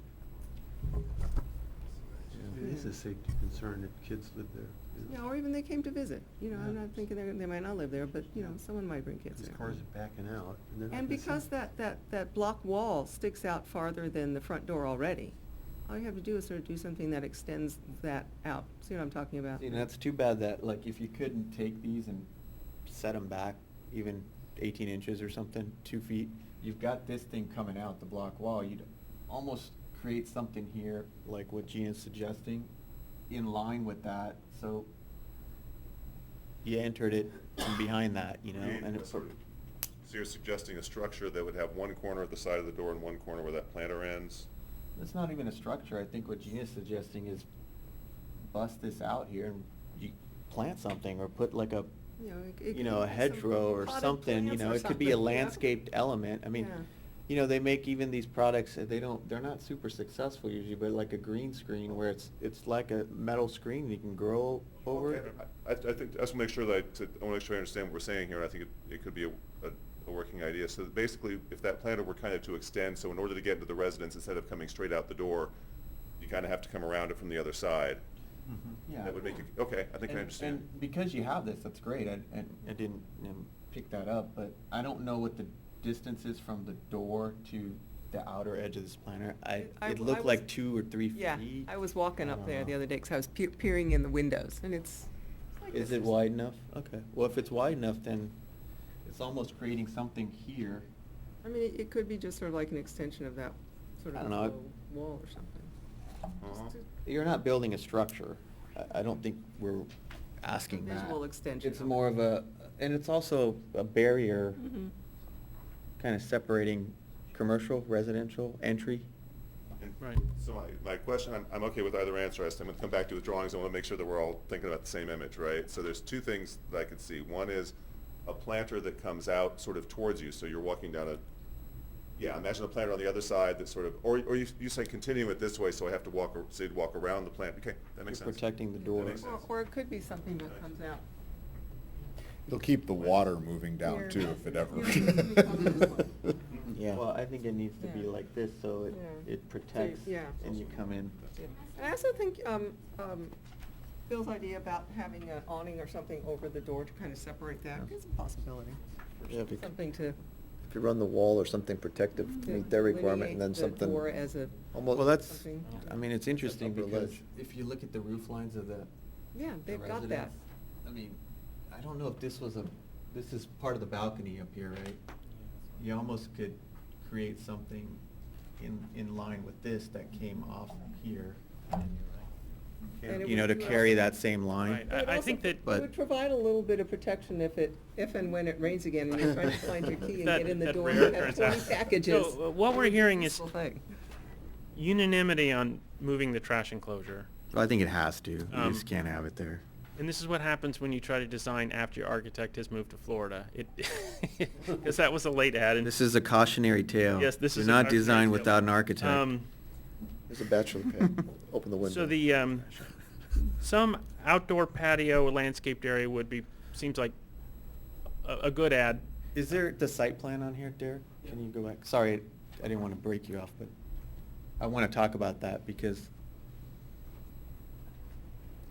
It is a safety concern if kids live there. Yeah, or even they came to visit. You know, I'm Yeah. not thinking they might not live there, but, you know, someone might bring kids These there. cars are backing out. They're not And gonna see because that block wall sticks out farther than the front door already, all you have to do is sort of do something that extends that out. See what I'm talking about? See, and that's too bad that, like, if you couldn't take these and set them back even 18 inches or something, 2 feet, you've got this thing coming out the block wall, you'd almost create something here, like what Gina's suggesting, in line with that, so you entered it from behind that, you know, and it's So you're suggesting a structure that would have one corner at the side of the door and one corner where that planter ends? It's not even a structure. I think what Gina's suggesting is bust this out here and you plant something, or put like a, You know, you know, a hedgerow or potted something, you plants know, or it could be a something, yeah. landscaped element. I mean, Yeah. you know, they make even these products, they're not super successful usually, but like a green screen where it's like a metal screen, you can grow over it. I think, I just want to make sure that, I want to make sure I understand what we're saying here, and I think it could be a working idea. So basically, if that planter were kind of to extend, so in order to get into the residence, instead of coming straight out the door, you kind of have to come around it from the other side. Yeah. That would make it, okay, I think I understand. And because you have this, that's great, and I didn't pick that up, but I don't know what the distance is from the door to the outer edge of this planter. It looked was- like 2 or 3 feet. Yeah, I was walking I up don't there know. the other day, because I was peering in the windows, and it's like Is this it wide enough? Okay, well, if it's wide enough, then it's almost creating something here. I mean, it could be just sort of like an extension of that sort I of don't know. low wall or something. Just to- You're not building a structure. I don't think we're asking A that. visual extension It's of more of a, and it's also a barrier, Mhm. kind of separating commercial, residential entry. Right. So my question, I'm okay with either answer. I'm going to come back to with drawings. I want to make sure that we're all thinking about the same image, right? So there's two things that I could see. One is a planter that comes out sort of towards you, so you're walking down a, yeah, imagine a planter on the other side that sort of, or you say continue it this way, so I have to walk, so you'd walk around the plant. Okay, that makes You're sense. protecting the door. That makes sense. Or it could be something that comes out. It'll keep the water moving down Here. too, if it ever. Yeah. Well, I think it needs to be Yeah. like this, so Yeah. it protects, yeah. and you come in. Yeah. And I also think, Bill's idea about having an awning or something over the door to kind of separate that is a possibility. Yeah, if you- Something to. If you run the wall or something protective to meet their requirement, and then delineate the something. door as a, almost- Well, that's, something. I mean, it's interesting Upper because ledge. if you look at the roof lines of the Yeah, the they've got that. residence, I mean, I don't know if this is part of the balcony up here, right? You almost could create something in line with this that came off here. And it You know, would to be carry also- that same line. Right. It I also think that- It But- would provide a little bit of protection if and when it rains again and you're trying to find your key and That- get in the that door and rare you have occurrence 20 happens. packages. So, what we're hearing is Useful thing. unanimity on moving the trash enclosure. Well, I think it has to. You Um, just can't have it there. And this is what happens when you try to design after your architect has moved to Florida. Because that was a late ad. And This is a cautionary tale. Yes, this Do is a not cautionary design tale. without an architect. There's a bachelor pad. Open the window. So the, some outdoor patio landscaped area would be, seems like a good ad. Is there the site plan on here, Derek? Can you go back? Sorry, I didn't want to break you off, but I want to talk about that because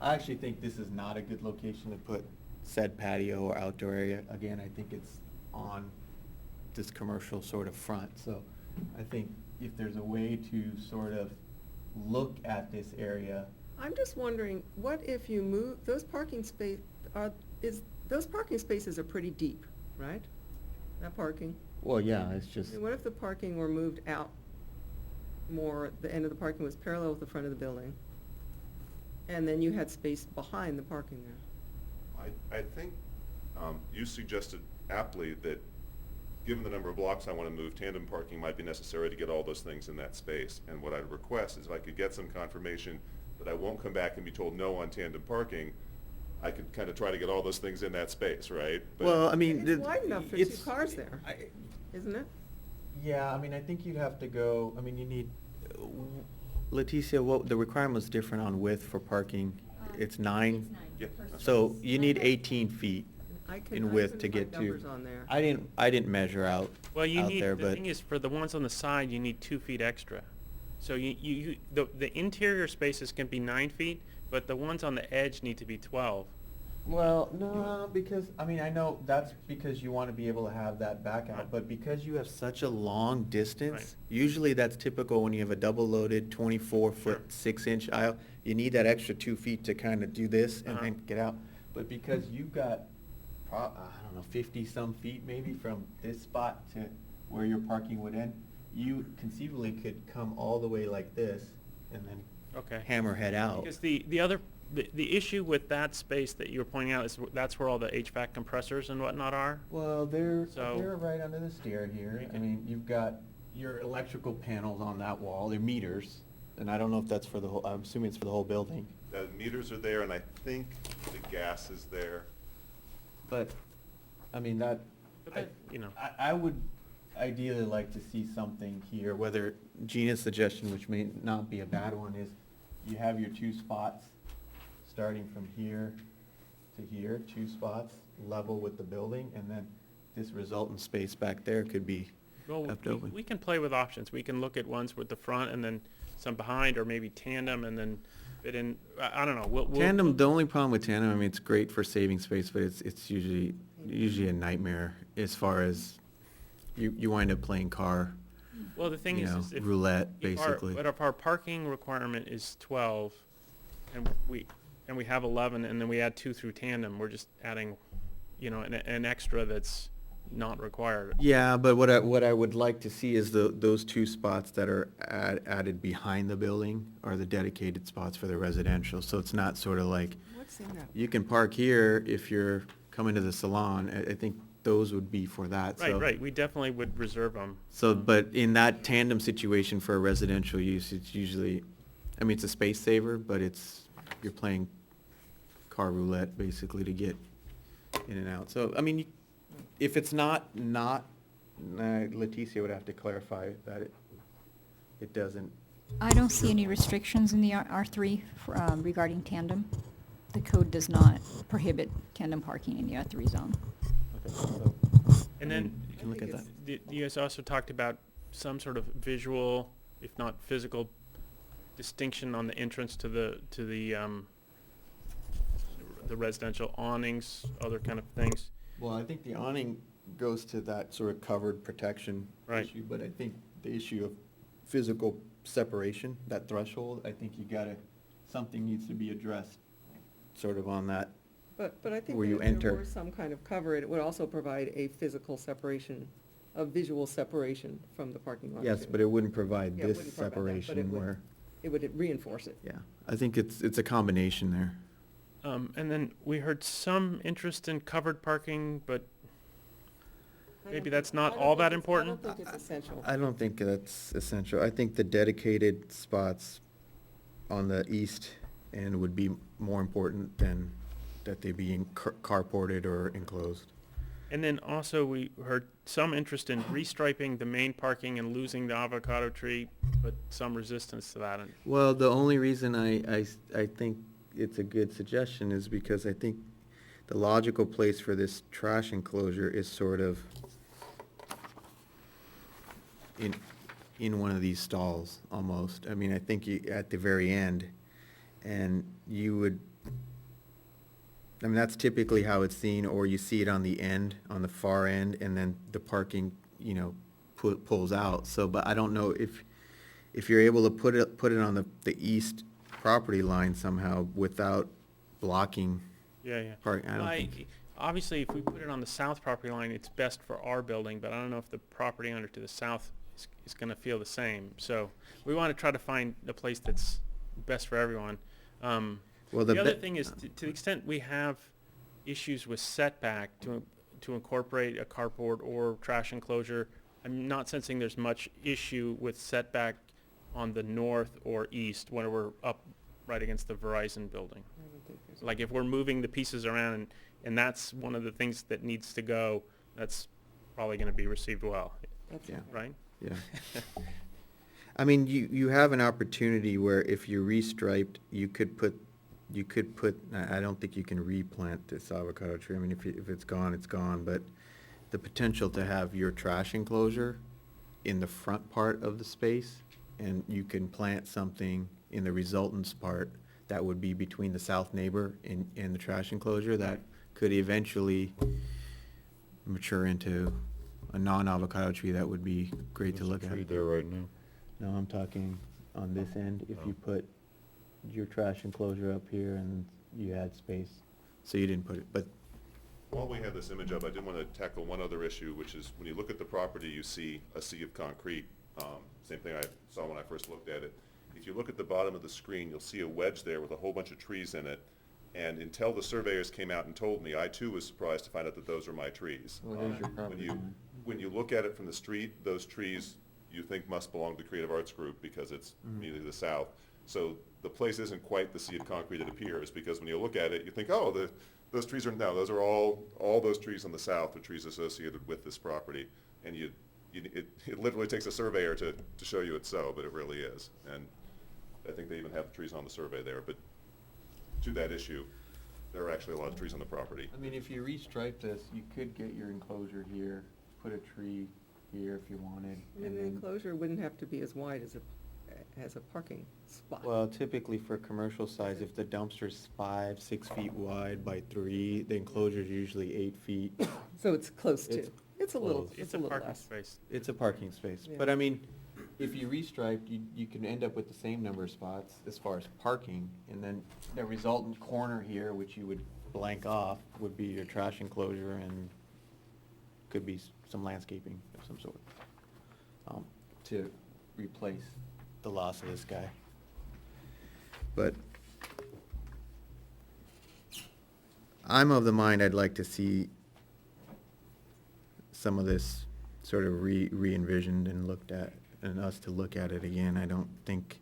I actually think this is not a good location to put said patio or outdoor area. Again, I think it's on this commercial sort of front. So I think if there's a way to sort of look at this area. I'm just wondering, what if you move, those parking spaces are pretty deep, right? That parking. Well, yeah, it's I just, mean, what if the parking were moved out more, the end of the parking was parallel with the front of the building? And then you had space behind the parking there. I think you suggested aptly that, given the number of blocks I want to move, tandem parking might be necessary to get all those things in that space. And what I'd request is if I could get some confirmation that I won't come back and be told no on tandem parking, I could kind of try to get all those things in that space, right? But- well, I mean. It's wide enough for two it's- cars there, isn't it? Yeah, I mean, I think you'd have to go, I mean, you need, Leticia, what, the requirement was different on width for parking. It's 9. Yeah, that's So you need 18 feet I in couldn't width to get find to. numbers on there. I didn't measure out Well, you need, there, the but thing is, for the ones on the side, you need 2 feet extra. So the interior spaces can be 9 feet, but the ones on the edge need to be 12. well, no, because, I mean, I know that's because you want to be able to have that back out, Right. but because you have such a long Right. distance, usually that's typical when you have a double-loaded 24-foot, Sure. 6-inch aisle, you need that extra 2 feet to kind of do this and Uh-huh. then get out. But because you've got, I don't know, 50-some feet maybe from this spot to where your parking would end, you conceivably could come all the way like this and then Okay. hammerhead out. Because the issue with that space that you were pointing out is that's where all the HVAC compressors and whatnot are. Well, they're So- right under the stair here. I Okay. mean, you've got your electrical panels on that wall, they're meters, and I don't know if that's for the whole, I'm assuming it's for the whole building. The meters are there, and I think the gas is there. But, I mean, that, But that, you know. I would ideally like to see something here, whether Gina's suggestion, which may not be a bad one, is you have your two spots starting from here to here, two spots level with the building, and then this resultant space back there could be Well, left open. we can play with options. We can look at ones with the front and then some behind, or maybe tandem and then fit in, I don't know. Tandem, the only problem with tandem, I mean, it's great for saving space, but it's usually a nightmare as far as you wind up playing car, Well, the thing you is, know, is if. roulette, if our- basically. But if our parking requirement is 12 and we have 11 and then we add 2 through tandem, we're just adding, you know, an extra that's not required. Yeah, but what I would like to see is those two spots that are added behind the building are the dedicated spots for the residential. So it's not sort of like, What's in that? you can park here if you're coming to the salon. I think those would be for that, so. Right, we definitely would reserve them. So, but in that tandem situation for a residential use, it's usually, I mean, it's a space saver, but you're playing car roulette basically to get in and out. So, I mean, if it's not, Leticia would have to clarify that it doesn't. I don't see any restrictions in the R3 regarding tandem. The code does not prohibit tandem parking in the R3 zone. Okay, so, And then, you can look at that. You guys also talked about some sort of visual, if not physical, distinction on the entrance to the residential awnings, other kind of things. Well, I think the awning goes to that sort of covered protection Right. issue, but I think the issue of physical separation, that threshold, I think something needs to be addressed sort of on that. But I think Where that you if there enter. were some kind of cover, it would also provide a physical separation, a visual separation from the parking lot. Yes, too. but it wouldn't provide Yeah, it this wouldn't provide that, but separation it would- where, It would reinforce it. yeah, I think it's a combination there. And then we heard some interest in covered parking, but maybe that's not all that important. I don't think it's essential. I don't think that's essential. I think the dedicated spots on the east end would be more important than that they be carported or enclosed. And then also we heard some interest in restriping the main parking and losing the avocado tree, but some resistance to that. And Well, the only reason I think it's a good suggestion is because I think the logical place for this trash enclosure is sort of in one of these stalls, almost. I mean, I think at the very end, and you would, I mean, that's typically how it's seen, or you see it on the end, on the far end, and then the parking, you know, pulls out. So, but I don't know if you're able to put it on the east property line somehow without blocking yeah. parking. I don't think. Obviously, if we put it on the south property line, it's best for our building, but I don't know if the property owner to the south is going to feel the same. So we want to try to find a place that's best for everyone. Well, The other thing is, to the extent we have issues with setback to incorporate a carport or trash enclosure, I'm not sensing there's much issue with setback on the north or east when we're up right against the Verizon building. I don't think there's- Like if we're moving the pieces around and that's one of the things that needs to go, that's probably going to be received well, That's Yeah. okay. right? Yeah. I mean, you have an opportunity where if you restriped, you could put, I don't think you can replant this avocado tree. I mean, if it's gone, it's gone, but the potential to have your trash enclosure in the front part of the space, and you can plant something in the resultants part that would be between the south neighbor and the trash enclosure, that could eventually mature into a non-avocado tree that would be great to look at. there right now. No, I'm talking on this end, if you put your trash enclosure up here and you had space, so you didn't put it, but, While we have this image up, I did want to tackle one other issue, which is when you look at the property, you see a sea of concrete. Same thing I saw when I first looked at it. If you look at the bottom of the screen, you'll see a wedge there with a whole bunch of trees in it. And until the surveyors came out and told me, I too was surprised to find out that those are my trees. Well, there's your property. When you look at it from the street, those trees you think must belong to the Creative Arts Group because it's immediately to the south. So the place isn't quite the sea of concrete it appears, because when you look at it, you think, oh, those trees are, no, those are all those trees on the south are trees associated with this property. And you it literally takes a surveyor to show you it's so, but it really is. And I think they even have the trees on the survey there, but to that issue, there are actually a lot of trees on the property. I mean, if you restripe this, you could get your enclosure here, put a tree here if you wanted. And and the then- enclosure wouldn't have to be as wide as a parking spot. Well, typically for commercial size, if the dumpster's 5, 6 feet wide by 3, the enclosure's usually 8 feet. So it's close to, It's it's a little, close. it's It's a a little parking less. space. It's a parking space. Yeah. But I mean, if you restriped, you can end up with the same number of spots as far as parking. And then the resultant corner here, which you would blank off, would be your trash enclosure and could be some landscaping of some sort, to replace the loss of this guy. But I'm of the mind I'd like to see some of this sort of re-envisioned and looked at, and us to look at it again. I don't think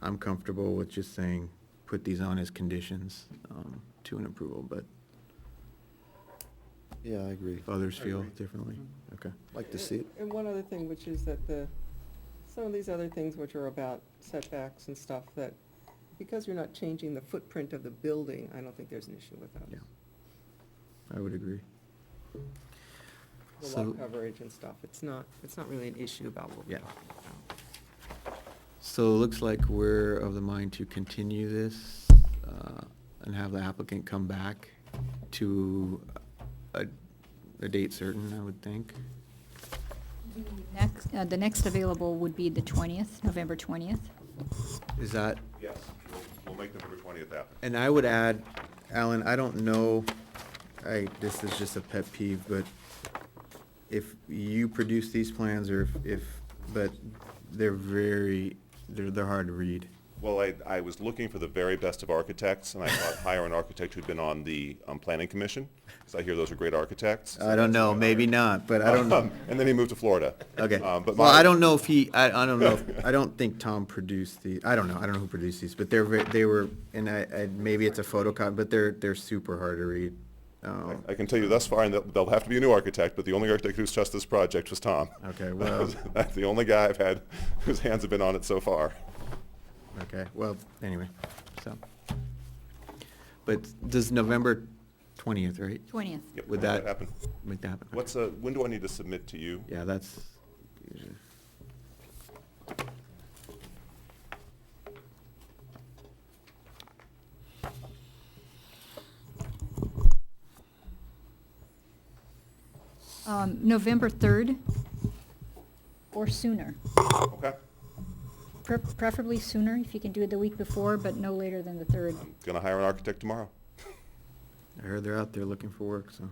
I'm comfortable with just saying, put these on as conditions to an approval, but Yeah, I agree. if others I feel agree. differently, okay. Like to see it. And one other thing, which is that some of these other things which are about setbacks and stuff, that because you're not changing the footprint of the building, I don't think there's an issue with those. Yeah. I would agree. The So- lot coverage and stuff, it's not really an issue about what we're Yeah. talking about. So it looks like we're of the mind to continue this and have the applicant come back to a date certain, I would think. The next available would be the 20th, November 20th. Is that, Yes, we'll make November 20th happen. and I would add, Alan, I don't know, this is just a pet peeve, but if you produce these plans or but they're they're hard to read. Well, I was looking for the very best of architects, and I thought hire an architect who'd been on the planning commission, because I hear those are great architects. I don't know, maybe not, but I don't know. And then he moved to Florida. Okay. But Well, I don't know if I don't know, I don't think Tom produced I don't know who produced these, but they were, and maybe it's a photocopy, but they're super hard to read. I can tell you thus far, and there'll have to be a new architect, but the only architect who's trusted this project was Tom. Okay, well. That's the only guy I've had whose hands have been on it so far. Okay, well, anyway, so. But does November 20th, right? 20th. Yep, Would make that happen? Make that happen? What's, when do I need to submit to you? Yeah, that's usually. November 3rd or sooner. Okay. Preferably sooner, if you can do it the week before, but no later than the 3rd. Gonna hire an architect tomorrow. I heard they're out there looking for work, so.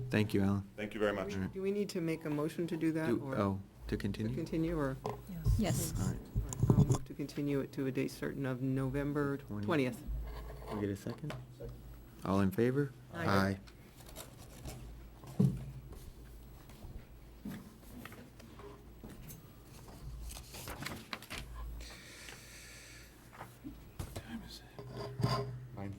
Thank you, Alan. Thank you very much. All right. Do we need to make a motion to do that, or? To To continue? continue, or? Yes. All right. I'll move to continue it to a date certain of November 20th. We get a second? All in favor? Aye. Time is it? 9:15.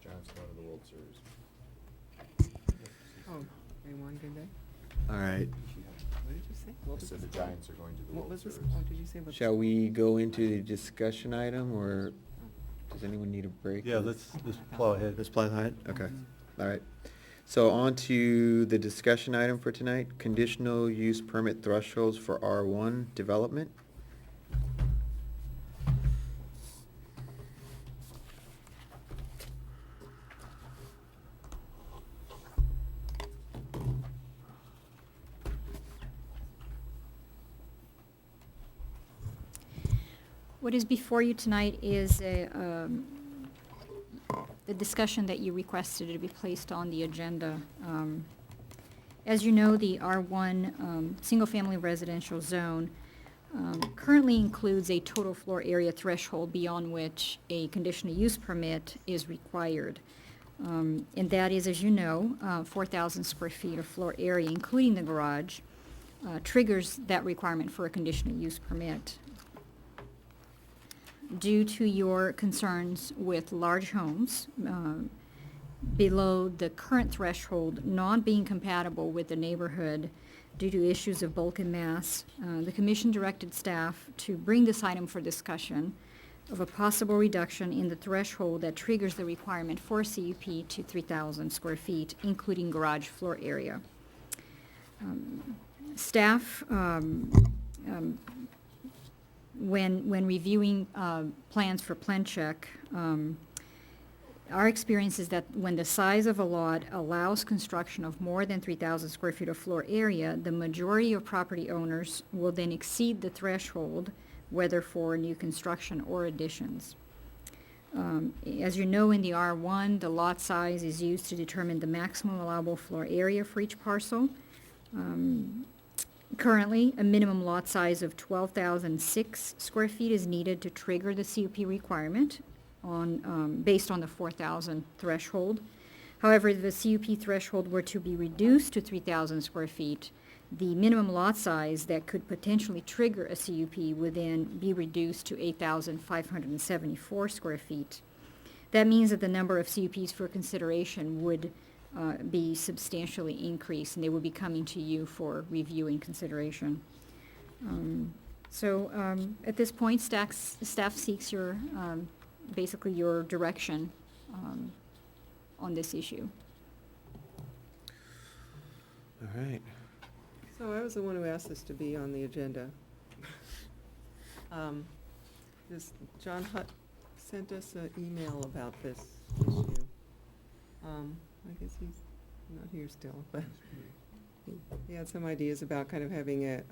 Giants going to the World Series. Oh, they won, did they? All right. What did you say? What I was said this the called? Giants are going to the What World was this, Series. what did you say? What- Shall we go into the discussion item, or does anyone need a break? Yeah, let's plow ahead. Let's plow ahead? Okay, all right. So on to the discussion item for tonight, conditional use permit thresholds for R1 development. What is before you tonight is the discussion that you requested to be placed on the agenda. As you know, the R1 single-family residential zone currently includes a total floor area threshold beyond which a conditional use permit is required. And that is, as you know, 4,000 square feet of floor area, including the garage, triggers that requirement for a conditional use permit. Due to your concerns with large homes, below the current threshold not being compatible with the neighborhood due to issues of bulk and mass. The commission directed staff to bring this item for discussion of a possible reduction in the threshold that triggers the requirement for CUP to 3,000 square feet, including garage floor area. Staff, when reviewing plans for plan check, our experience is that when the size of a lot allows construction of more than 3,000 square feet of floor area, the majority of property owners will then exceed the threshold, whether for new construction or additions. As you know, in the R1, the lot size is used to determine the maximum allowable floor area for each parcel. Currently, a minimum lot size of 12,006 square feet is needed to trigger the CUP requirement based on the 4,000 threshold. However, if the CUP threshold were to be reduced to 3,000 square feet, the minimum lot size that could potentially trigger a CUP would then be reduced to 8,574 square feet. That means that the number of CUPs for consideration would be substantially increased, and they will be coming to you for review and consideration. At this point, staff seeks your, basically your direction on this issue. All right. So I was the one who asked this to be on the agenda. John Hutt sent us an email about this issue. I guess he's not here still, but he had some ideas about kind of having a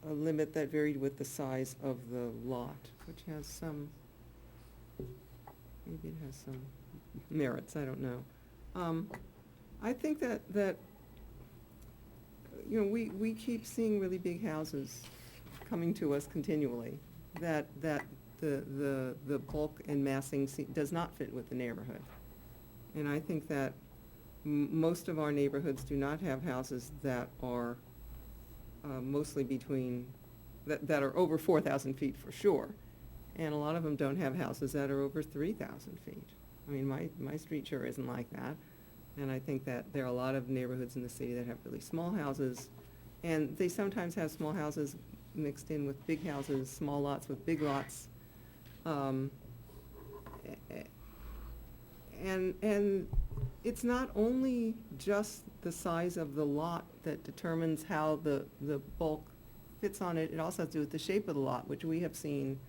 limit that varied with the size of the lot, which has some, maybe it has some merits, I don't know. I think that you know, we keep seeing really big houses coming to us continually, that the bulk and massing does not fit with the neighborhood. And I think that most of our neighborhoods do not have houses that are mostly that are over 4,000 feet for sure. And a lot of them don't have houses that are over 3,000 feet. I mean, my street sure isn't like that. And I think that there are a lot of neighborhoods in the city that have really small houses, and they sometimes have small houses mixed in with big houses, small lots with big lots. And it's not only just the size of the lot that determines how the bulk fits on it, it also has to do with the shape of the lot, which we have seen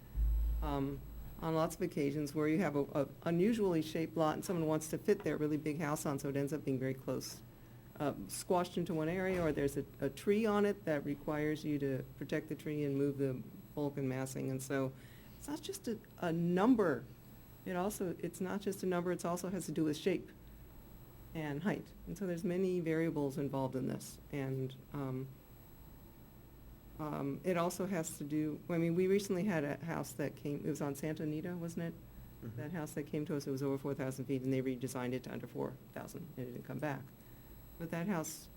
on lots of occasions where you have a unusually shaped lot and someone wants to fit their really big house on, so it ends up being very close, squashed into one area, or there's a tree on it that requires you to protect the tree and move the bulk and massing. And so it's not just a number. It's not just a number, it also has to do with shape and height. And so there's many variables involved in this. And it also has to do, I mean, we recently had a house that came, it was on Santa Anita, wasn't it? Mm-hmm. That house that came to us, it was over 4,000 feet, and they redesigned it to under 4,000, and it didn't come back. But that house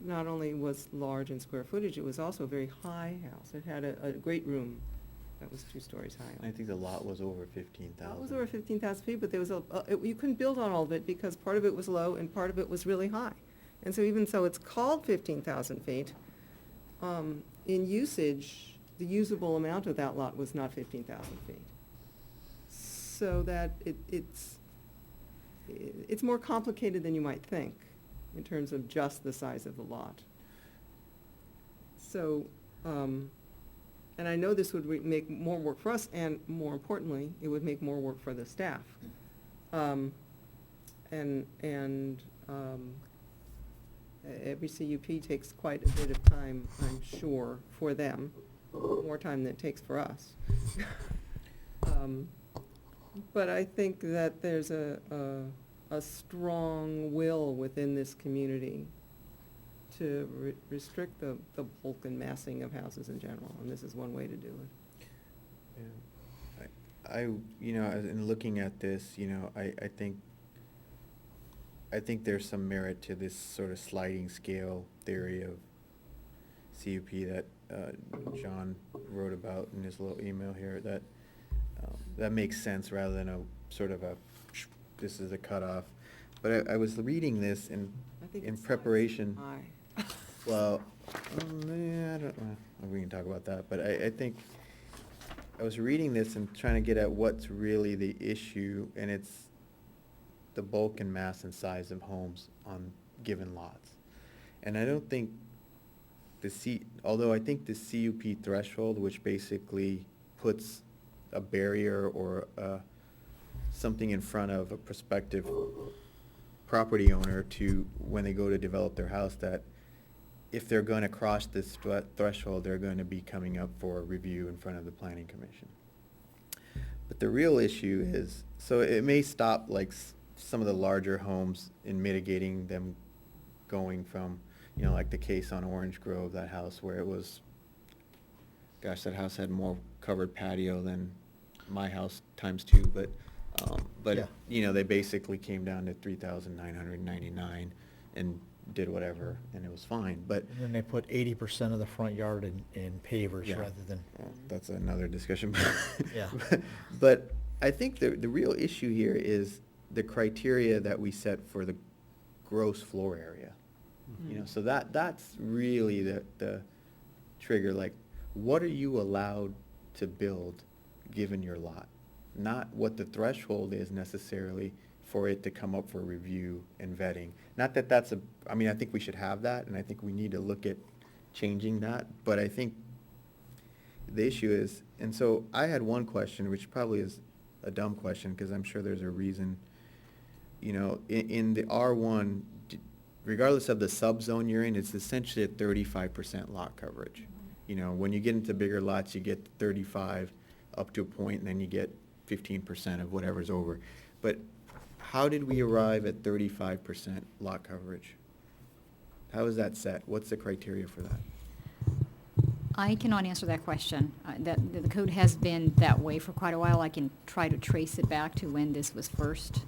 not only was large in square footage, it was also a very high house. It had a great room that was 2 stories high. I think the lot was over 15,000. It was over 15,000 feet, but there was you couldn't build on all of it because part of it was low and part of it was really high. And so even so it's called 15,000 feet, in usage, the usable amount of that lot was not 15,000 feet. So that it's more complicated than you might think in terms of just the size of the lot. So, and I know this would make more work for us, and more importantly, it would make more work for the staff. Every CUP takes quite a bit of time, I'm sure, for them, more time than it takes for us. But I think that there's a strong will within this community to restrict the bulk and massing of houses in general, and this is one way to do it. Yeah. In looking at this, I think there's some merit to this sort of sliding scale theory of CUP that John wrote about in his little email here, that that makes sense rather than a sort of a, this is a cutoff. But I was reading this in preparation. High. Well, yeah, I don't know, we can talk about that, but I think, I was reading this and trying to get at what's really the issue, and it's the bulk and mass and size of homes on given lots. And I don't think although I think the CUP threshold, which basically puts a barrier or something in front of a prospective property owner to, when they go to develop their house, that if they're going to cross this threshold, they're going to be coming up for a review in front of the planning commission. But the real issue is, so it may stop like some of the larger homes in mitigating them going from, you know, like the case on Orange Grove, that house where it was, gosh, that house had more covered patio than my house times 2, but Yeah. you know, they basically came down to 3,999 and did whatever, and it was fine, but. And then they put 80% of the front yard in pavers Yeah. rather than. Well, that's another discussion. Yeah. But I think the real issue here is the criteria that we set for the gross floor area. You know, so that's really the trigger, like, what are you allowed to build given your lot? Not what the threshold is necessarily for it to come up for review and vetting. Not that that's I mean, I think we should have that, and I think we need to look at changing that, but I think the issue is, and so I had one question, which probably is a dumb question, because I'm sure there's a reason, you know, in the R1, regardless of the subzone you're in, it's essentially a 35% lot coverage. You know, when you get into bigger lots, you get 35 up to a point, and then you get 15% of whatever's over. But how did we arrive at 35% lot coverage? How is that set? What's the criteria for that? I cannot answer that question. The code has been that way for quite a while. I can try to trace it back to when this was first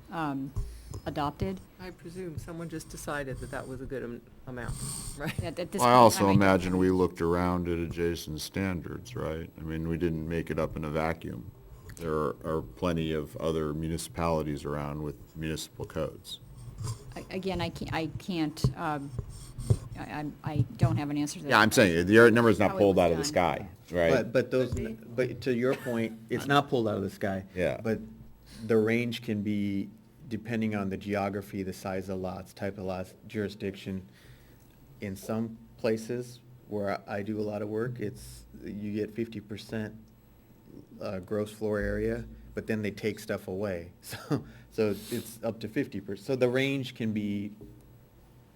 adopted. I presume someone just decided that that was a good amount, right? At this I point in also time, I don't imagine know. we looked around at adjacent standards, right? I mean, we didn't make it up in a vacuum. There are plenty of other municipalities around with municipal codes. Again, I don't have an answer to that. Yeah, I'm saying, the number's How not it pulled was out of the done. sky, right? But to your point, it's not pulled out of the sky. Yeah. But the range can be, depending on the geography, the size of lots, type of lots, jurisdiction. In some places where I do a lot of work, you get 50% gross floor area, but then they take stuff away. So it's up to 50%. So the range can be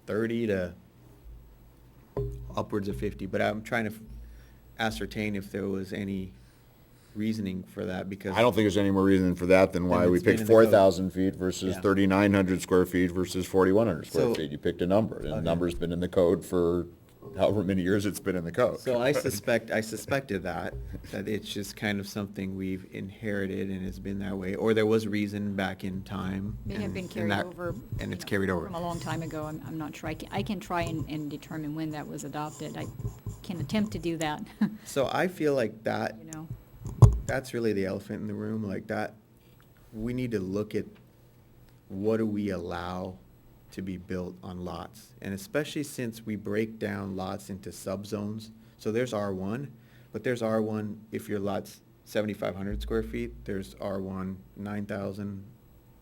30 to upwards of 50, but I'm trying to ascertain if there was any reasoning for that, because. I don't think there's any more reason for that than why Then we it's been picked in the code. 4,000 feet versus Yeah. 3,900 square feet versus 4,100 square So- feet. You picked a number, and the Okay. number's been in the code for however many years it's been in the code. So I suspected that it's just kind of something we've inherited and it's been that way, or there was reason back in time. May have been and carried that- over. And you it's know, carried over. From a long time ago. I'm not sure. I can try and determine when that was adopted. I can attempt to do that. So I feel like that, You know, that's really the elephant in the room, like that, we need to look at what do we allow to be built on lots? And especially since we break down lots into subzones. So there's R1, but there's R1 if your lot's 7,500 square feet, there's R1 9,000.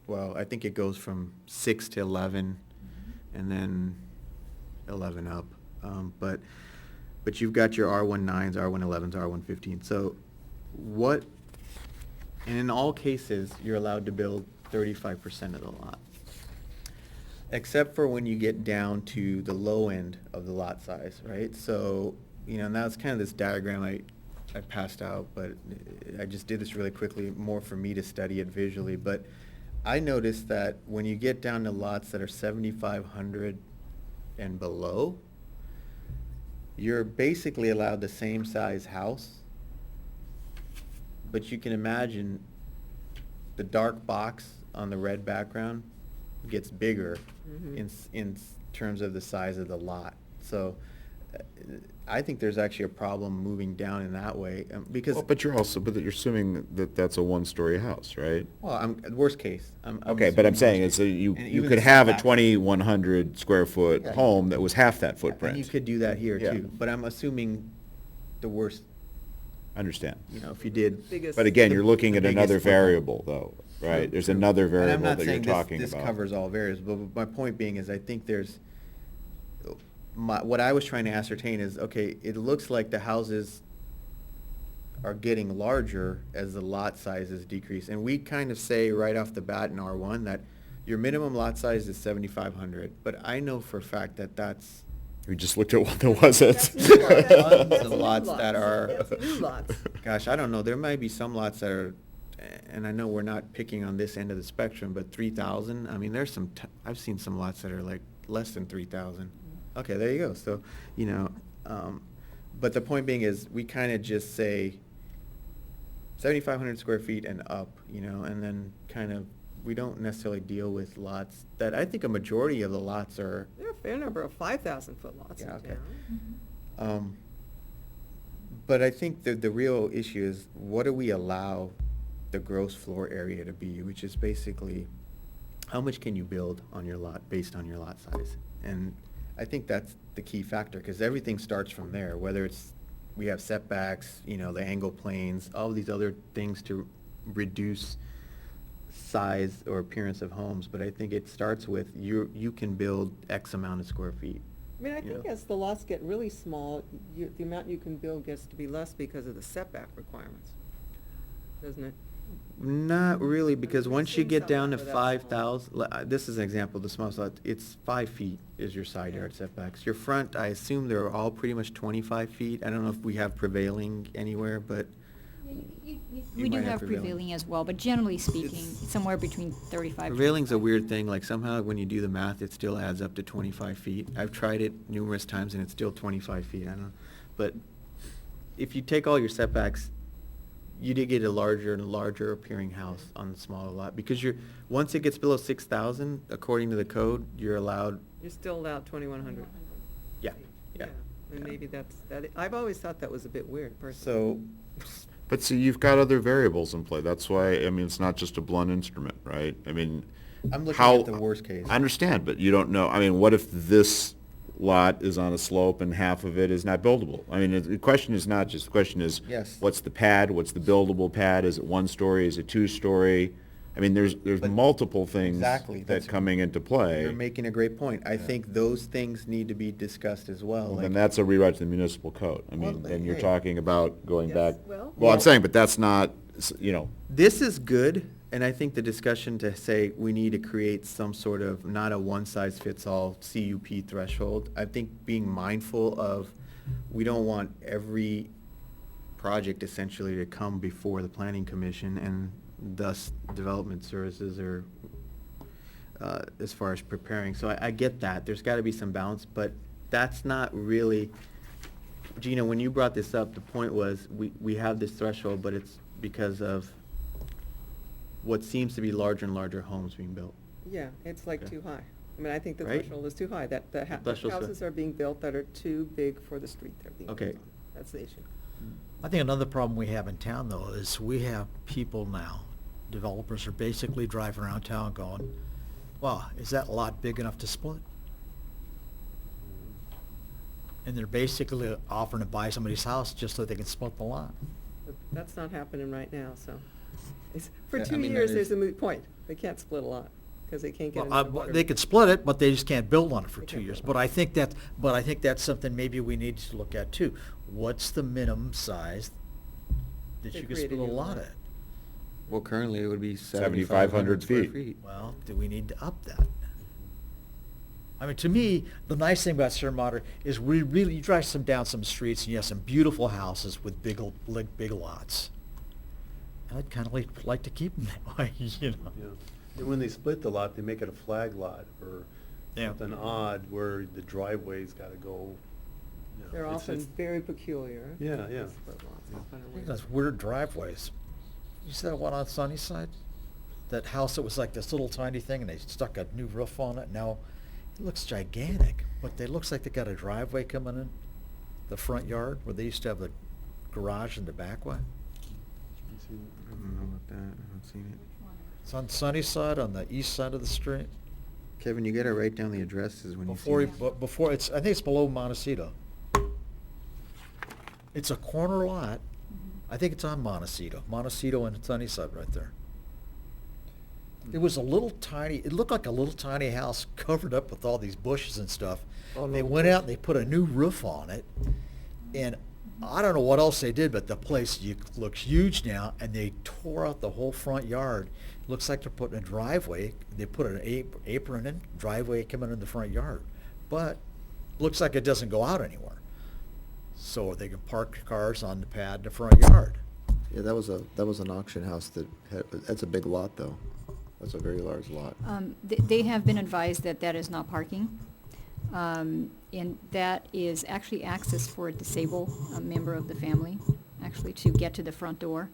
Well, I think it goes from 6 to 11 and then 11 up. But you've got your R19s, R111s, R115. So what, and in all cases, you're allowed to build 35% of the lot. Except for when you get down to the low end of the lot size, right? So, you know, and that's kind of this diagram I passed out, but I just did this really quickly, more for me to study it visually. But I noticed that when you get down to lots that are 7,500 and below, you're basically allowed the same size house. But you can imagine the dark box on the red background gets bigger Mhm. in terms of the size of the lot. So I think there's actually a problem moving down in that way, because. Well, but you're assuming that that's a one-story house, right? Well, worst case. Okay, but I'm assuming saying worst it's, case. you And you even could have a setbacks. 2,100 square foot Yeah. home that was half that And footprint. you could do that here Yeah. too, but I'm assuming the worst, Understand. if you did. Biggest. But again, the- you're looking the at biggest another footprint. variable, though, right? True, There's true. another And I'm variable not that you're saying talking this about. covers all variables, but my point being is I think what I was trying to ascertain is, okay, it looks like the houses are getting larger as the lot sizes decrease. And we kind of say right off the bat in R1 that your minimum lot size is 7,500, but I know for a fact that that's We just looked at what there wasn't. tons of lots that are. That's new lots. Gosh, I don't know, there might be some lots that are, and I know we're not picking on this end of the spectrum, but 3,000, I mean, there's I've seen some lots that are like less than 3,000. Okay, there you go, so, but the point being is, we kind of just say 7,500 square feet and up, and then kind of, we don't necessarily deal with lots that, I think a majority of the lots are. There are a fair number of 5,000-foot lots in Yeah, town. okay. But I think the real issue is, what do we allow the gross floor area to be, which is basically, how much can you build on your lot based on your lot size? And I think that's the key factor, because everything starts from there, whether it's, we have setbacks, the angle planes, all of these other things to reduce size or appearance of homes, but I think it starts with, you can build X amount of square feet. I mean, I think Yeah. as the lots get really small, the amount you can build gets to be less because of the setback requirements, doesn't it? Not really, because We've once you seen get some down to that are that small. 5,000, this is an example, the smallest lot, it's 5 feet is your side yard setbacks. Your front, I assume they're all pretty much 25 feet. I don't know if we have prevailing anywhere, but. We do might have prevailing as well, but generally speaking, somewhere between 35. Prevailing's a weird thing, like somehow when you do the math, it still adds up to 25 feet. I've tried it numerous times and it's still 25 feet, I don't know. But if you take all your setbacks, you did get a larger and larger appearing house on the smaller lot, because once it gets below 6,000, according to the code, you're allowed. You're still allowed 2,100. Yeah, yeah. And maybe I've always thought that was a bit weird, personally. So, But see, you've got other variables in play. That's why, it's not just a blunt instrument, right? I'm looking how- at the worst case. I understand, but you don't know, what if this lot is on a slope and half of it is not buildable? The question is not just, the question is, Yes. what's the pad, what's the buildable pad, is it 1 story, is it 2 story? There's But- multiple things Exactly, that that's- coming into play. You're making a great point. I think those things need to be discussed as well. Then like- that's a rewrite to the municipal code. Well, Then you're hey. talking about going Yes, back. well- Well, I'm saying, but that's not, This is good, and I think the discussion to say we need to create some sort of, not a one-size-fits-all CUP threshold. I think being mindful of, we don't want every project essentially to come before the planning commission, and thus development services are, as far as preparing. So I get that, there's gotta be some balance, but that's not really, Gina, when you brought this up, the point was, we have this threshold, but it's because of what seems to be larger and larger homes being built. Yeah, it's like Okay. too high. I mean, I think the Right? threshold is too high, that the Threshold's too- houses are being built that are too big for the street they're being built Okay. on. That's the issue. I think another problem we have in town, though, is we have people now, developers are basically driving around town going, wow, is that lot big enough to split? And they're basically offering to buy somebody's house just so they can split the lot. But that's not happening right now, so. For Yeah, I 2 mean, years, that there's is- a moot point. They can't split a lot, because they can't get Well, enough water. they could split it, but they just can't build on it for They 2 can't years. build But on it. I think that's something maybe we need to look at too. What's the minimum size that To you can create a split a new lot lot. at? Well, currently it would be 7,500 7,500 square feet. feet. Well, do we need to up that? To me, the nice thing about Sierra Madre is you drive down some streets and you have some beautiful houses with big lots. And I'd kind of like to keep them that way, Yeah. And when they split the lot, they make it a flag lot or Yeah. something odd where the driveway's gotta go. They're It's- often it's- very peculiar. Yeah, yeah. These split lots, it's kinda I think weird. that's weird driveways. You see that one on Sunnyside? That house that was like this little tiny thing and they stuck a new roof on it. Now, it looks gigantic, but it looks like they got a driveway coming in. the front yard, where they used to have the garage in the back way? I don't know about that, I haven't seen it. It's on Sunnyside, on the east side of the street. Kevin, you gotta write down the addresses when you see Before, it. before, I think it's below Montecito. It's a corner lot. I think it's on Montecito and Sunnyside right there. It was a little tiny, it looked like a little tiny house covered up with all these bushes and stuff. Oh, They no. went out and they put a new roof on it. And I don't know what else they did, but the place looks huge now, and they tore out the whole front yard. Looks like they're putting a driveway. They put an apron in, driveway coming in the front yard. But looks like it doesn't go out anywhere. So they can park cars on the pad in the front yard. Yeah, that was an auction house that's a big lot, though. That's a very large lot. They have been advised that that is not parking. And that is actually access for a disabled member of the family, actually, to get to the front door.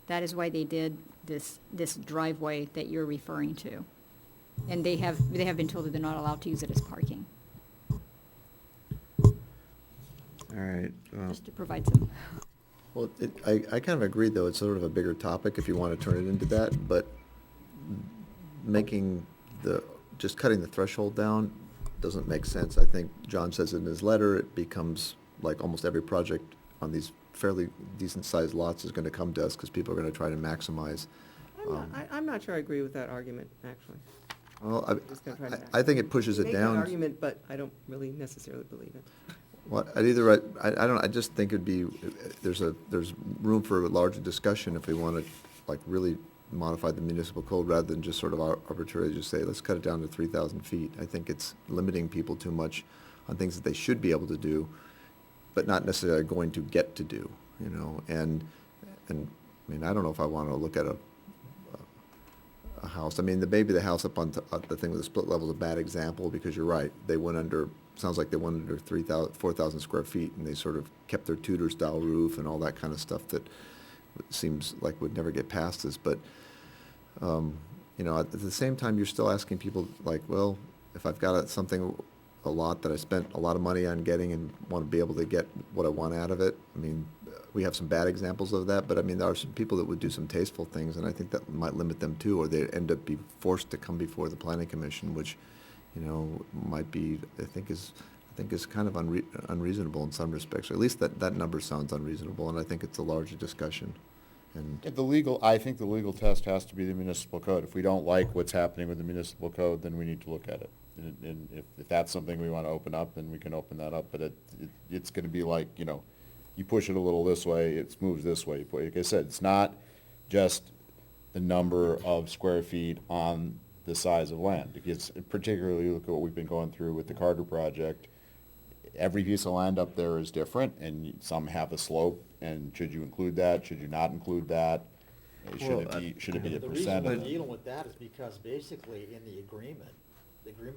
That is why they did this driveway that you're referring to. And they have been told that they're not allowed to use it as parking, All right, well, just to provide some. Well, I kind of agree, though, it's sort of a bigger topic if you want to turn it into that, but just cutting the threshold down doesn't make sense. I think John says it in his letter, it becomes like almost every project on these fairly decent-sized lots is going to come to us because people are going to try to maximize. I'm not sure I agree with that argument, actually. Well, Just gonna try to I think it pushes it make that down. argument, but I don't really necessarily believe it. Well, I just think it'd be, there's room for a larger discussion if we want to, like, really modify the municipal code rather than just sort of arbitrarily just say, let's cut it down to 3,000 feet. I think it's limiting people too much on things that they should be able to do, but not necessarily going to get to do, you know, and I mean, I don't know if I want to look at a house. I mean, the house up on the thing with the split level is a bad example because you're right. They went under, sounds like they went under 4,000 square feet, and they sort of kept their Tudor-style roof and all that kind of stuff that seems like would never get past us. But, you know, at the same time, you're still asking people, like, well, if I've got a lot that I spent a lot of money on getting and want to be able to get what I want out of it, I mean, we have some bad examples of that, but I mean, there are some people that would do some tasteful things, and I think that might limit them too, or they end up being forced to come before the planning commission, which, you know, might be, I think is kind of unreasonable in some respects, or at least that number sounds unreasonable, and I think it's a larger discussion. And I think the legal test has to be the municipal code. If we don't like what's happening with the municipal code, then we need to look at it. And if that's something we want to open up, then we can open that up, but it's going to be like, you know, you push it a little this way, it moves this way. Like I said, it's not just the number of square feet on the size of land. Because particularly, look at what we've been going through with the Carter project. Every piece of land up there is different, and some have a slope, and should you include that, should you not include that? Should it be a The reason percent we're of it? dealing with that is because basically in the agreement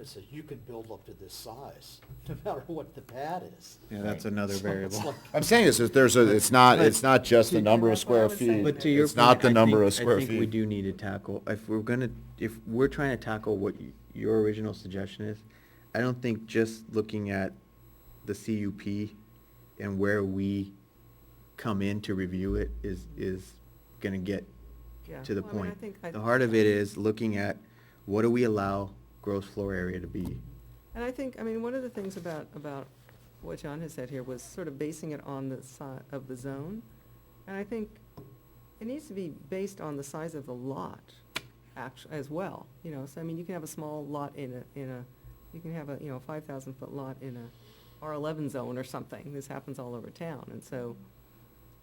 says you can build up to this size, no matter what the pad is. yeah, that's another So it's variable. like- I'm saying it's not just the number of square feet. But to your It's not point, the number of I square think we feet. do need to tackle, if we're trying to tackle what your original suggestion is, I don't think just looking at the CUP and where we come in to review it is gonna get Yeah. to the Well, I mean, I point. think The heart of it is looking at what do we allow gross floor area to be? And I think, I mean, one of the things about what John has said here was sort of basing it on the size of the zone. And I think it needs to be based on the size of the lot as well, you know. So, I mean, you can have a small lot you can have a, 5,000-foot lot in a R11 zone or something. This happens all over town. And so,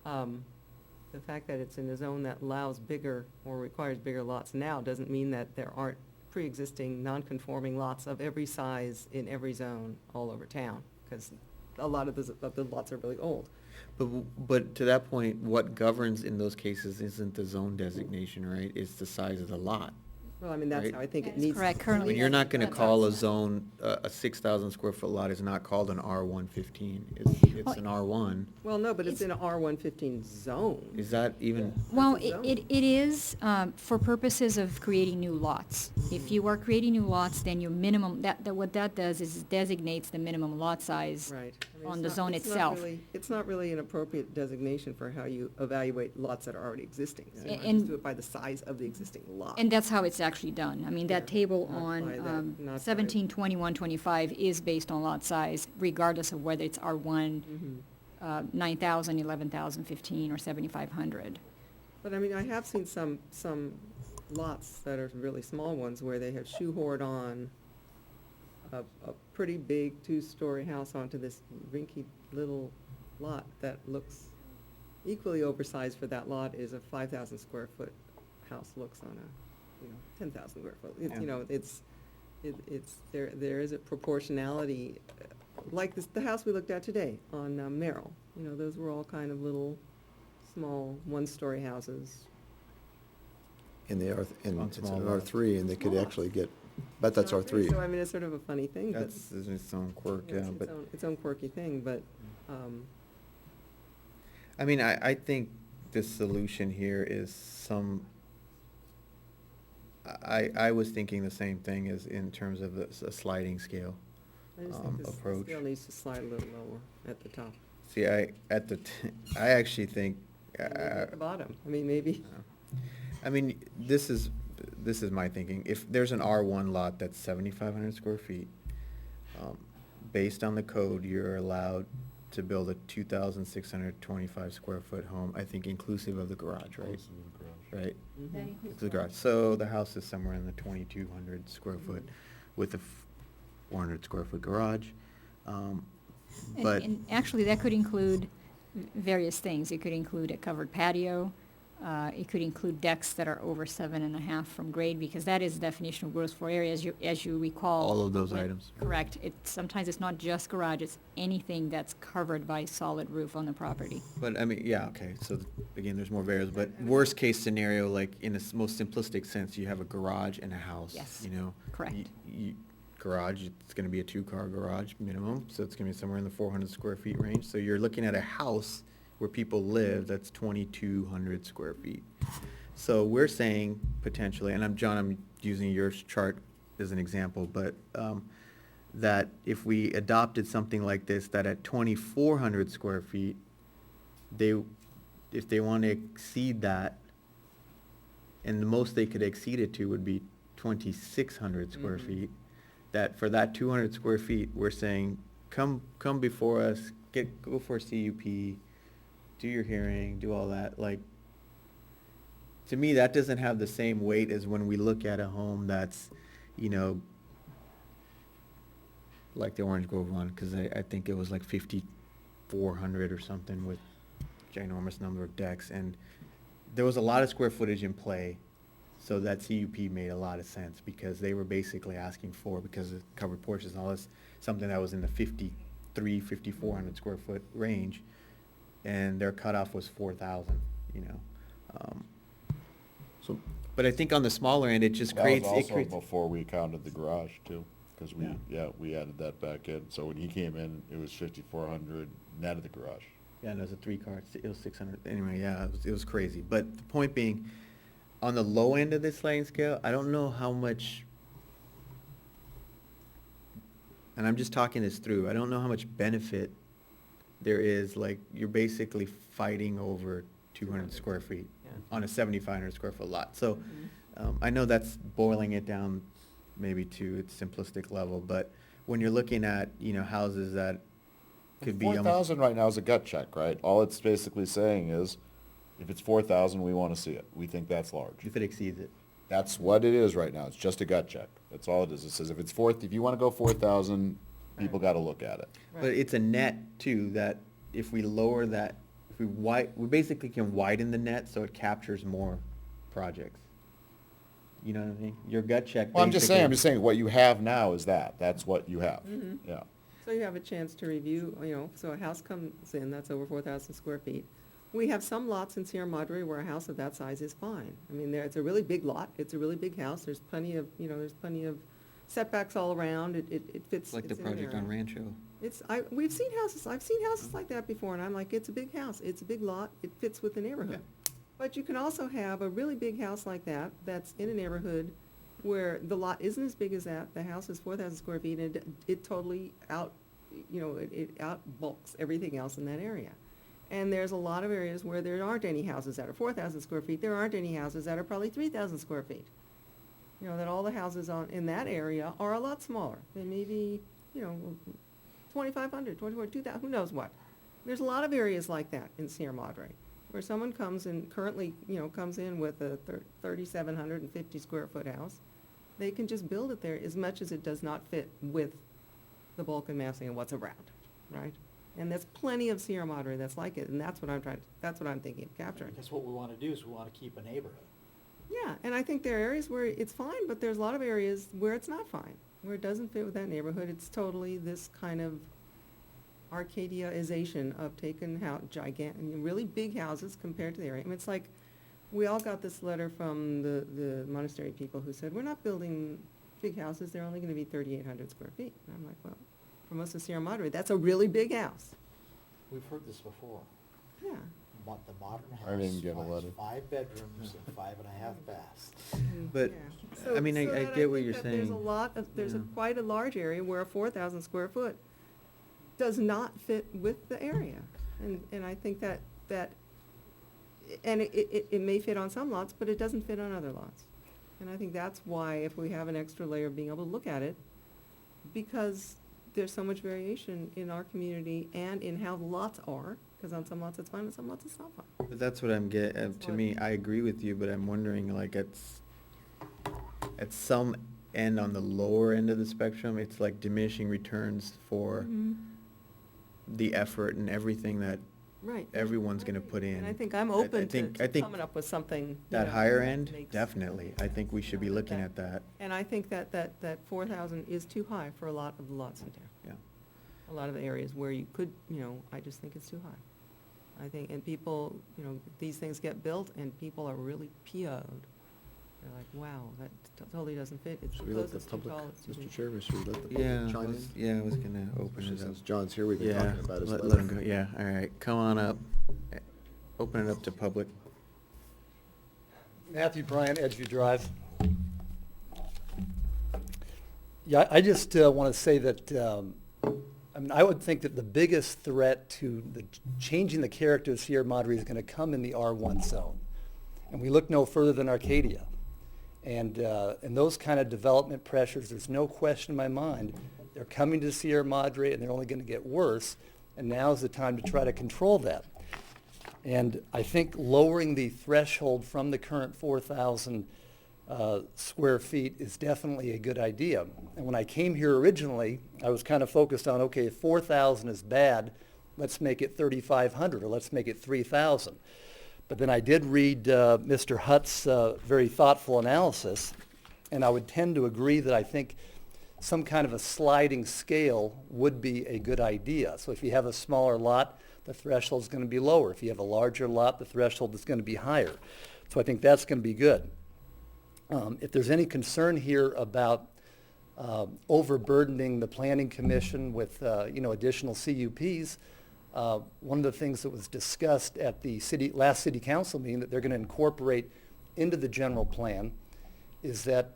the fact that it's in a zone that allows bigger or requires bigger lots now doesn't mean that there aren't pre-existing non-conforming lots of every size in every zone all over town, because a lot of the lots are really old. But to that point, what governs in those cases isn't the zone designation, right? It's the size of the lot. Well, I mean, that's Right. how I think That it is needs. correct. I Currently, mean, you're not gonna call a that's- zone, a 6,000 square foot lot is not called an R115. It's Well, an R1. Well, no, but it's in an R115 zone. Is that even? Well, That's a zone. it is, for purposes of creating new lots. If you are creating new lots, then your minimum, what that does is designates the minimum lot size. Right. I mean, on it's the not- zone it's not itself. really- It's not really an appropriate designation for how you evaluate lots that are already existing. So you A- might just and- do it by the size of the existing lot. And that's how it's actually done. I mean, that Yeah, table not on by that- not by- 17, 21, 25 is based on lot size, regardless of whether it's R1, Mhm. 9,000, 11,000, 15, or 7,500. But I mean, I have seen some lots that are really small ones where they have shoehorned on a pretty big two-story house onto this rinky little lot that looks equally oversized for that lot is a 5,000 square foot house looks on a, 10,000 square foot. It's, Yeah. there is a proportionality, like the house we looked at today on Merrill. Those were all kind of little, small, one-story houses. In the R, On it's small an lots. R3, and they could Small actually get, but that's R3. So I mean, it's sort of a funny thing, but. That's its own quirk, It's yeah, but. its own quirky thing, but, I mean, I think the solution here is I was thinking the same thing as in terms of a sliding scale I just think this approach. scale needs to slide a little lower at the top. See, I actually think, And maybe at the bottom, I mean, maybe. I mean, this is my thinking. If there's an R1 lot that's 7,500 square feet, based on the code, you're allowed to build a 2,625 square foot home, I think inclusive of the garage, right? Right? Mhm. That includes It's the garage. So the house is somewhere in the 2,200 square foot with a 400 square foot garage. But And actually, that could include various things. It could include a covered patio. It could include decks that are over 7.5 from grade, because that is the definition of gross floor area, as you recall. all of those when- items. Correct. Sometimes it's not just garage, it's anything that's covered by solid roof on the property. But I mean, yeah, okay, so again, there's more variables, but worst case scenario, like in the most simplistic sense, you have a garage and a house, Yes, you know? correct. Garage, it's gonna be a two-car garage minimum, so it's gonna be somewhere in the 400 square feet range. So you're looking at a house where people live, that's 2,200 square feet. So we're saying potentially, and I'm using your chart as an example, but, that if we adopted something like this, that at 2,400 square feet, if they want to exceed that, and the most they could exceed it to would be 2,600 square Mhm. feet, that for that 200 square feet, we're saying, come before us, go for a CUP, do your hearing, do all that, like, to me, that doesn't have the same weight as when we look at a home that's, like the Orange Grove one, because I think it was like 5,400 or something with ginormous number of decks, and there was a lot of square footage in play, so that CUP made a lot of sense, because they were basically asking for, because of covered porches and all this, something that was in the 5,400 square foot range, and their cutoff was 4,000, So, But I think on the smaller end, it just creates, That it was also creates. before we counted the garage too, because Yeah. we added that back in. So when he came in, it was 5,400 net of the garage. Yeah, and it was a three-car, it was 600, anyway, yeah, it was crazy. But the point being, on the low end of this sliding scale, I don't know how much, and I'm just talking this through, I don't know how much benefit there is, like, you're basically fighting over 200 square feet Yeah. on a 7,500 square foot lot. So, Mhm. I know that's boiling it down maybe to its simplistic level, but when you're looking at, houses that could be almost. 4,000 right now is a gut check, right? All it's basically saying is, if it's 4,000, we want to see it. We think that's large. If it exceeds it. That's what it is right now. It's just a gut check. That's all it is. It says if you want to go 4,000, people Right. got to look at it. But it's a net too, that if we lower that, if we basically can widen the net so it captures more projects. You know what I mean? Your gut check. Well, I'm just saying basically- what you have now is that. That's what you have. Mhm. Yeah. So you have a chance to review, so a house comes in, that's over 4,000 square feet. We have some lots in Sierra Madre where a house of that size is fine. I mean, it's a really big lot, it's a really big house, there's plenty of setbacks all around, it fits. It's like the it's in project there. on Rancho. I've seen houses like that before, and I'm like, it's a big house, it's a big lot, it fits with the neighborhood. But you can also have a really big house like that, that's in a neighborhood where the lot isn't as big as that, the house is 4,000 square feet, and it totally you know, it outbulks everything else in that area. And there's a lot of areas where there aren't any houses that are 4,000 square feet. There aren't any houses that are probably 3,000 square feet. You know, that all the houses in that area are a lot smaller. They may be, you know, 2,500, 2,000, who knows what. There's a lot of areas like that in Sierra Madre, where someone comes in, currently, you know, comes in with a 3,750 square foot house. They can just build it there as much as it does not fit with the bulk and massing and what's around, right? And there's plenty of Sierra Madre that's like it, and that's what I'm thinking of capturing. Because what we want to do is we want to keep a neighborhood. Yeah, and I think there are areas where it's fine, but there's a lot of areas where it's not fine, where it doesn't fit with that neighborhood. It's totally this kind of Arcadiaization of taking really big houses compared to the area. I mean, it's like, we all got this letter from the monastery people who said, we're not building big houses, they're only gonna be 3,800 square feet. And I'm like, well, for most of Sierra Madre, that's a really big house. We've heard this before. Yeah. The modern I didn't house get a letter. has 5 bedrooms and 5.5 baths. But, So- I mean, so I that get what think you're that saying. There's a lot of, there's Yeah. quite a large area where a 4,000 square foot does not fit with the area. And I think that, and it may fit on some lots, but it doesn't fit on other lots. And I think that's why, if we have an extra layer of being able to look at it, because there's so much variation in our community and in how the lots are, because on some lots it's fine and some lots it's not fine. But that's what I'm to me, I agree with you, but I'm wondering, like, at some end on the lower end of the spectrum, it's like diminishing returns for the effort and everything that Right. everyone's gonna put in. And I think I'm open to I think coming up with something. you that know, higher that end, makes- definitely, I think we should be looking at that. And I think that 4,000 is too high for a lot of the lots in there. Yeah. A lot of the areas where you could, you know, I just think it's too high. I think, and people, you know, these things get built and people are really PO'd. They're like, wow, that totally doesn't fit. It's Should we let the it's too public, tall, it's too Mr. big. Chairman, should we let the Yeah, public chime in? I was gonna open Especially it up. since John's here, we've been Yeah, talking about his let letter. him go, yeah, all right, come on up. Open it up to public. Matthew Bryant, Edgeview Drive. Yeah, I just want to say that, I mean, I would think that the biggest threat to changing the character of Sierra Madre is going to come in the R1 zone. And we look no further than Arcadia. And those kind of development pressures, there's no question in my mind, they're coming to Sierra Madre and they're only going to get worse. And now's the time to try to control that. And I think lowering the threshold from the current 4,000 square feet is definitely a good idea. And when I came here originally, I was kind of focused on, okay, if 4,000 is bad, let's make it 3,500 or let's make it 3,000. But then I did read Mr. Hutt's very thoughtful analysis, and I would tend to agree that I think some kind of a sliding scale would be a good idea. So if you have a smaller lot, the threshold is going to be lower. If you have a larger lot, the threshold is going to be higher. So I think that's going to be good. If there's any concern here about overburdening the Planning Commission with additional CUPs, one of the things that was discussed at the last city council meeting that they're going to incorporate into the general plan is that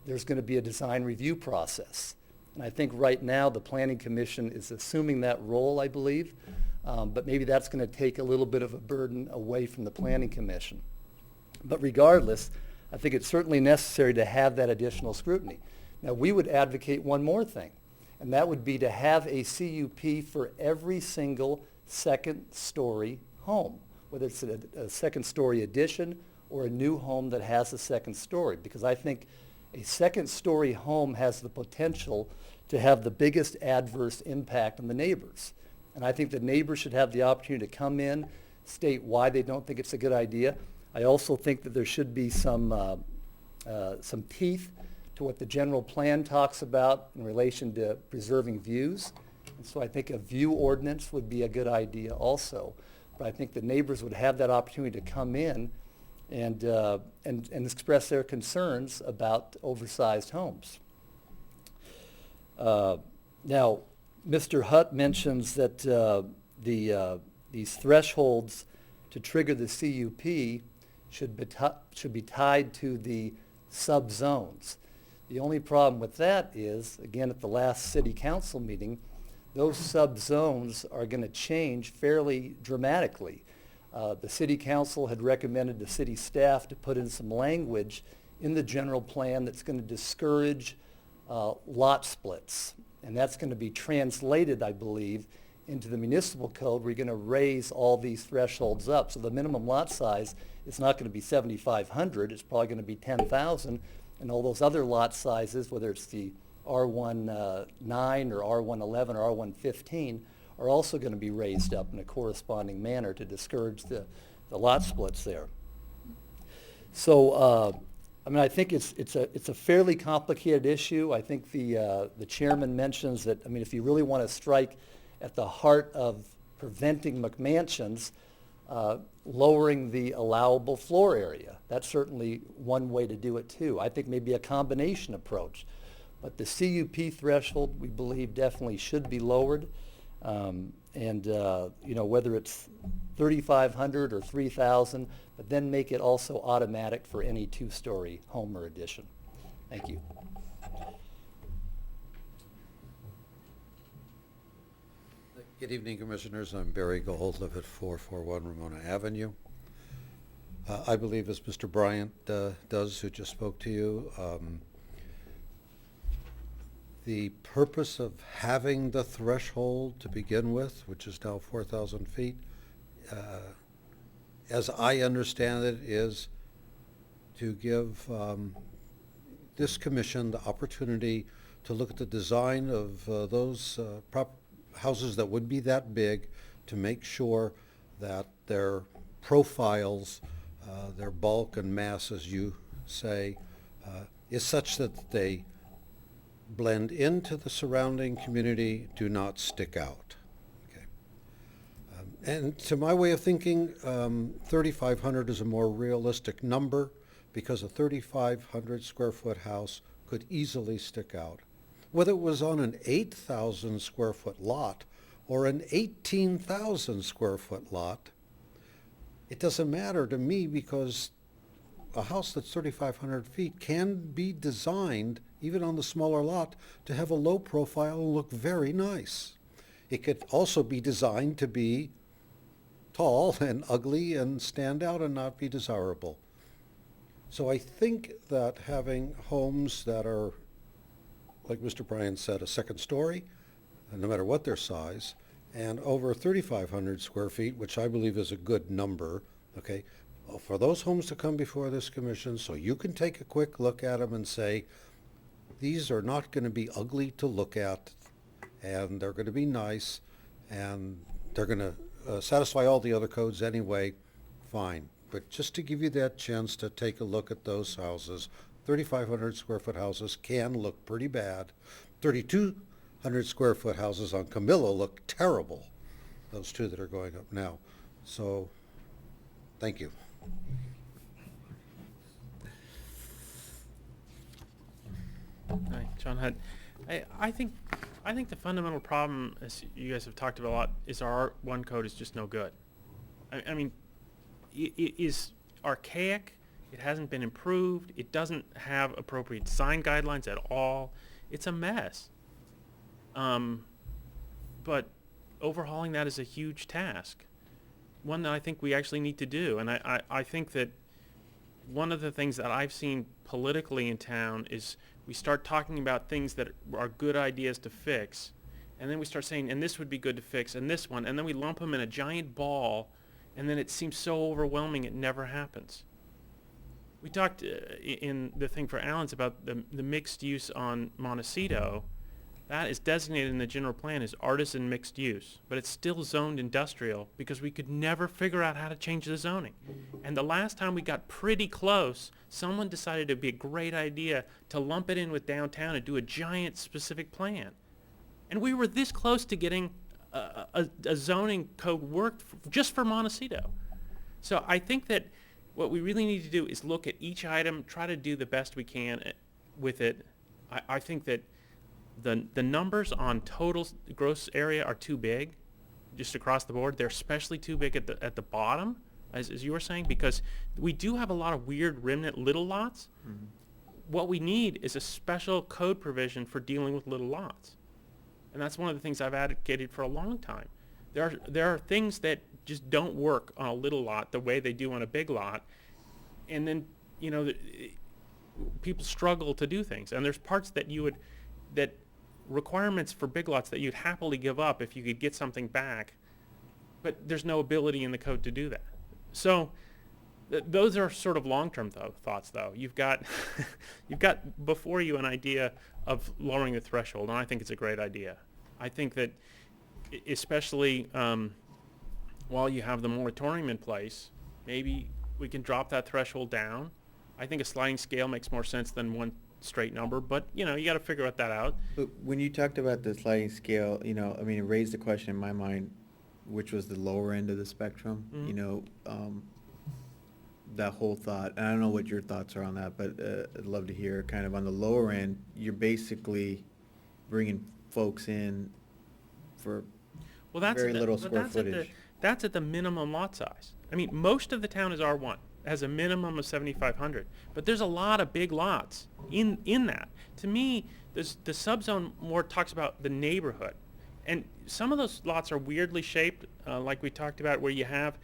there's going to be a design review process. And I think right now the Planning Commission is assuming that role, I believe, but maybe that's going to take a little bit of a burden away from the Planning Commission. But regardless, I think it's certainly necessary to have that additional scrutiny. Now, we would advocate one more thing, and that would be to have a CUP for every single second-story home, whether it's a second-story addition or a new home that has a second story, because I think a second-story home has the potential to have the biggest adverse impact on the neighbors. And I think the neighbors should have the opportunity to come in, state why they don't think it's a good idea. I also think that there should be some teeth to what the general plan talks about in relation to preserving views. And so I think a view ordinance would be a good idea also. But I think the neighbors would have that opportunity to come in and express their concerns about oversized homes. Now, Mr. Hutt mentions that these thresholds to trigger the CUP should be tied to the subzones. The only problem with that is, again, at the last city council meeting, those subzones are going to change fairly dramatically. The city council had recommended to city staff to put in some language in the general plan that's going to discourage lot splits. And that's going to be translated, I believe, into the municipal code. We're going to raise all these thresholds up. So the minimum lot size is not going to be 7,500. It's probably going to be 10,000. And all those other lot sizes, whether it's the R19 or R111 or R115, are also going to be raised up in a corresponding manner to discourage the lot splits there. So, I mean, I think it's a fairly complicated issue. I think the chairman mentions that, I mean, if you really want to strike at the heart of preventing McMansions, lowering the allowable floor area. That's certainly one way to do it too. I think maybe a combination approach. But the CUP threshold, we believe, definitely should be lowered. You know, whether it's 3,500 or 3,000, but then make it also automatic for any two-story home or addition. Thank you. Good evening, Commissioners. I'm Barry Gold, live at 441 Ramona Avenue. I believe, as Mr. Bryant does, who just spoke to you, the purpose of having the threshold to begin with, which is now 4,000 feet, as I understand it, is to give this commission the opportunity to look at the design of those houses that would be that big, to make sure that their profiles, their bulk and mass, as you say, is such that they blend into the surrounding community, do not stick out. Okay. And to my way of thinking, 3,500 is a more realistic number, because a 3,500 square foot house could easily stick out. Whether it was on an 8,000 square foot lot or an 18,000 square foot lot, it doesn't matter to me, because a house that's 3,500 feet can be designed, even on the smaller lot, to have a low profile and look very nice. It could also be designed to be tall and ugly and stand out and not be desirable. So I think that having homes that are, like Mr. Bryan said, a second story, no matter what their size, and over 3,500 square feet, which I believe is a good number, okay, for those homes to come before this commission, so you can take a quick look at them and say, these are not going to be ugly to look at, and they're going to be nice, and they're going to satisfy all the other codes anyway, fine. But just to give you that chance to take a look at those houses, 3,500 square foot houses can look pretty bad. 3,200 square foot houses on Camillo look terrible, those two that are going up now. So, thank you. Hi, John Hutt. I think the fundamental problem, as you guys have talked about a lot, is our R1 code is just no good. I mean, it is archaic. It hasn't been improved. It doesn't have appropriate design guidelines at all. It's a mess. But overhauling that is a huge task, one that I think we actually need to do. And I think that one of the things that I've seen politically in town is we start talking about things that are good ideas to fix, and then we start saying, and this would be good to fix, and this one, and then we lump them in a giant ball, and then it seems so overwhelming it never happens. We talked in the thing for Allen's about the mixed use on Montecito. That is designated in the general plan as artisan mixed use, but it's still zoned industrial because we could never figure out how to change the zoning. And the last time we got pretty close, someone decided it would be a great idea to lump it in with downtown and do a giant specific plan. And we were this close to getting a zoning code worked just for Montecito. So I think that what we really need to do is look at each item, try to do the best we can with it. I think that the numbers on total gross area are too big, just across the board. They're especially too big at the bottom, as you were saying, because we do have a lot of weird remnant little lots. Mm-hmm. What we need is a special code provision for dealing with little lots. And that's one of the things I've advocated for a long time. There are things that just don't work on a little lot the way they do on a big lot. And then, people struggle to do things. And there's parts that that requirements for big lots that you'd happily give up if you could get something back. But there's no ability in the code to do that. So those are sort of long-term thoughts, though. You've got before you an idea of lowering the threshold, and I think it's a great idea. I think that especially while you have the moratorium in place, maybe we can drop that threshold down. I think a sliding scale makes more sense than one straight number, but you got to figure that out. But when you talked about the sliding scale, it raised a question in my mind, which was the lower end of the spectrum. Mhm. That whole thought, and I don't know what your thoughts are on that, but I'd love to hear kind of on the lower end, you're basically bringing folks in for very little square footage. That's at the minimum lot size. I mean, most of the town is R1, has a minimum of 7,500, but there's a lot of big lots in that. To me, the subzone more talks about the neighborhood, and some of those lots are weirdly shaped, like we talked about, where you have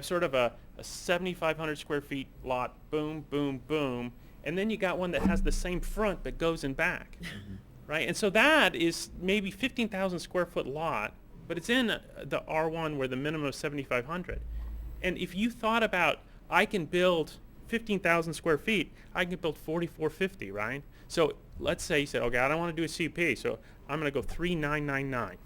sort of a 7,500 square feet lot, boom, boom, boom, and then you got one that has the same front but goes in back, right? And so that is maybe 15,000 square foot lot, but it's in the R1 where the minimum is 7,500. And if you thought about, I can build 15,000 square feet, I can build 4,450, right? So let's say you said, okay, I don't want to do a CUP, so I'm going to go 3,999.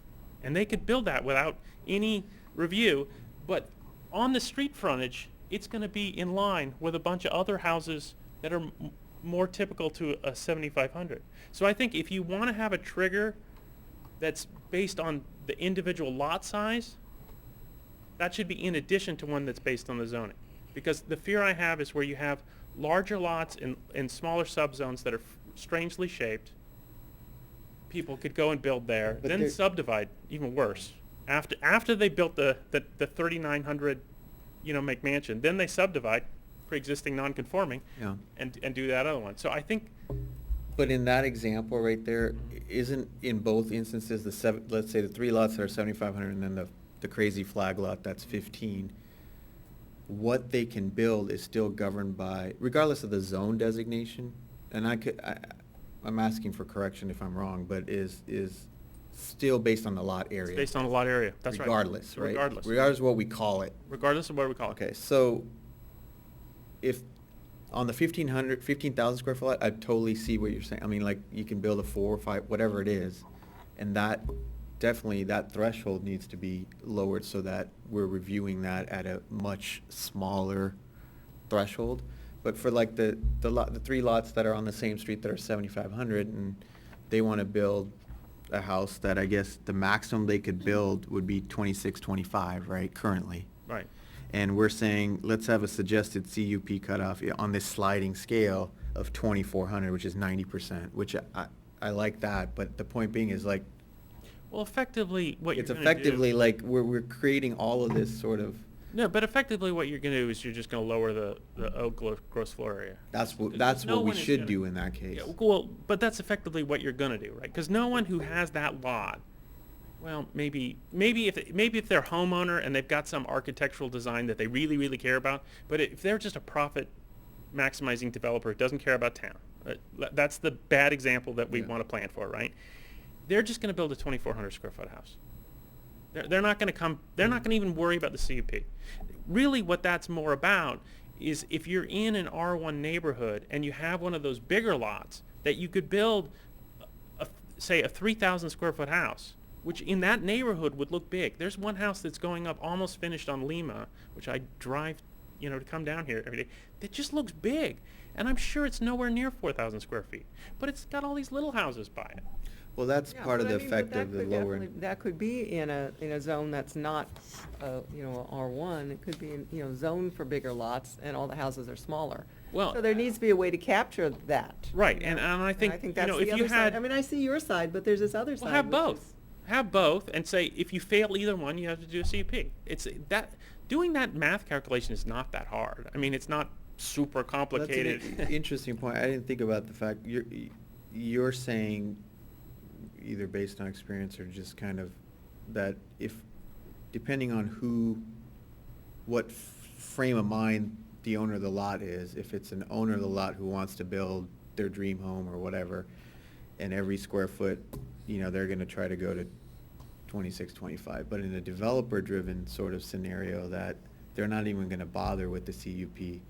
And they could build that without any review, but on the street frontage, it's going to be in line with a bunch of other houses that are more typical to a 7,500. So I think if you want to have a trigger that's based on the individual lot size, that should be in addition to one that's based on the zoning. Because the fear I have is where you have larger lots in smaller subzones that are strangely shaped, people could go and build there, But then subdivide, even worse. After they built the 3,900, McMansion, then they subdivide, pre-existing non-conforming, Yeah. and do that other one. So I think, But in that example right there, isn't in both instances let's say the three lots that are 7,500 and then the crazy flag lot that's 15, what they can build is still governed by, regardless of the zone designation, and I'm asking for correction if I'm wrong, but is still based on the lot area. it's based on the lot area. That's right. Regardless, right? Regardless. Regardless of what we call it. Regardless of what we call it. Okay, so if on the 15,000 square foot lot, I totally see what you're saying. I mean, like, you can build a 4 or 5, whatever it is, and that threshold needs to be lowered so that we're reviewing that at a much smaller threshold. But for like the three lots that are on the same street that are 7,500, and they want to build a house that I guess the maximum they could build would be 2625, right, currently. Right. And we're saying, let's have a suggested CUP cutoff on this sliding scale of 2,400, which is 90%, which I like that, but the point being is like, Well, effectively, what it's you're going to do... effectively like we're creating all of this sort of... No, but effectively what you're going to do is you're just going to lower the gross floor area. That's what No we one is should gonna- do in that case. Yeah, well, but that's effectively what you're going to do, right? Because no one who has that lot, well, maybe if they're a homeowner and they've got some architectural design that they really, really care about, but if they're just a profit maximizing developer who doesn't care about town, that's the bad example that we want to plan for, right? They're just going to build a 2,400 square foot house. They're not going to even worry about the CUP. Really what that's more about is if you're in an R1 neighborhood and you have one of those bigger lots that you could build, say, a 3,000 square foot house, which in that neighborhood would look big. There's one house that's going up almost finished on Lima, which I drive, to come down here every day, that just looks big. And I'm sure it's nowhere near 4,000 square feet, but it's got all these little houses by it. Well, that's Yeah, part of but the I mean, but effect that of the could lower... definitely- That could be in a zone that's not, R1. It could be in, a zone for bigger lots and all the houses are smaller. Well- So there needs to be a way to capture that. Right, and I think, that's the if you other side. had... I mean, I see your side, but there's this other side. Well, have which both. is- Have both, and say if you fail either one, you have to do a CUP. It's that doing that math calculation is not that hard. I mean, it's not super complicated. That's an interesting point. I didn't think about the fact you're saying, either based on experience or just kind of that if, depending on what frame of mind the owner of the lot is, if it's an owner of the lot who wants to build their dream home or whatever, and every square foot, they're gonna try to go to 26, 25. But in a developer-driven sort of scenario, that they're not even gonna bother with the CUP.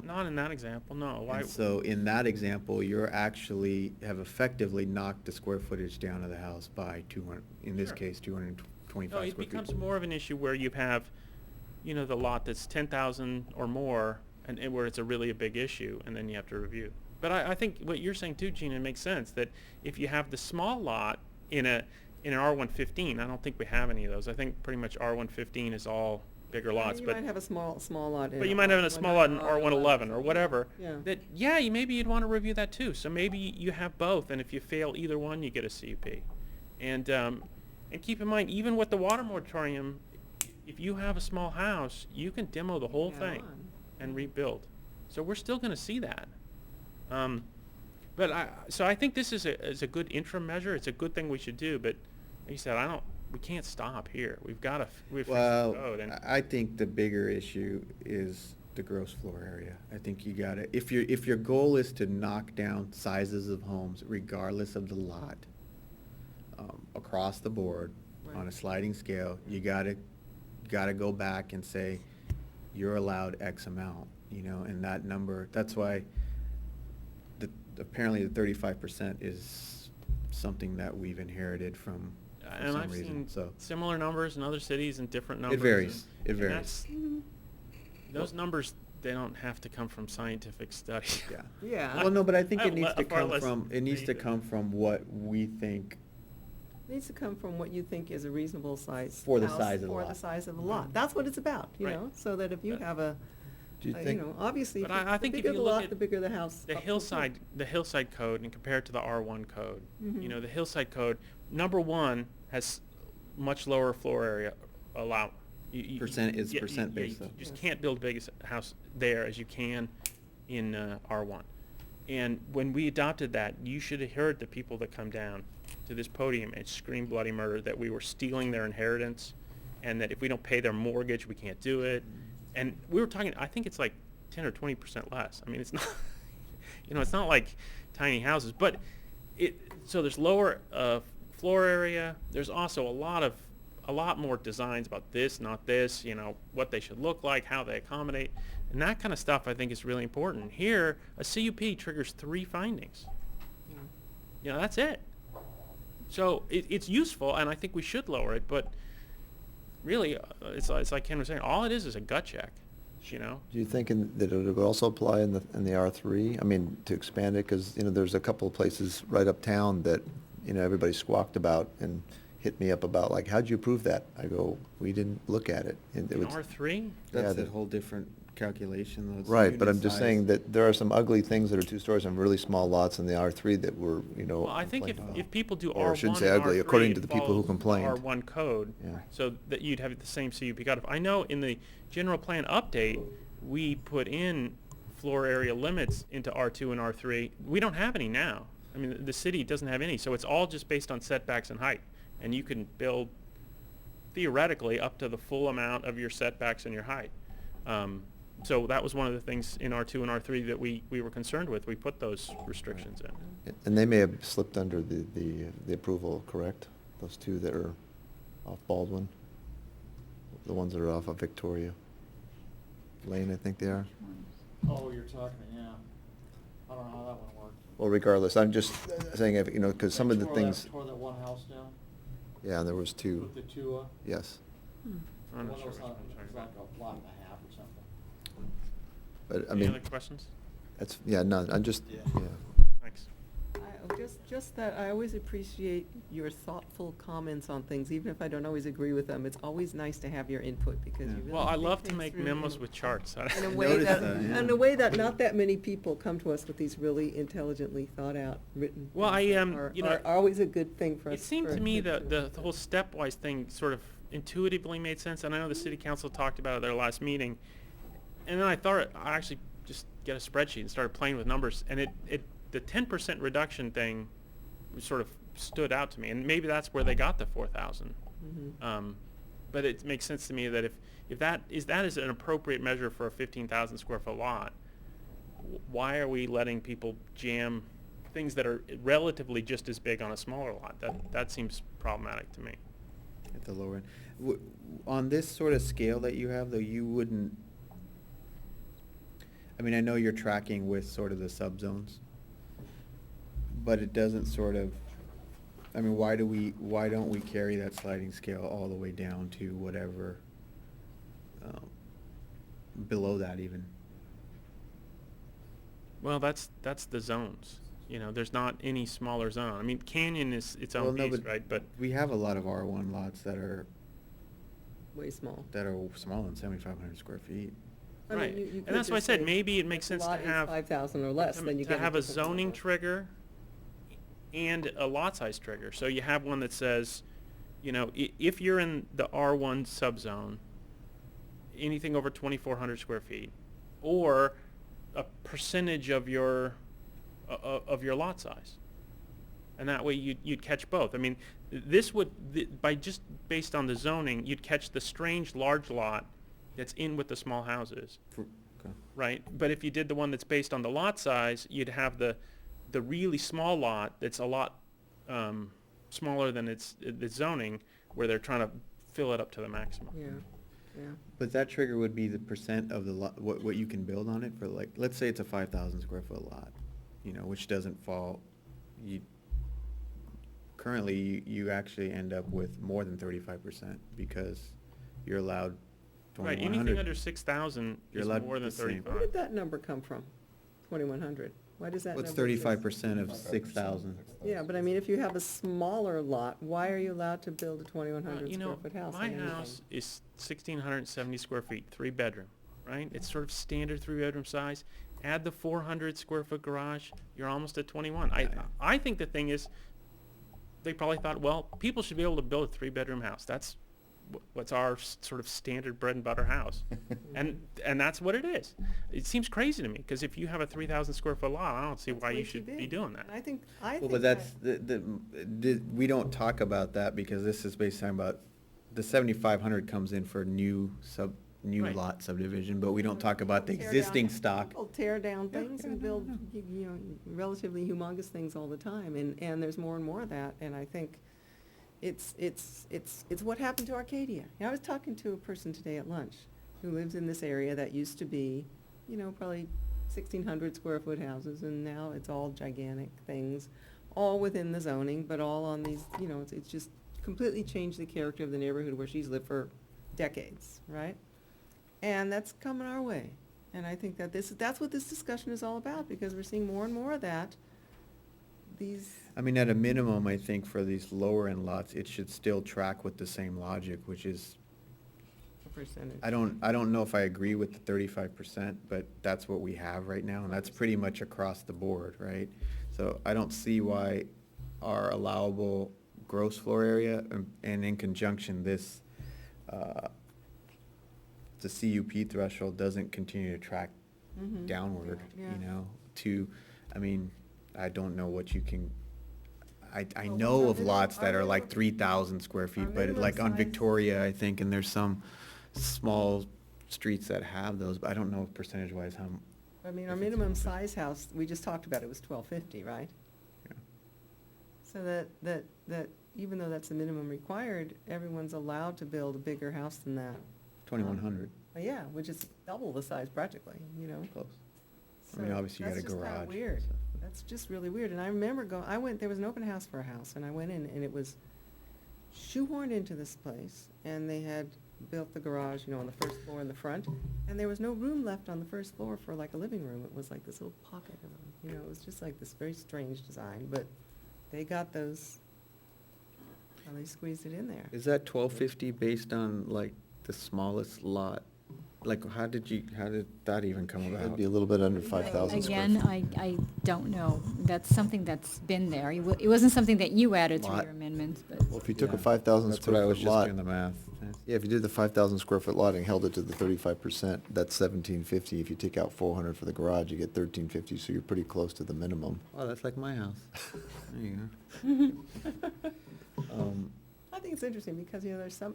Not in that example, no. And so in that example, you're actually have effectively knocked the square footage down of the house by 200, in this Sure. case, 225 No, square it feet. becomes more of an issue where you have, the lot that's 10,000 or more, and where it's a big issue, and then you have to review. But I think what you're saying too, Gina, makes sense, that if you have the small lot in an R115, I don't think we have any of those. I think pretty much R115 is all bigger lots, You but. might have a small lot. But you might have a small lot in R111 or something. whatever. Yeah. Maybe you'd want to review that too. So maybe you have both, and if you fail either one, you get a CUP. And keep in mind, even with the water moratorium, if you have a small house, you can demo the whole Add thing on. and rebuild. So we're still going to see that. So I think this is a good interim measure. It's a good thing we should do. But like you said, we can't stop here. We've got to fix the Well, code. And I think the bigger issue is the gross floor area. I think you gotta, if your goal is to knock down sizes of homes regardless of the lot, across the board, on a sliding scale, you gotta go back and say, you're allowed X amount, and that number, that's why apparently the 35% is something that we've inherited from and some I've reason, seen similar numbers in other cities and different numbers. It varies. It and varies. Those numbers, they don't have to come from scientific study. Yeah. Yeah. Well, no, but I think I it needs have to far come less from, what we think. It needs to come from what you think is a reasonable size. For the house size of the For lot. the size of the lot. That's what it's about, Right. so that if you have Do you think- obviously, But I the think if bigger you the look lot, at the bigger the house. The up will hillside code, and compare it to the R1 code, Mhm. the hillside code, number one has much lower floor area allowed. Percent is percent based, You though. just can't build big a house there as you can in R1. And when we adopted that, you should have heard the people that come down to this podium and scream bloody murder that we were stealing their inheritance, and that if we don't pay their mortgage, we can't do it. And we were talking, I think it's like 10 or 20% less. I mean, it's not, it's not like tiny houses, but so there's lower floor area. There's also a lot more designs about this, not this, what they should look like, how they accommodate. And that kind of stuff I think is really important. Here, a CUP triggers 3 findings. That's it. So it's useful, and I think we should lower it, but really, it's like Ken was saying, all it is a gut check, Do you think that it would also apply in the R3? I mean, to expand it, because, there's a couple of places right uptown that, everybody squawked about and hit me up about, like, how'd you approve that? I go, we didn't look at it. And it in was- R3. That's Yeah, a whole different calculation, though. It's Right, but unit I'm just size. saying that there are some ugly things that are 2 stories on really small lots in the R3 that were, Well, I think complained about. if people do Or I R1 shouldn't say and ugly, R3, according it to the people who follows complained. R1 code, Yeah. so that you'd have the same CUP cutoff. I know in the general plan update, we put in floor area limits into R2 and R3. We don't have any now. I mean, the city doesn't have any, so it's all just based on setbacks and height. And you can build theoretically up to the full amount of your setbacks and your height. So that was one of the things in R2 and R3 that we were concerned with. We put those restrictions in. And they may have slipped under the approval, correct? Those 2 that are off Baldwin? The ones that are off of Victoria Lane, I think they are. Oh, you're talking, yeah. I don't know how that one worked. Well, regardless, I'm just saying, because some of the things, Tore that one house down? yeah, there was 2. Put the 2 up? Yes. I'm One not that sure was which not- one you're it was talking like about. a lot and a half or something. But, I Any mean, other questions? that's, yeah, no, I'm just, Yeah. yeah. Thanks. Just that I always appreciate your thoughtful comments on things, even if I don't always agree with them. It's always nice to have your input because you really Well, I think love to things make through memos and- with charts. In a way that, in a way that not that many people come to us with these really intelligently thought out, written. Well, things I, that are- you know, are always a good thing for us. It seemed for to me kids that the whole stepwise thing sort of intuitively made sense, and I know the city council talked about it at their last meeting. And then I thought, I actually just get a spreadsheet and started playing with numbers, and the 10% reduction thing sort of stood out to me, and maybe that's where they got the 4,000. Mhm. But it makes sense to me that if that is an appropriate measure for a 15,000 square foot lot, why are we letting people jam things that are relatively just as big on a smaller lot? That seems problematic to me. At the lower end. On this sort of scale that you have, though, you wouldn't, I mean, I know you're tracking with sort of the subzones, but it doesn't sort of, I mean, why don't we carry that sliding scale all the way down to whatever, below that even? Well, that's the zones. There's not any smaller zone. I mean, Canyon is its Well, own no, beast, right? But we have a lot of R1 lots that are Way small. smaller than 7,500 square feet. I mean, right, you and could that's why I just said say maybe it makes sense to lot is have 5,000 or less, then you get to have a different zoning number. trigger and a lot size trigger. So you have one that says, if you're in the R1 subzone, anything over 2,400 square feet, or a percentage of your lot size, and that way you'd catch both. I mean, this would by just based on the zoning, you'd catch the strange large lot that's in with the small houses, Okay. right? But if you did the one that's based on the lot size, you'd have the really small lot that's a lot smaller than its zoning, where they're trying to fill it up to the maximum. Yeah, yeah. But that trigger would be the percent of the lot, what you can build on it for, like, let's say it's a 5,000 square foot lot, which doesn't fall, currently you actually end up with more than 35% because you're allowed Right, 2,100. anything under 6,000 You're is allowed more than the same. 35. Where did that number come from? 2,100? Why does that number What's exist? 35% of 6,000? Yeah, but I mean, if you have a smaller lot, why are you allowed to build a 2,100 square foot house? My on anything? house is 1,670 square feet, 3-bedroom, right? It's sort of standard 3-bedroom size. Add the 400 square foot garage, you're almost at 21. I think the thing is, they probably thought, well, people should be able to build a 3-bedroom house. That's what's our sort of standard bread and butter house. and that's what it is. It seems crazy to me, because if you have a 3,000 square foot lot, I don't see why way you too should be big. doing that. And I think Well, but that's, we don't talk about that because this is based on about, the 7,500 comes in for new Right. lot subdivision, but we don't talk about the Tear existing down- stock. People tear down Yeah, things yeah, and no, build, no. relatively humongous things all the time, and there's more and more of that, and I think it's what happened to Arcadia. I was talking to a person today at lunch who lives in this area that used to be, probably 1,600 square foot houses, and now it's all gigantic things, all within the zoning, but all on these, it's just completely changed the character of the neighborhood where she's lived for decades, right? And that's coming our way. And I think that that's what this discussion is all about, because we're seeing more and more of that. I mean, at a minimum, I think for these lower end lots, it should still track with the same logic, which is, Percentage. I don't know if I agree with the 35%, but that's what we have right now, and that's pretty much across the board, right? So I don't see why our allowable gross floor area, and in conjunction, this, the CUP threshold doesn't continue to track Mhm. downward, Yeah. I mean, I don't know what you can, I Well, know what's our of minimum- lots our that are like minimum- 3,000 square feet, but minimum like on size- Victoria, I think, and there's some small streets that have those, but I don't know percentage-wise how. I mean, our if it's minimum 150. size house, we just talked about, it was 1,250, right? Yeah. So that even though that's the minimum required, everyone's allowed to build a bigger house than that. 2,100, Yeah, which is double the size practically, close. I mean, So obviously you got a That's just garage. kinda weird. so- That's just really weird. And I remember there was an open house for a house, and I went in, and it was shoehorned into this place, and they had built the garage, on the first floor in the front, and there was no room left on the first floor for like a living room. It was like this little pocket of them, it was just like this very strange design, but they got those, they squeezed it in there. Is that 1,250 based on like the smallest lot? Like, how did that even come about? That'd be a little bit under 5,000 square Again, feet. I don't know. That's something that's been there. It wasn't something that you added through Lot. your amendments, but. Well, if you took a Yeah, 5,000 That's what I square was foot just lot, doing the math. Yeah, if you did the 5,000 square foot lot and held it to the 35%, that's 1,750. If you take out 400 for the garage, you get 1,350, so you're pretty close to the minimum. Oh, that's like my house. There you go. I think it's interesting because, there's some,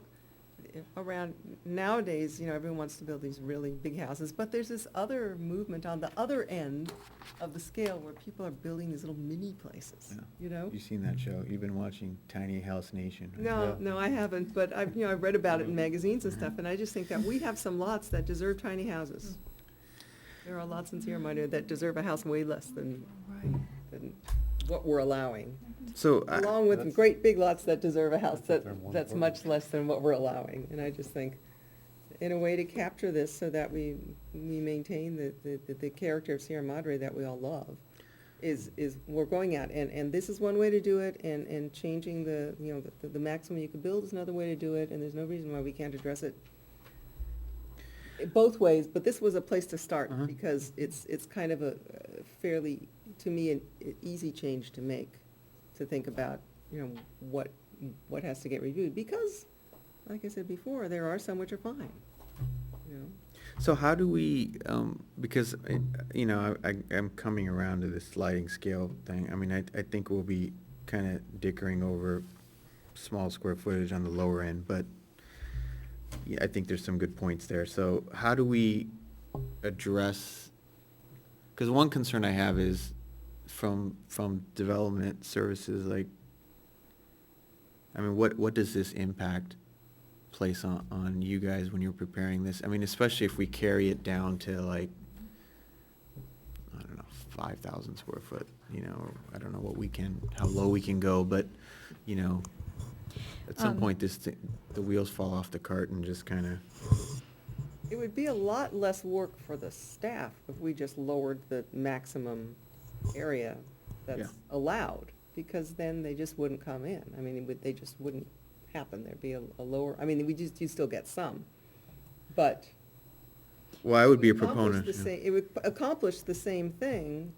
around, nowadays, everyone wants to build these really big houses, but there's this other movement on the other end of the scale where people are building these little mini places, You've seen that show? You've been watching Tiny House Nation, right? No, I haven't, but I've read about it in magazines and stuff, and I just think that we have some lots that deserve tiny houses. There are lots in Sierra Madre that deserve a house way less than what we're allowing. So, Along with great big lots that deserve a house that's much less than what we're allowing. And I just think, in a way to capture this so that we maintain the character of Sierra Madre that we all love, is we're going at. And this is one way to do it, and changing the maximum you can build is another way to do it, and there's no reason why we can't address it both ways, but this was a place to start, because it's kind of a fairly, to me, an easy change to make, to think about, what has to get reviewed, because, like I said before, there are some which are fine, So how do we, because, I'm coming around to this sliding scale thing. I mean, I think we'll be kind of dickering over small square footage on the lower end, but yeah, I think there's some good points there. So how do we address, because one concern I have is from development services, like, I mean, what does this impact place on you guys when you're preparing this? I mean, especially if we carry it down to, like, I don't know, 5,000 square foot, I don't know how low we can go, but, at some point the wheels fall off the cart and just kind of. It would be a lot less work for the staff if we just lowered the maximum area that's allowed, because then they just wouldn't come in. I mean, they just wouldn't happen. There'd be a lower, I mean, you still get some, but. Well, I would be a accomplish proponent. It would accomplish the same thing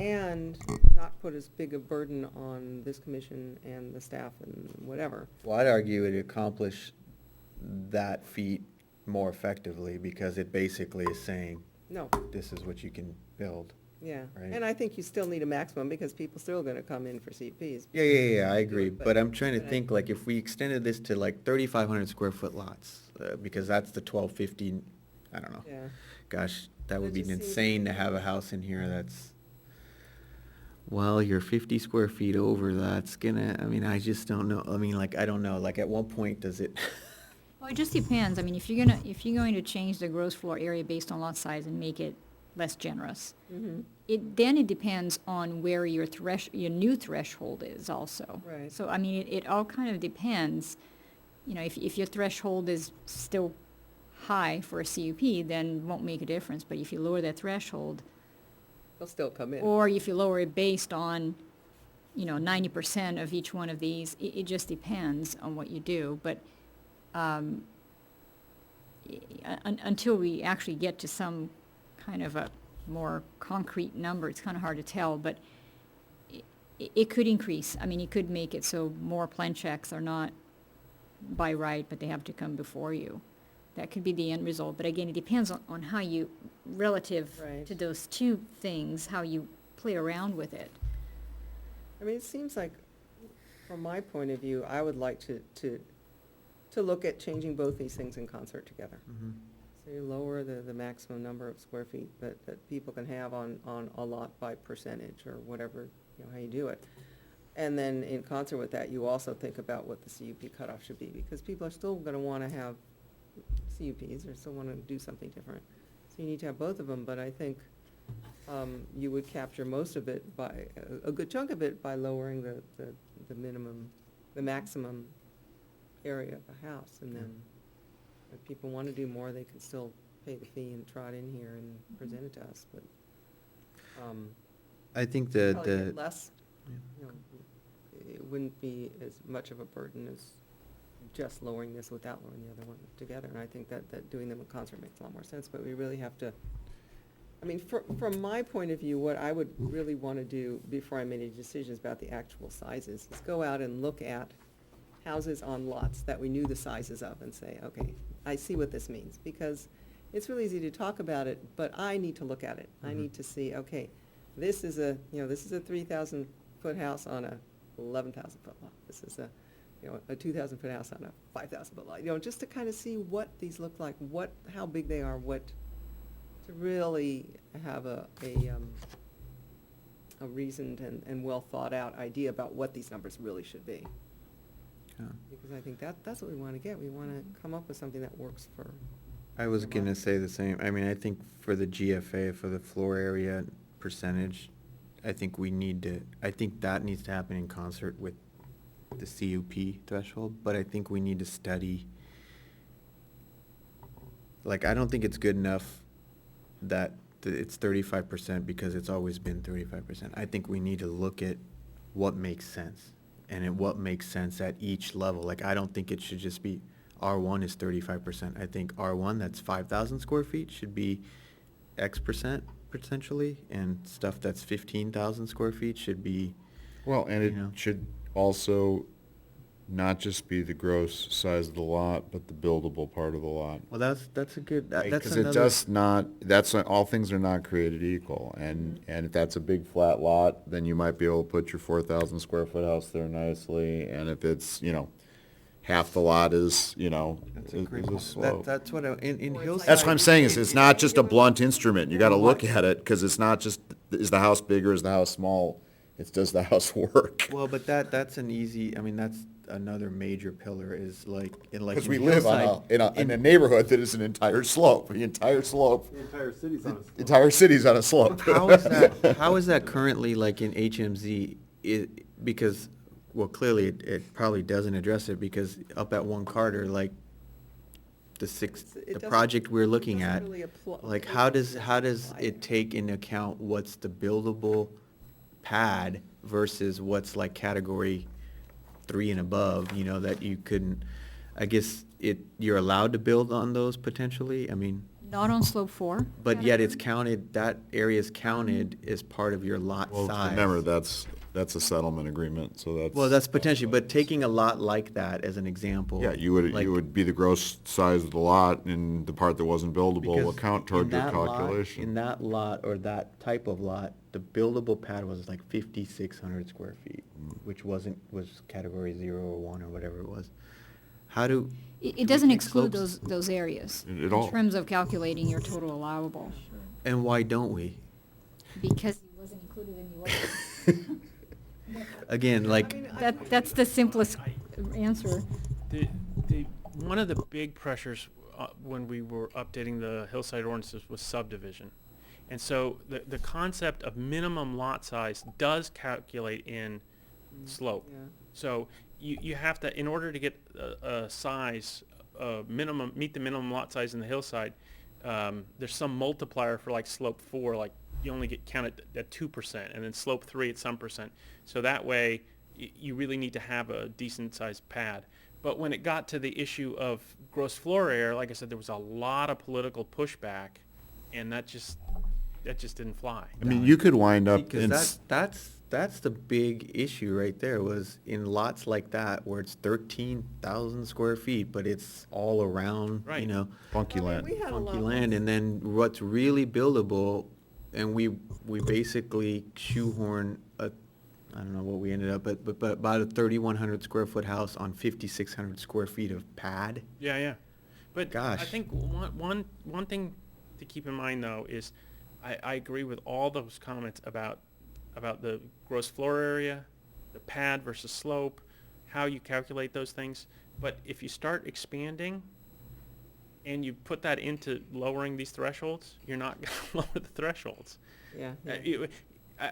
and not put as big a burden on this commission and the staff and whatever. Well, I'd argue it accomplish that feat more effectively, because it basically is saying, No. this is what you can build. Yeah, Right. and I think you still need a maximum, because people still gonna come in for CPs. Yeah, I agree, But- but I'm trying to but I- think, like, if we extended this to like 3,500 square foot lots, because that's the 1,250, I don't know. Yeah. Gosh, that would It be just seems- insane to have a house in here that's, well, you're 50 square feet over, that's gonna, I mean, I just don't know, I mean, like, I don't know, like, at what point does it? Well, it just depends. I mean, if you're going to change the gross floor area based on lot size and make it less generous, Mhm. then it depends on where your new threshold is also. Right. So, I mean, it all kind of depends. If your threshold is still high for a CUP, then it won't make a difference. But if you lower that threshold, They'll still come in. or if you lower it based on, 90% of each one of these, it just depends on what you do. But until we actually get to some kind of a more concrete number, it's kind of hard to tell, but it could increase. I mean, it could make it so more plan checks are not by right, but they have to come before you. That could be the end result, but again, it depends on how you, relative Right. to those two things, how you play around with it. I mean, it seems like, from my point of view, I would like to look at changing both these things in concert together. So you lower the maximum number of square feet that people can have on a lot by percentage, or whatever, how you do it. And then in concert with that, you also think about what the CUP cutoff should be, because people are still gonna wanna have CUPs, or still wanna do something different. So you need to have both of them, but I think, you would capture most of it by, a good chunk of it by lowering the minimum, the maximum area of a house, and then if people want to do more, they can still pay the fee and trot in here and present it to us, but, I think probably the. get less, it wouldn't be as much of a burden as just lowering this without lowering the other one together, and I think that doing them in concert makes a lot more sense, but we really have to, I mean, from my point of view, what I would really want to do before I made any decisions about the actual sizes is go out and look at houses on lots that we knew the sizes of and say, okay, I see what this means. Because it's really easy to talk about it, but I need to look at it. I need to see, okay, this is a 3,000-foot house on a 11,000-foot lot. This is a 2,000-foot house on a 5,000-foot lot. Just to kind of see what these look like, how big they are, to really have a reasoned and well thought out idea about what these numbers really should be. Yeah. Because I think that's what we want to get. We want to come up with something that works for. I was gonna say the same. I mean, I think for the GFA, for the floor area percentage, I think that needs to happen in concert with the CUP threshold, but I think we need to study, I don't think it's good enough that it's 35% because it's always been 35%. I think we need to look at what makes sense and what makes sense at each level. I don't think it should just be R1 is 35%. I think R1, that's 5,000 square feet, should be X percent potentially, and stuff that's 15,000 square feet should be. Well, and it should also not just be the gross size of the lot, but the buildable part of the lot. Well, that's a good, that's Because another. it does not, all things are not created equal, and if that's a big flat lot, then you might be able to put your 4,000 square foot house there nicely, and if it's, half the lot is, That's a great is a point. slope. That's what in Hillside. That's what I'm saying, is it's not just a blunt instrument, you gotta look at it, because it's not just, is the house big or is the house small? It's does the house work? Well, but that's an easy, that's another major pillar is Because we live in a neighborhood that is an entire slope, the entire slope. The entire city's on a slope. Entire city's on a slope. How is that currently in HMZ? Because, well, clearly it probably doesn't address it, because up at One Carter, the doesn't- project we're looking doesn't at, really apply- how does it take into account what's the buildable pad versus what's category 3 and above, that you couldn't, I guess you're allowed to build on those potentially, Not on slope 4. but yet it's counted, that area is counted as part of your lot Well, size. remember, that's a settlement agreement, so that's. Well, that's potentially, but taking a lot like that as an example. Yeah, you would be the gross size of the lot, and the part that wasn't buildable will because count toward in your that lot- calculation. In that lot, or that type of lot, the buildable pad was 5,600 square feet, which was category 0 or 1 or whatever it was. How do? It doesn't we exclude slopes- those areas At all. in terms of calculating your total allowable, And why don't we? because it wasn't included in the ordinance. Again, That's the simplest answer. One of the big pressures when we were updating the hillside ordinances was subdivision. And so the concept of minimum lot size does calculate in slope. Yeah. So you have to, in order to get a size, meet the minimum lot size in the hillside, there's some multiplier for slope 4, you only get counted at 2%, and then slope 3 at some percent. So that way, you really need to have a decent sized pad. But when it got to the issue of gross floor area, like I said, there was a lot of political pushback, and that just didn't fly. You could wind up in. because that's the big issue right there, was in lots like that where it's 13,000 square feet, but it's all around, Right. Funky land. We had a lot funky less. land, and then what's really buildable, and we basically shoehorn I don't know what we ended up, but about a 3,100 square foot house on 5,600 square feet of pad. Yeah. But I Gosh. think one thing to keep in mind, though, is I agree with all those comments about the gross floor area, the pad versus slope, how you calculate those things. But if you start expanding and you put that into lowering these thresholds, you're not going to lower the thresholds. Yeah.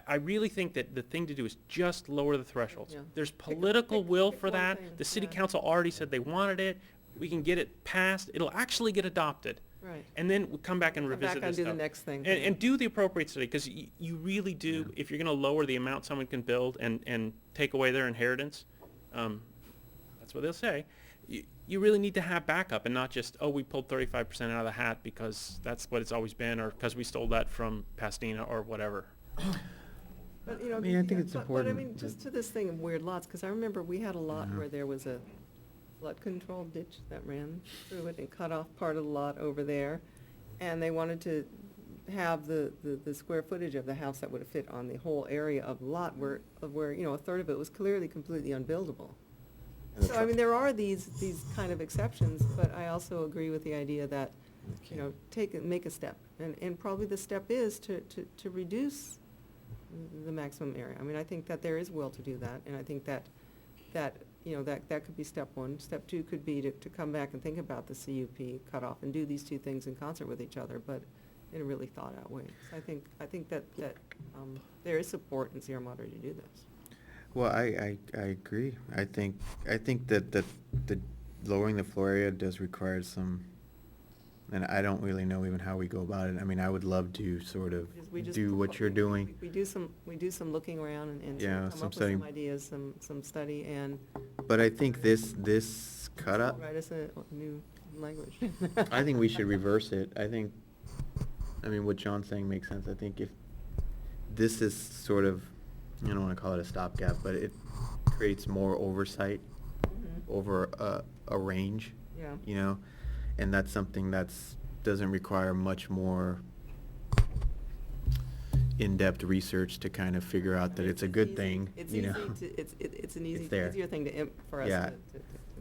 I really think that the thing to do is just lower the thresholds. Yeah. There's political will pick for one that. thing, The city yeah. council already said they wanted it. We can get it passed. It'll actually get adopted. Right. And then we'll come back and Come revisit back and this do the stuff. next thing. And do the appropriate study, because you really do, if you're going to lower the amount someone can build and take away their inheritance, that's what they'll say, you really need to have backup and not just, we pulled 35% out of the hat because that's what it's always been, or because we stole that from Pasadena or whatever. But, I think it's But I important mean, just to this thing of weird lots, because I remember we had a lot where there was flood control ditch that ran through it and cut off part of the lot over there. And they wanted to have the square footage of the house that would have fit on the whole area of the lot where, a third of it was clearly completely unbuildable. So, I mean, there are these kind of exceptions, but I also agree with the idea that, make a step. And probably the step is to reduce the maximum area. I mean, I think that there is will to do that, and I think that could be step one. Step two could be to come back and think about the CUP cutoff and do these two things in concert with each other, but in a really thought-out way. So I think that there is support in Sierra Madre to do this. Well, I agree. I think that the lowering the floor area does require some, and I don't really know even how we go about it. I mean, I would love to sort of We just do what you're doing. We do some looking around and Yeah, come some up with study. some ideas, some study, and. But I think this cut up, Write us a new language. I think we should reverse it. I mean, what John's saying makes sense. I think if this is sort of, I don't want to call it a stopgap, but it creates more oversight over a range. Yeah. And that's something doesn't require much more in-depth research to kind of figure out that it's a good thing, It's you easy know. it's an It's there. easier thing for us Yeah.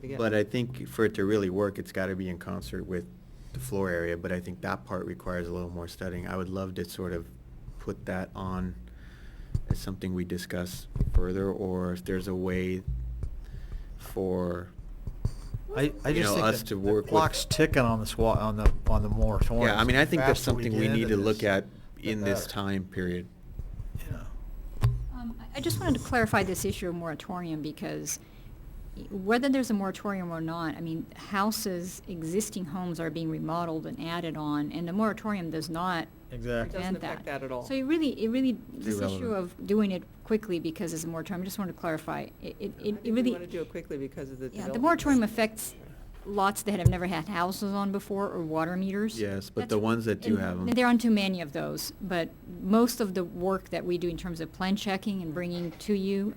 to get. But I think for it to really work, it's got to be in concert with the floor area, but I think that part requires a little more studying. I would love to sort of put that on as something we discuss further, or if there's a way for I just think us that to the work clock's with. ticking on the moratorium. Yeah, I mean, I think that's The faster something we get need into to look this, at the in this better. time period. I just wanted to clarify this issue of moratorium, because whether there's a moratorium or not, I mean, existing homes are being remodeled and added on, and the moratorium does not Exactly. Doesn't prevent that. affect that at all. So it really, this issue irrelevant. of doing it quickly because it's a moratorium, I just wanted to clarify, it I think we really. want to do it quickly because of the Yeah, the development. moratorium affects lots that have never had houses on before or water meters. Yes, but That's- the ones that do and have 'em. There aren't too many of those, but most of the work that we do in terms of plan checking and bringing to you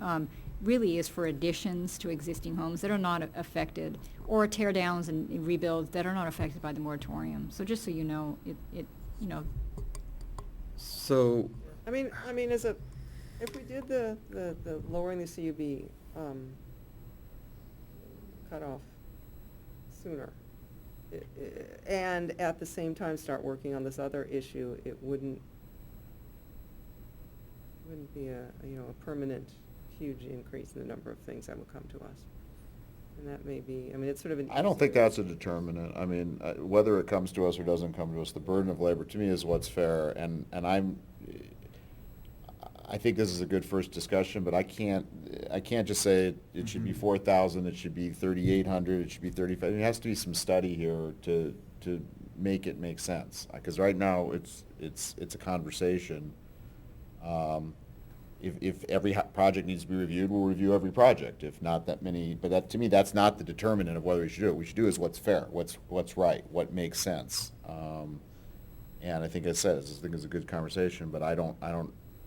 really is for additions to existing homes that are not affected, or tear downs and rebuilds that are not affected by the moratorium. So just so you know, So, I mean, if we did the lowering the CUB cutoff sooner, and at the same time start working on this other issue, it wouldn't be a permanent, huge increase in the number of things that would come to us. And that may be, I mean, it's sort of an. I don't think that's a determinant. I mean, whether it comes to us or doesn't come to us, the burden of labor to me is what's fair. And I think this is a good first discussion, but I can't just say it should be 4,000, it should be 3,800, it should be 35. There has to be some study here to make it make sense. Because right now, it's a conversation. If every project needs to be reviewed, we'll review every project. If not that many, but that, to me, that's not the determinant of whether we should do it. What we should do is what's fair, what's right, what makes sense. And I think I said, I think it's a good conversation, but I don't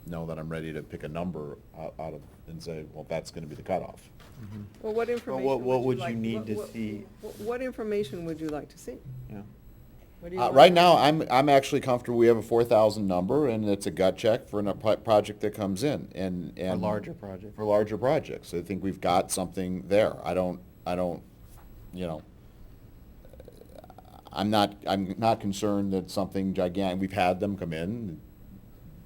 know that I'm ready to pick a number out of and say, well, that's going to be the cutoff. Well, what information what would you you like? need to see? What information would you like to see? Yeah. What do you want? Right now, I'm actually comfortable. We have a 4,000 number, and it's a gut check for a project that comes in, and A larger project. for larger projects. I think we've got something there. I don't, I'm not concerned that something gigantic. We've had them come in.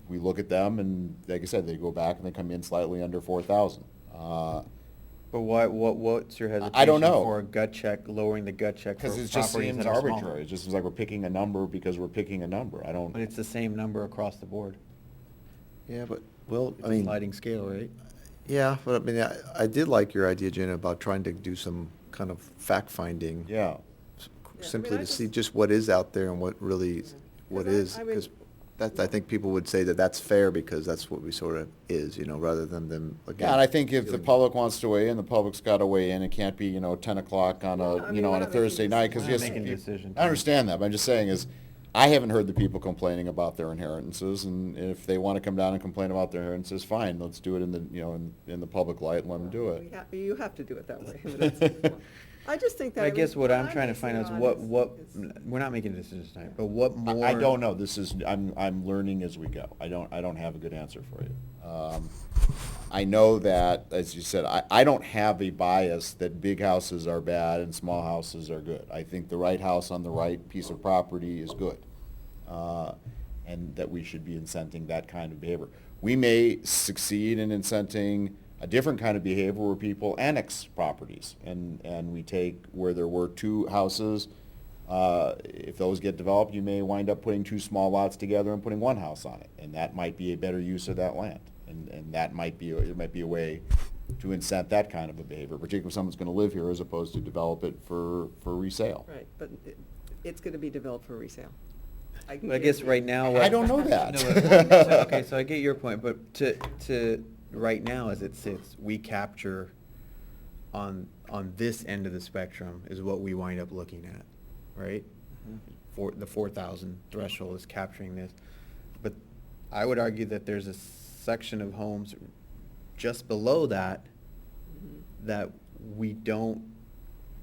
We look at them, and like I said, they go back and they come in slightly under 4,000. But what's your hesitation? I don't know. For a gut check, lowering the gut check for Because it properties just seems that are smaller? arbitrary. It just seems like we're picking a number because we're picking a number. I don't. But it's the same number across the board. Yeah, but, well, It's I a mean. sliding scale, right? Yeah, but I mean, I did like your idea, Jenna, about trying to do some kind of fact-finding. Yeah. Simply to see just what is out there and what really, what is, because I think people would say that that's fair because that's what we sort of is, rather than them, again. Yeah, and I think if the feeling- public wants to weigh in, the public's got to weigh in. It can't be, 10 o'clock on Well, I a, mean, we're on a not Thursday making night, because We're not yes, making a decision. I understand that, but I'm just saying is, I haven't heard the people complaining about their inheritances, and if they want to come down and complain about their inheritances, fine, let's do it in the, in the public light and let them do it. You have to do it that way. But that's a good point. I just think that. I guess what I'm trying to basing find it out is on we're not making decisions tonight, but what more? I don't know, this is, I'm learning as we go. I don't have a good answer for you. I know that, as you said, I don't have a bias that big houses are bad and small houses are good. I think the right house on the right piece of property is good. And that we should be incenting that kind of behavior. We may succeed in incenting a different kind of behavior where people annex properties, and we take where there were two houses, if those get developed, you may wind up putting two small lots together and putting one house on it, and that might be a better use of that land, and that might be, it might be a way to incent that kind of a behavior, particularly if someone's gonna live here as opposed to develop it for resale. Right, but it's gonna be developed for resale. But I guess right now. I don't know that. Okay, so I get your point, but to, right now, as it sits, we capture on this end of the spectrum is what we wind up looking at, right? For the 4,000 threshold is capturing this. But I would argue that there's a section of homes just below that that we don't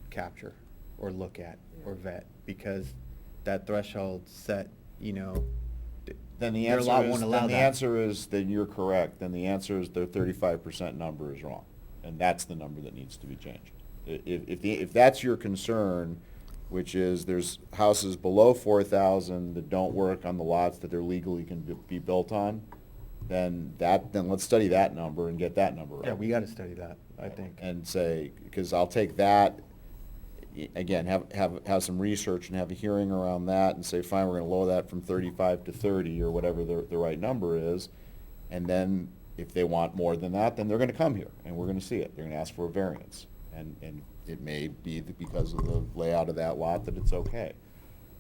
capture or look at or vet because that threshold set, Then the your answer lot is, won't allow then the that. answer is, then you're correct, then the answer is the 35% number is wrong, and that's the number that needs to be changed. If that's your concern, which is there's houses below 4,000 that don't work on the lots that they're legally can be built on, then let's study that number and get that number right. Yeah, we gotta study that, I think. And say, because I'll take that, again, have some research and have a hearing around that and say, fine, we're gonna lower that from 35 to 30 or whatever the right number is. And then if they want more than that, then they're gonna come here and we're gonna see it. They're gonna ask for a variance. And it may be that because of the layout of that lot that it's okay.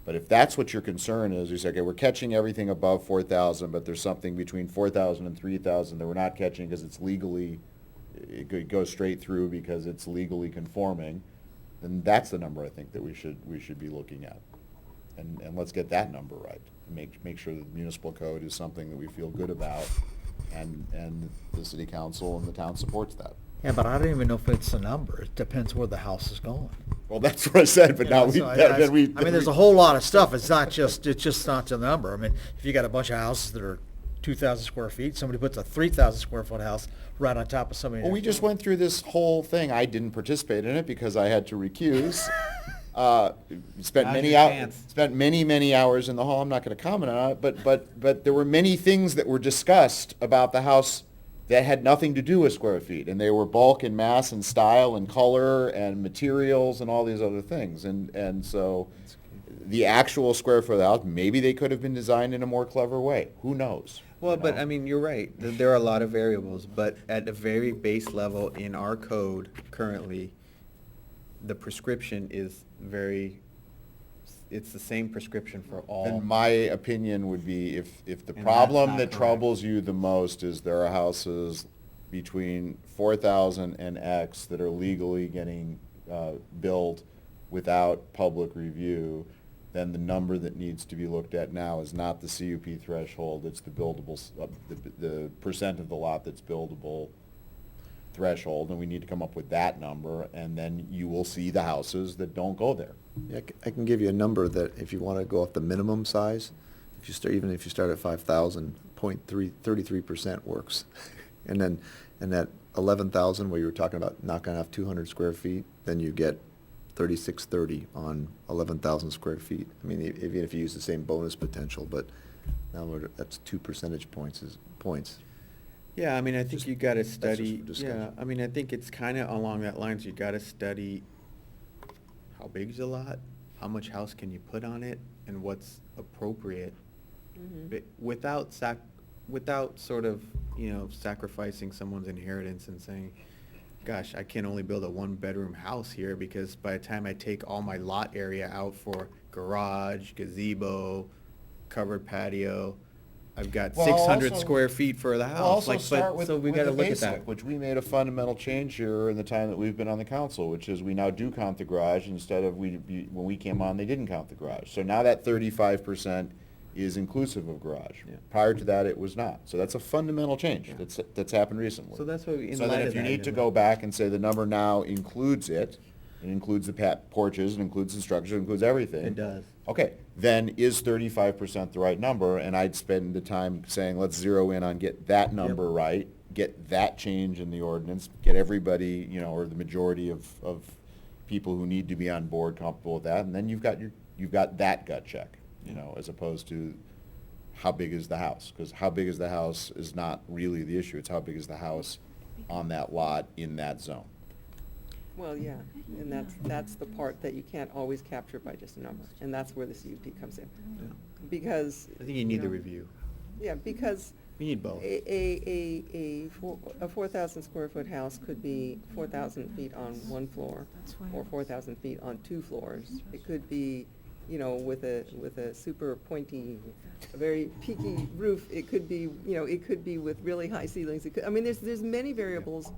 But if that's what your concern is, you say, okay, we're catching everything above 4,000, but there's something between 4,000 and 3,000 that we're not catching because it's legally, it goes straight through because it's legally conforming, then that's the number I think that we should be looking at. And let's get that number right. Make sure that the municipal code is something that we feel good about, and the city council and the town supports that. Yeah, but I don't even know if it's a number. It depends where the house is going. Well, that's what I said, but now I mean, there's a whole lot of stuff. It's just not the number. I mean, if you got a bunch of houses that are 2,000 square feet, somebody puts a 3,000 square foot house right on top of somebody. Well, we just went through this whole thing. I didn't participate in it because I had to recuse. Spent many hours in the hall. I'm not going to comment on it, but there were many things that were discussed about the house that had nothing to do with square feet, and they were bulk and mass and style and color and materials and all these other things. And so the actual square foot of the house, maybe they could have been designed in a more clever way. Who knows? Well, but I mean, you're right. There are a lot of variables, but at a very base level in our code currently, the prescription is it's the same prescription for all. And my opinion would be if the And that's problem not that correct. troubles you the most is there are houses between 4,000 and X that are legally getting built without public review, then the number that needs to be looked at now is not the CUP threshold, it's the buildable, the percent of the lot that's buildable threshold, and we need to come up with that number, and then you will see the houses that don't go there. Yeah, I can give you a number that if you want to go off the minimum size, even if you start at 5,000, 33% works. And that 11,000 where you were talking about knocking off 200 square feet, then you get 3630 on 11,000 square feet. I mean, even if you use the same bonus potential, but now that's 2 percentage points. Yeah, I mean, I think Just- you gotta that's just study, for discussion. yeah, I mean, I think it's kinda along that lines, you gotta study how big's the lot, how much house can you put on it, and what's appropriate. But without sort of, sacrificing someone's inheritance and saying, gosh, I can only build a one-bedroom house here because by the time I take all my lot area out for garage, gazebo, covered patio, I've got Well, 600 also- square feet for the house. We'll also Like, start with so we with gotta the look at basic, that. which we made a fundamental change here in the time that we've been on the council, which is we now do count the garage instead of when we came on, they didn't count the garage. So now that 35% is inclusive of garage. Yeah. Prior to that, it was not. So that's a fundamental change Yeah. that's happened recently. So that's what, in So light then of if you that, need to go back and say the number now includes it, It includes the porches, it includes the structure, it includes everything. It does. Okay, then is 35% the right number? And I'd spend the time saying, let's zero in on get that number right, get that change in the ordinance, get everybody, you know, or the majority of people who need to be on board comfortable with that, and then you've got that gut check, you know, as opposed to how big is the house? Because how big is the house is not really the issue. It's how big is the house on that lot in that zone. Well, yeah, and that's the part that you can't always capture by just a number, and that's where the CUP comes in. Yeah. Because. I think you need the know, review. Yeah, because. We need both. A 4,000 square foot house could be 4,000 feet on one floor, or 4,000 feet on two floors. It could be, you know, with a super pointy, a very peaky roof. It could be, you know, it could be with really high ceilings. It could, I mean, there's many variables.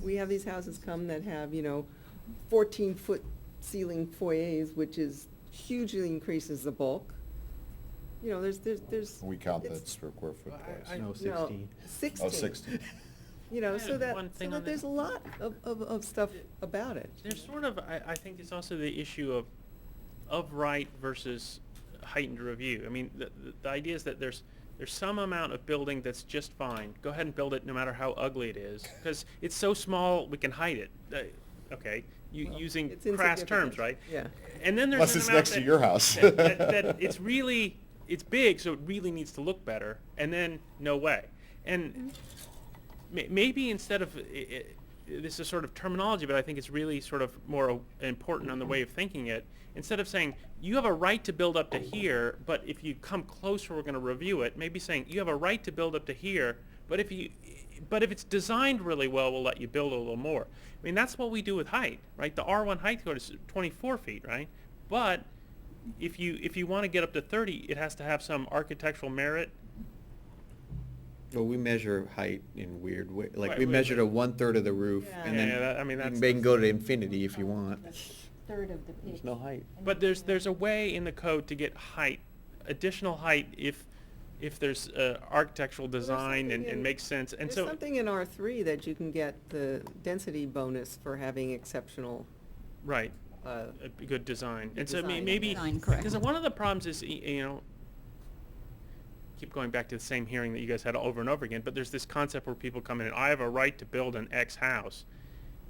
We have these houses come that have, you know, 14-foot ceiling foyers, which is hugely increases the bulk. You know, there's. We count that it's- square foot twice. No, 16. 16. Oh, 16. You know, I so have that, one thing so on that there's a lot of stuff about it. There's sort of, I think it's also the issue of right versus heightened review. I mean, the idea is that there's some amount of building that's just fine. Go ahead and build it no matter how ugly it is, because it's so small we can hide it. Okay, using it's crass insignificant. terms, right? Yeah. And then there's Unless an it's amount next to your house. that it's really, it's big, so it really needs to look better, and then no way. And maybe instead of, this is sort of terminology, but I think it's really sort of more important on the way of thinking it. Instead of saying, you have a right to build up to here, but if you come closer, we're going to review it. Maybe saying, you have a right to build up to here, but if it's designed really well, we'll let you build a little more. I mean, that's what we do with height, right? The R1 height code is 24 feet, right? But if you want to get up to 30, it has to have some architectural merit. Well, we measure height in weird way. Like, Right, we we- measure to 1/3 of the roof, Yeah. and Yeah, then that- I mean, that's- they can go to infinity if you want. Third of the pitch. There's no height. But there's a way in the code to get height, additional height, if there's architectural design something in- and makes sense. And There's so something in R3 that you can get the density bonus for having exceptional, right, uh, a good design. And so Design. maybe Design, correct. because one of the problems is you know, keep going back to the same hearing that you guys had over and over again. But there's this concept where people come in and I have a right to build an X house,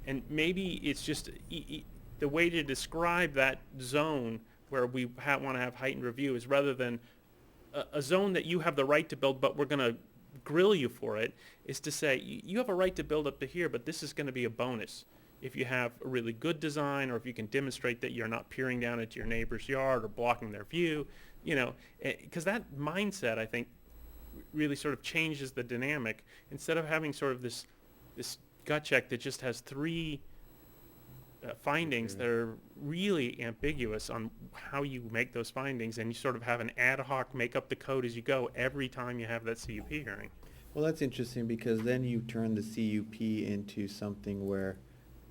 and maybe it's just the way to describe that zone where we want to have heightened review is rather than a zone that you have the right to build, but we're going to grill you for it, is to say, you have a right to build up to here, but this is going to be a bonus. If you have a really good design, or if you can demonstrate that you're not peering down into your neighbor's yard or blocking their view, you know, because that mindset, I think, really sort of changes the dynamic. Instead of having sort of this gut check that just has three findings that are really ambiguous on how you make those findings, and you sort of have an ad hoc make up the code as you go every time you have that CUP hearing. Well, that's interesting, because then you turn the CUP into something where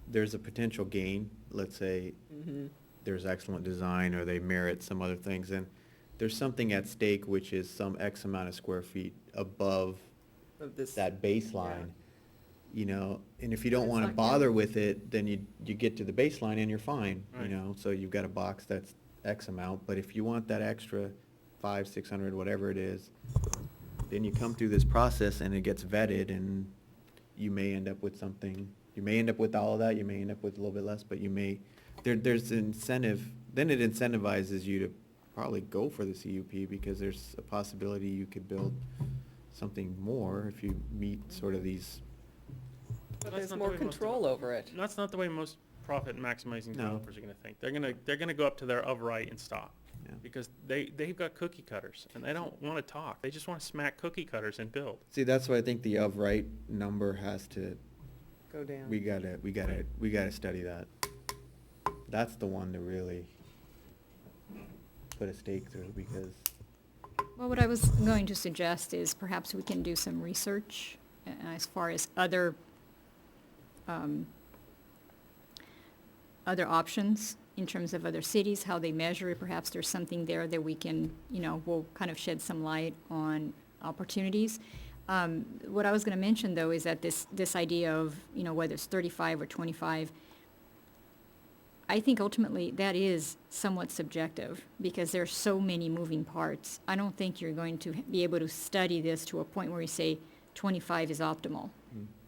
there's a potential gain. Let's say there's excellent design, or they merit some other things, and there's something at stake, which is some X amount of square feet above of this. that baseline. You know, and if you don't It's want to not bother counted. with it, then you get to the baseline and you're fine, you Right. know, so you've got a box that's X amount. But if you want that extra 500, 600, whatever it is, then you come through this process and it gets vetted, and you may end up with something. You may end up with all of that, you may end up with a little bit less, but you may, there's an incentive, then it incentivizes you to probably go for the CUP, because there's a possibility you could build something more if you meet sort of these. But That's there's not the more way most control over it. That's not the way most profit maximizing No. developers are going to think. They're going to go up to their of right and stop. Yeah. Because they've got cookie cutters, and they don't want to talk. They just want to smack cookie cutters and build. See, that's why I think the of right number has to, Go down. we gotta study that. That's the one to really put a stake through, because Well, what I was going to suggest is perhaps we can do some research as far as other options in terms of other cities, how they measure it. Perhaps there's something there that we can, you know, will kind of shed some light on opportunities. What I was going to mention, though, is that this idea of, you know, whether it's 35 or 25, I think ultimately that is somewhat subjective because there's so many moving parts. I don't think you're going to be able to study this to a point where you say 25 is optimal.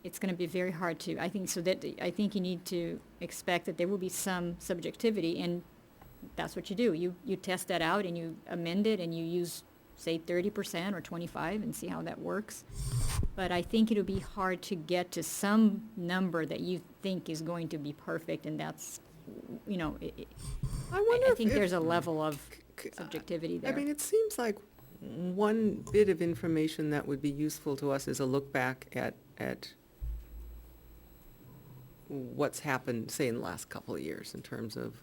It's going to be very hard to, I think, so that, I think you need to expect that there will be some subjectivity, and that's what you do. You test that out and you amend it and you use, say, 30% or 25 and see how that works. But I think it'll be hard to get to some number that you think is going to be perfect, and that's, you know, I think there's a level of subjectivity there. I mean, it seems like one bit of information that would be useful to us is a look back at what's happened, say, in the last couple of years in terms of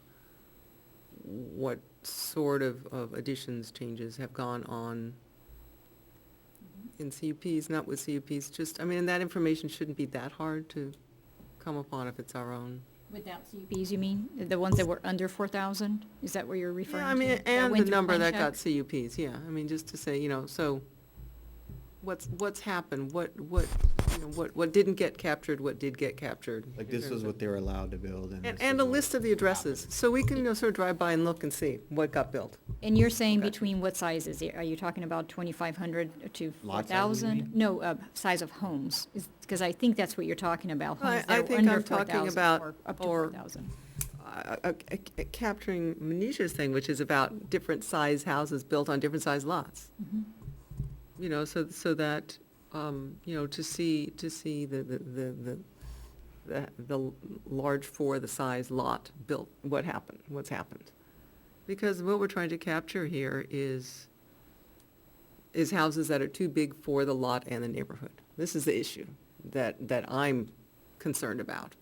what sort of additions, changes have gone on in CUPs, not with CUPs, just, I mean, that information shouldn't be that hard to come upon if it's our own. Without CUPs, you mean? The ones that were under 4,000? Is that what you're referring to? Yeah, I mean, That and went the through number plan that got check? CUPs, yeah, I mean, just to say, you know, so what's happened, what didn't get captured, what did get captured. Like in this terms was of- what they were allowed to build and. this And is a what list of the addresses, so we can, you know, sort of drive by and look and see what got built. And you're saying Okay. between what sizes? Are you talking about 2,500 to Lot size, you 4,000? mean? No, size of homes, because I think that's what you're talking about, I- homes I that are think under I'm talking 4,000 about- or up to or- 4,000. Capturing Manisha's thing, which is about different size houses built on different size lots. Mhm. You know, so that, you know, to see the large for the size lot built, what's happened. Because what we're trying to capture here is houses that are too big for the lot and the neighborhood. This is the issue that I'm concerned about.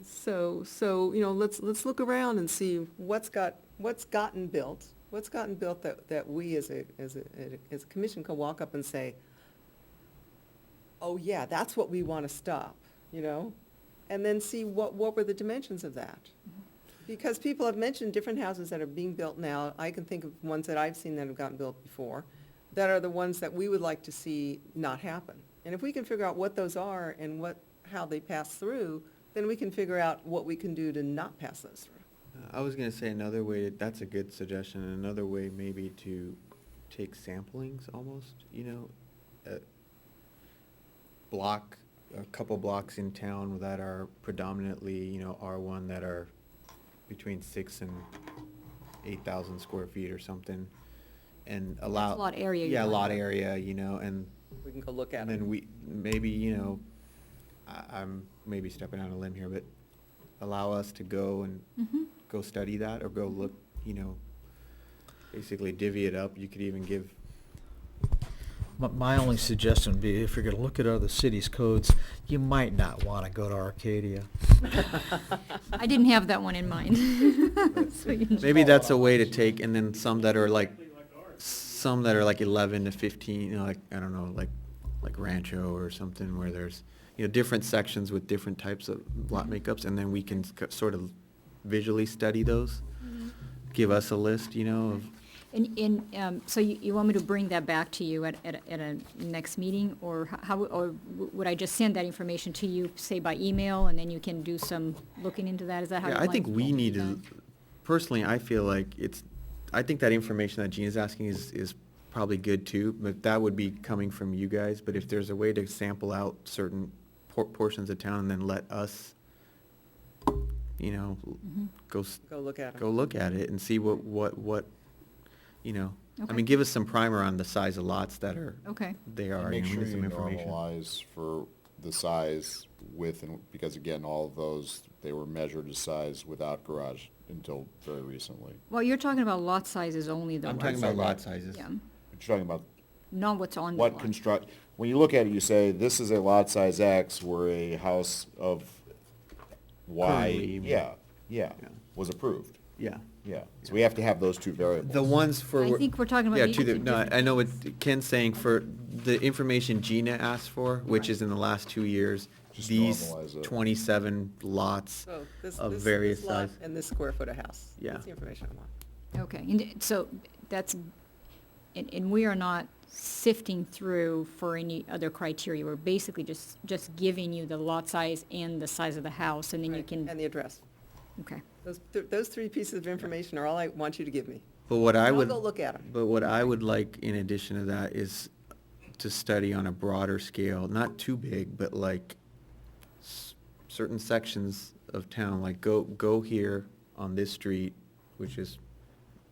So, you know, let's look around and see what's gotten built that we as a commission can walk up and say, oh yeah, that's what we want to stop, you know? And then see what were the dimensions of that. Because people have mentioned different houses that are being built now. I can think of ones that I've seen that have gotten built before, that are the ones that we would like to see not happen. And if we can figure out what those are and how they pass through, then we can figure out what we can do to not pass those through. I was gonna say another way, that's a good suggestion, another way maybe to take samplings almost, you know, a couple blocks in town that are predominantly, you know, R1 that are between 6,000 and 8,000 square feet or something, and allow. Lot area. Yeah, you're lot talking about. area, you know, and. We can go look at And it. then maybe, you know, I'm maybe stepping on a limb here, but allow us to go and Mhm. go study that or go look, you know, basically divvy it up. You could even give. My only suggestion would be if you're gonna look at other cities' codes, you might not wanna go to Arcadia. I didn't have that one in mind. So you- Maybe that's a way to take, and then some that are like 11 to 15, you know, like, I don't know, like Rancho or something where there's, you know, different sections with different types of lot makeups, and then we can sort of visually study those. Give us a list, you know, of. So you want me to bring that back to you at a next meeting, or or would I just send that information to you, say by email, and then you can do some looking into that? Is that how? Yeah, you'd I like think we to need do to, that? personally, I feel like I think that information that Gina's asking is probably good too, but that would be coming from you guys. But if there's a way to sample out certain portions of town and then let us, you know, Mhm. go look at 'em. Go look at it and see what, you know, I Okay. mean, give us some primer on the size of lots that are. Okay. They are, And make you know, sure we need you some information. normalize for the size with, and because again, all of those, they were measured as size without garage until very recently. Well, you're talking about lot sizes only, though. I'm right? talking about lot sizes. Yeah, But you're talking about not what's on the what lot. when you look at it, you say, this is a lot size X where a house of Y, Currently, you mean. yeah, Yeah. was approved. Yeah. Yeah, so we have to have those two variables. The ones for. I think we're talking about Yeah, maybe two no, different I know what Ken's saying for the information Gina asked for, which is in the last 2 years, Just these normalize it. 27 lots So of various lot size. and this square foot of house. Yeah. That's the information I want. Okay, and so that's, and we are not sifting through for any other criteria. We're basically just giving you the lot size and the size of the house, and then you Right, can. and the address. Okay. Those three pieces of information are all I want you to give me. But what I And would. I'll go look at 'em. But what I would like in addition to that is to study on a broader scale, not too big, but like certain sections of town, like go here on this street, which is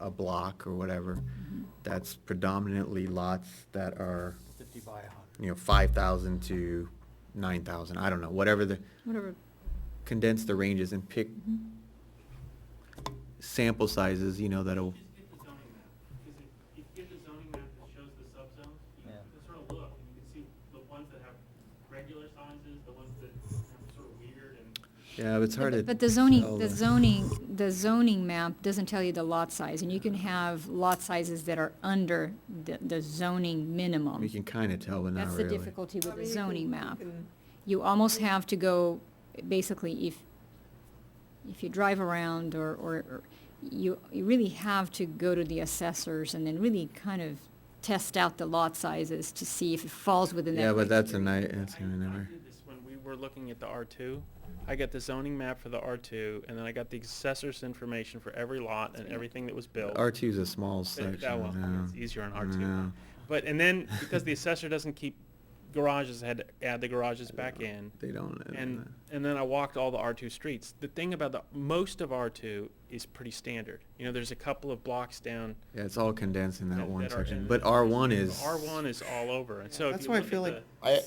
a block or whatever, that's predominantly lots that are, 50 by 100. 5,000 to 9,000, I don't know, whatever. Condense the ranges and pick sample sizes, that'll. Just get the zoning map, because if you get the zoning map that shows the subzones, you can sort of look, and you can see the ones that have regular sizes, the ones that are sort of weird and. Yeah, it's hard to. But the zoning map doesn't tell you the lot size, and you can have lot sizes that are under the zoning minimum. We can kind of tell, but not That's really. the difficulty with I the mean, zoning map. can- You almost have to go, basically, if you drive around or you really have to go to the assessors and then really kind of test out the lot sizes to see if it falls within that. Yeah, but that's a criteria. night, that's I gonna never. did this when we were looking at the R2. I got the zoning map for the R2, and then I got the assessor's information for every lot and everything that was built. R2 is a small section. That one, yeah. it's easier on R2. Yeah. And then, because the assessor doesn't keep garages, I had to add the garages back in. They don't. And then I walked all the R2 streets. The thing about most of R2 is pretty standard. There's a couple of blocks down. Yeah, it's all condensed in that one that are section. in But the- R1 is. R1 is all over, and so if That's you why I look feel at like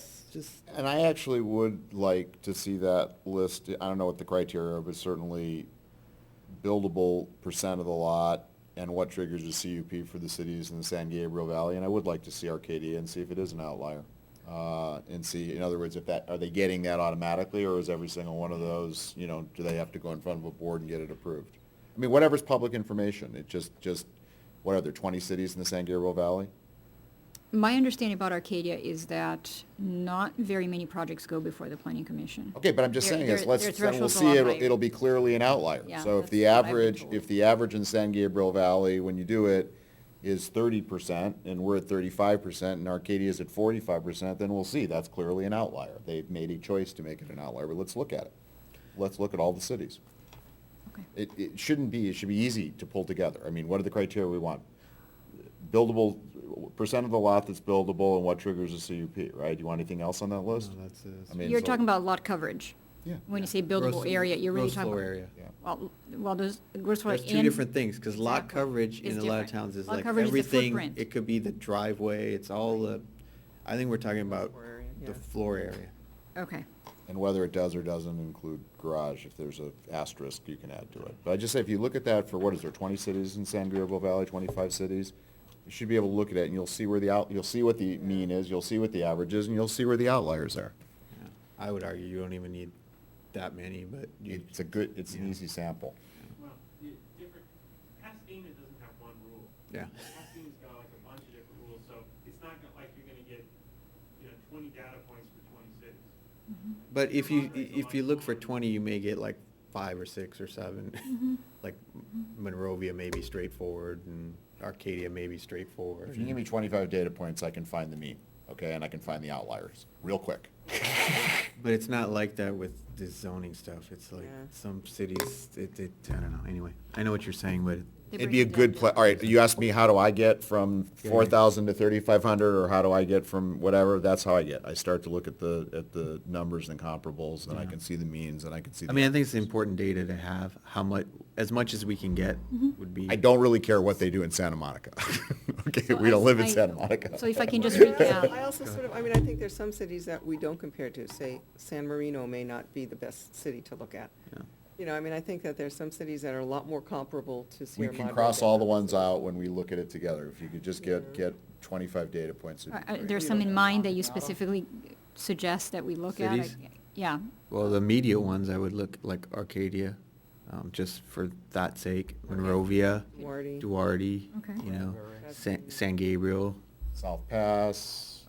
And I actually would like to see that list, I don't know what the criteria are, but certainly buildable percent of the lot and what triggers a CUP for the cities in the San Gabriel Valley, and I would like to see Arcadia and see if it is an outlier. And see, in other words, are they getting that automatically, or is every single one of those, do they have to go in front of a board and get it approved? I mean, whatever's public information, it just, what are there, 20 cities in the San Gabriel Valley? My understanding about Arcadia is that not very many projects go before the planning commission. Okay, but I'm just saying is, Their then we'll threshold's a see, lot it'll, higher. it'll be clearly an outlier. Yeah, So if that's the what I've been average, told. if the average in San Gabriel Valley, when you do it, is 30%, and we're at 35%, and Arcadia's at 45%, then we'll see, that's clearly an outlier. They've made a choice to make it an outlier, but let's look at it. Let's look at all the cities. Okay. It shouldn't be, it should be easy to pull together. I mean, what are the criteria we want? Buildable, percent of the lot that's buildable, and what triggers a CUP, right? Do you want anything else on that list? No, that's it. I mean, You're so- talking about lot coverage. Yeah. When you say buildable area, you're really Gross talking floor about. area. Well, there's gross floor There's two and- different things, because lot Exactly. coverage It's in a lot of different. towns is Lot like coverage is the everything. footprint. It could be the driveway, it's all the, I think we're talking about Floor area, the yeah. floor area. Okay. And whether it does or doesn't include garage, if there's a asterisk, you can add to it. But I just say, if you look at that for, what is there, 20 cities in San Gabriel Valley, 25 cities? You should be able to look at it, and you'll see where you'll see what the mean is, you'll see what the average is, and you'll see where the outliers are. Yeah. I would argue you don't even need that many, but you. It's an easy sample. Well, Pasadena doesn't have one rule. Yeah. Pasadena's got like a bunch of different rules, so it's not like you're gonna get, 20 data points for 20 cities. But if you look for 20, you may get like 5 or 6 or 7. Like Monrovia may be straightforward, and Arcadia may be straightforward. If you give me 25 data points, I can find the mean, okay, and I can find the outliers, real quick. But it's not like that with the zoning stuff. It's like Yeah. some cities, I don't know. Anyway, I know what you're saying, but They It'd break be a it good, down. all right, you asked me, how do I get from Yeah. 4,000 to 3,500, or how do I get from whatever, that's how I get. I start to look at the numbers and comparables, and I Yeah. can see the means, and I can see the. I mean, I think it's important data to have. How much, as much as we can get would be. I don't really care what they do in Santa Monica. Okay, So we don't live in I- Santa Monica. So if I can just Well, recap. I also sort of, I think there's some cities that we don't compare to, say, San Marino may not be the best city to look at. Yeah. I think that there's some cities that are a lot more comparable to We Sierra Madre. can cross than all the others. ones out when we look at it together. If you could just get 25 data points. it'd be great. There's some in mind that you specifically suggest that we look at? Cities? Yeah. Well, the immediate ones, I would look like Arcadia, just for that sake. Monrovia, Duarte. Duarte, Okay. San Gabriel. South Pass,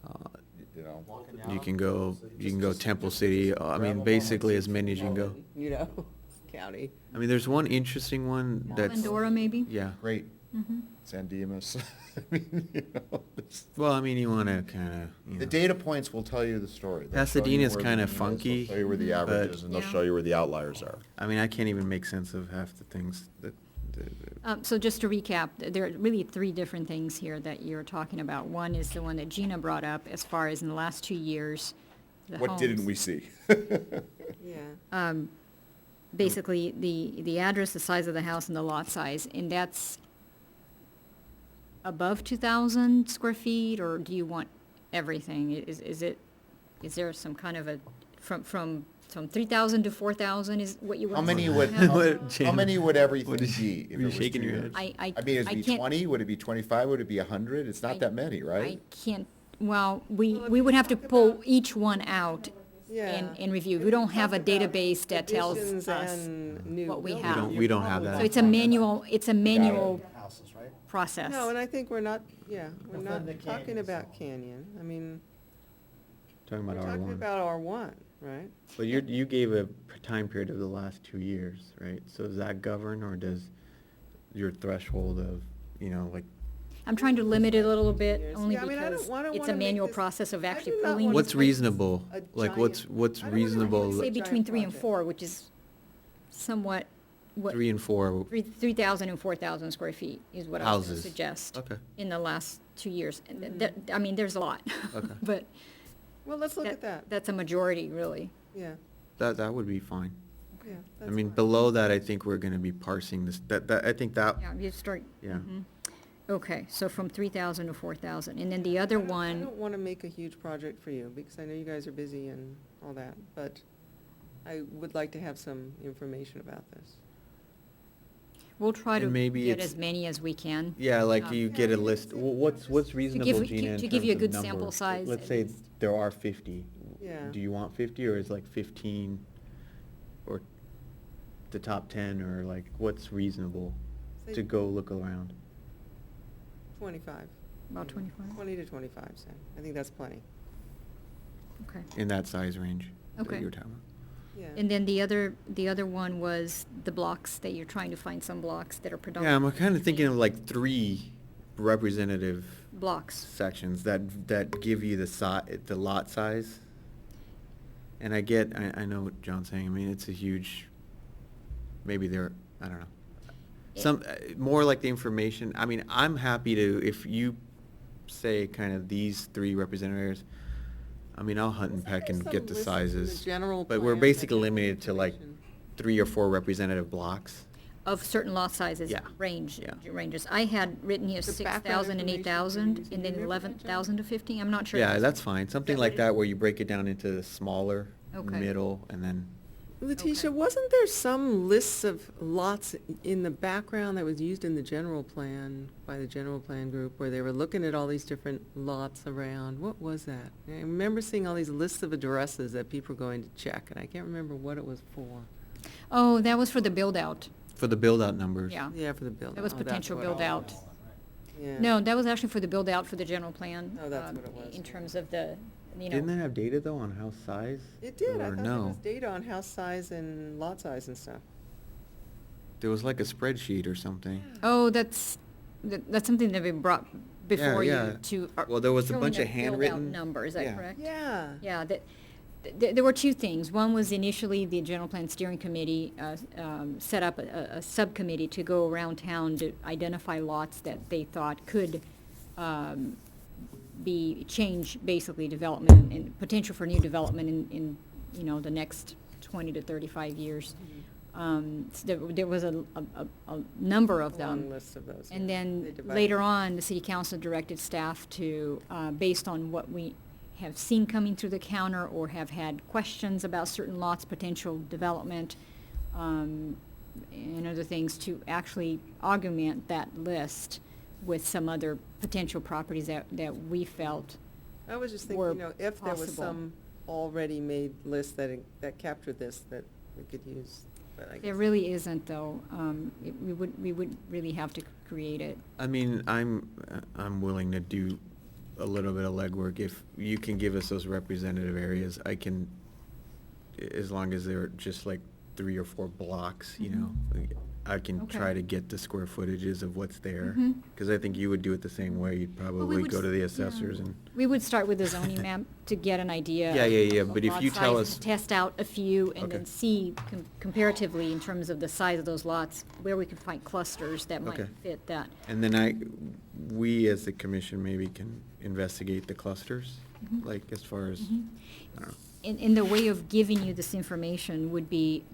You can go Temple City. I mean, basically as many as you can go. County. I mean, there's one interesting one that's. Glendora, maybe? Yeah. Great. Mhm. San Dimas. I mean, you know, Well, I mean, you wanna kinda, you know. the data points will tell you the story. They'll show you Pasadena's where the kinda mean is, funky, They'll tell you where the Mhm. average but- is, and they'll Yeah. show you where the outliers are. I mean, I can't even make sense of half the things that. So just to recap, there are really three different things here that you're talking about. One is the one that Gina brought up as far as in the last 2 years, the What didn't homes. we see? Yeah. Basically, the address, the size of the house, and the lot size, and that's above 2,000 square feet, or do you want everything? Is there some kind of a, from 3,000 to 4,000 is what you want? How many to would, have? how many would everything What is- be if were it you was shaking 2 your years? head? I mean, would I it be can't- 20? Would it be 25? Would it be 100? It's not that many, I right? can't, well, we Well, if we you would have to talk pull about- each one out Yeah. and review. If We you don't have a talk about database that tells additions us and new what we buildings, have. We don't you're have that. So probably it's a fine. manual, Houses, right? process. No, and I think we're not, yeah, we're Within not the talking canyon, about so. Canyon. I mean, Talking we're about talking R1. about R1, right? But you gave a time period of the last 2 years, right? So does that govern, or does your threshold of, you know, like, I'm trying to limit it a little bit, Years. only Yeah, I mean, I don't- because I don't it's a wanna make manual this- process of I actually do not pulling. wanna what's make reasonable? a Like, giant- what's I don't wanna make reasonable? this Say a between giant 3 and project. 4, which is somewhat, what, 3 and 4 3,000 and 4,000 square feet is what I was gonna houses? suggest. Okay. In the last 2 years. And Mhm. I mean, there's a lot. Okay. But Well, let's look at that. that's a majority, really. Yeah, That would be fine. yeah. I that's mean, fine. below that, I think we're gonna be parsing this, I think that, Yeah, you start. Yeah. mhm. Okay, so from 3,000 to 4,000. And then the other I one, don't want to make a huge project for you, because I know you guys are busy and all that, but I would like to have some information about this. we'll try to And maybe get it's- as many as we can. yeah, like Um, you get a list, what's reasonable, give- Gina, in to give you a terms of good sample number? size Let's at say least. there are 50. Yeah. Do you want 50, or is like 15, or the top 10, or like, what's reasonable Say- to go look around? 25. About 25? 20 to 25, say. I think that's plenty. Okay. In that size range that Okay. you were talking about? Yeah. And then the other one was the blocks, that you're trying to find some blocks that are Yeah, predominant. I'm kind of thinking of like 3 representative Blocks. sections that give you the lot size. And I know what John's saying, I mean, it's a huge, maybe I don't know. Some, more like the information, I mean, I'm happy to, if you say kind of these 3 representative areas, I mean, I'll hunt and peck and Some get the list in the sizes. general But we're plan that basically gives limited to like information. 3 or 4 representative blocks. Of certain lot sizes, Yeah. ranges. Yeah. I had written here The background 6,000 and information 8,000, using, and do you then remember that, John? 11,000 to 15, I'm not sure. Yeah, that's fine, something that like what it- that where you break it down into the smaller, Okay. middle, and then, Letitia, Okay. wasn't there some lists of lots in the background that was used in the general plan, by the general plan group, where they were looking at all these different lots around? What was that? I remember seeing all these lists of addresses that people were going to check, and I can't remember what it was for. Oh, that was for the build-out. for the build-out numbers. Yeah. Yeah, for the building. That was potential build-out. Yeah. No, that was actually for the build-out for the general plan. Oh, that's what it was. In terms of the, Didn't it have data though on house size? It did, I Or thought there no? was data on house size and lot size and stuff. There was like a spreadsheet or something. Oh, that's something that we brought before yeah. you to. Well, there was a showing bunch the of build-out handwritten- number, is that yeah. correct? Yeah. Yeah, there were 2 things. One was initially the General Plan Steering Committee set up a subcommittee to go around town to identify lots that they thought could change basically development and potential for new development in the next 20 to 35 years. So there was a number of A them. long list of those, And yeah. then They divided later it. on, the city council directed staff to, based on what we have seen coming through the counter or have had questions about certain lots' potential development, and other things, to actually augment that list with some other potential properties that we felt I was just were thinking, if there was possible. some already made list that captured this, that we could use, but I guess. There really isn't, though. We would really have to create it. I mean, I'm willing to do a little bit of legwork. If you can give us those representative areas, I can, as long as they're just like 3 or 4 blocks, you know. I can Okay. try to get the square footages of what's there. Mhm. Because I think you would do it the same way. You'd Well, we probably would go to the s- yeah. assessors and. We would start with the zoning map to get an idea. Yeah, yeah, yeah, of but if lot you tell size, us- Test out a few and Okay. then see comparatively in terms of the size of those lots, where we could find clusters that might Okay. fit that. And then we as the commission maybe can investigate the clusters, Mhm. like as far as, Mhm. I don't know. And the way of giving you this information would be,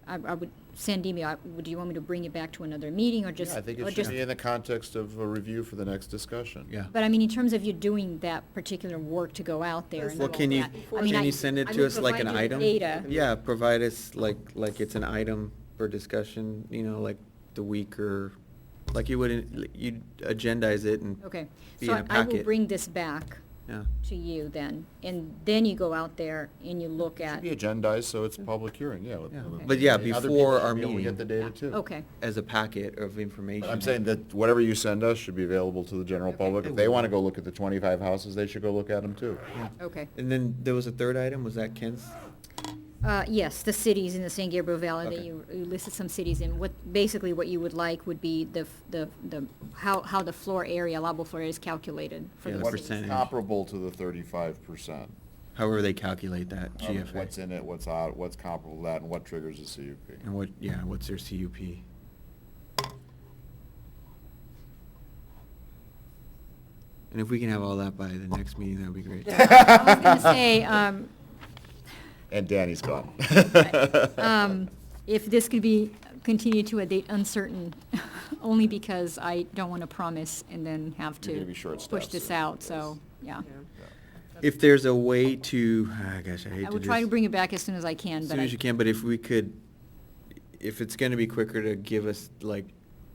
I would send email, would you want me to bring it back to another meeting or just? Yeah, I think or it should just- be in the context of a review for the next discussion. Yeah. But I mean, in terms of you doing that particular work to go out there and do Well, all can you, that, I mean, can you send it to us like an provide you item? data. Yeah, provide us like it's an item for discussion, like the week or, like you'd agendize it and Okay, be so in a I will packet. bring this back Yeah. to you then, and then you go out there and you look It at. should be agendized, so it's a public hearing, yeah. Yeah. Okay. But yeah, Other people before should our be able to meeting. get the data too. Okay. As a packet of information. But I'm saying that whatever you send us should be available to the general public. If they want to go look at the 25 houses, they should go look at them too. Okay. And then there was a third item, was that Ken's? Yes, the cities in the San Gabriel Valley, that Okay. you listed some cities in. Basically what you would like would be how the floor area, allowable floor area is calculated for Yeah, those the cities. percentage. Comparable to the 35%. However they calculate that, of GFA. What's in it, what's out, what's comparable to that, and what triggers a CUP. And what's their CUP? And if we can have all that by the next meeting, that'd be great. I was gonna say, And Danny's gone. if this could be continued to a date uncertain, only because I don't want to promise and then have You're to gonna be short-staffed push this soon. out, so, yeah. If there's a way to, gosh, I hate I to will try to just- bring it back as soon as I can, As but soon as you can, but if we could, if it's gonna be quicker to give us, like,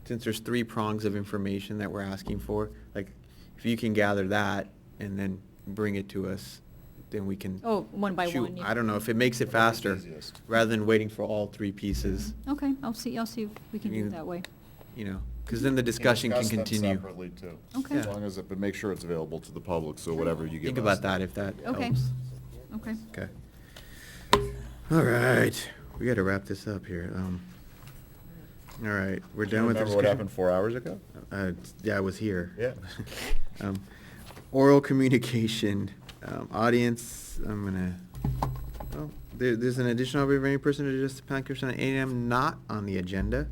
since there's 3 prongs of information that we're asking for, like, if you can gather that and then bring it to us, then we can. Oh, one by shoot, one, yeah. I don't know, if it makes it Whatever's faster, easiest. rather than waiting for all 3 pieces, Okay, I'll see if we can do You- it that way. because then the discussion can Discuss them continue. separately too. Okay. As long as but make sure it's available to the public, so whatever you give Think us. about that, if that Okay. helps. Okay. Okay. All right, we gotta wrap this up here. All right, we're Do you done with the remember what discussion? happened 4 hours ago? Yeah, I was here. Yeah. Oral communication, audience, I'm gonna, there's an additional opportunity for any person to address the planning commission at 8 AM not on the agenda.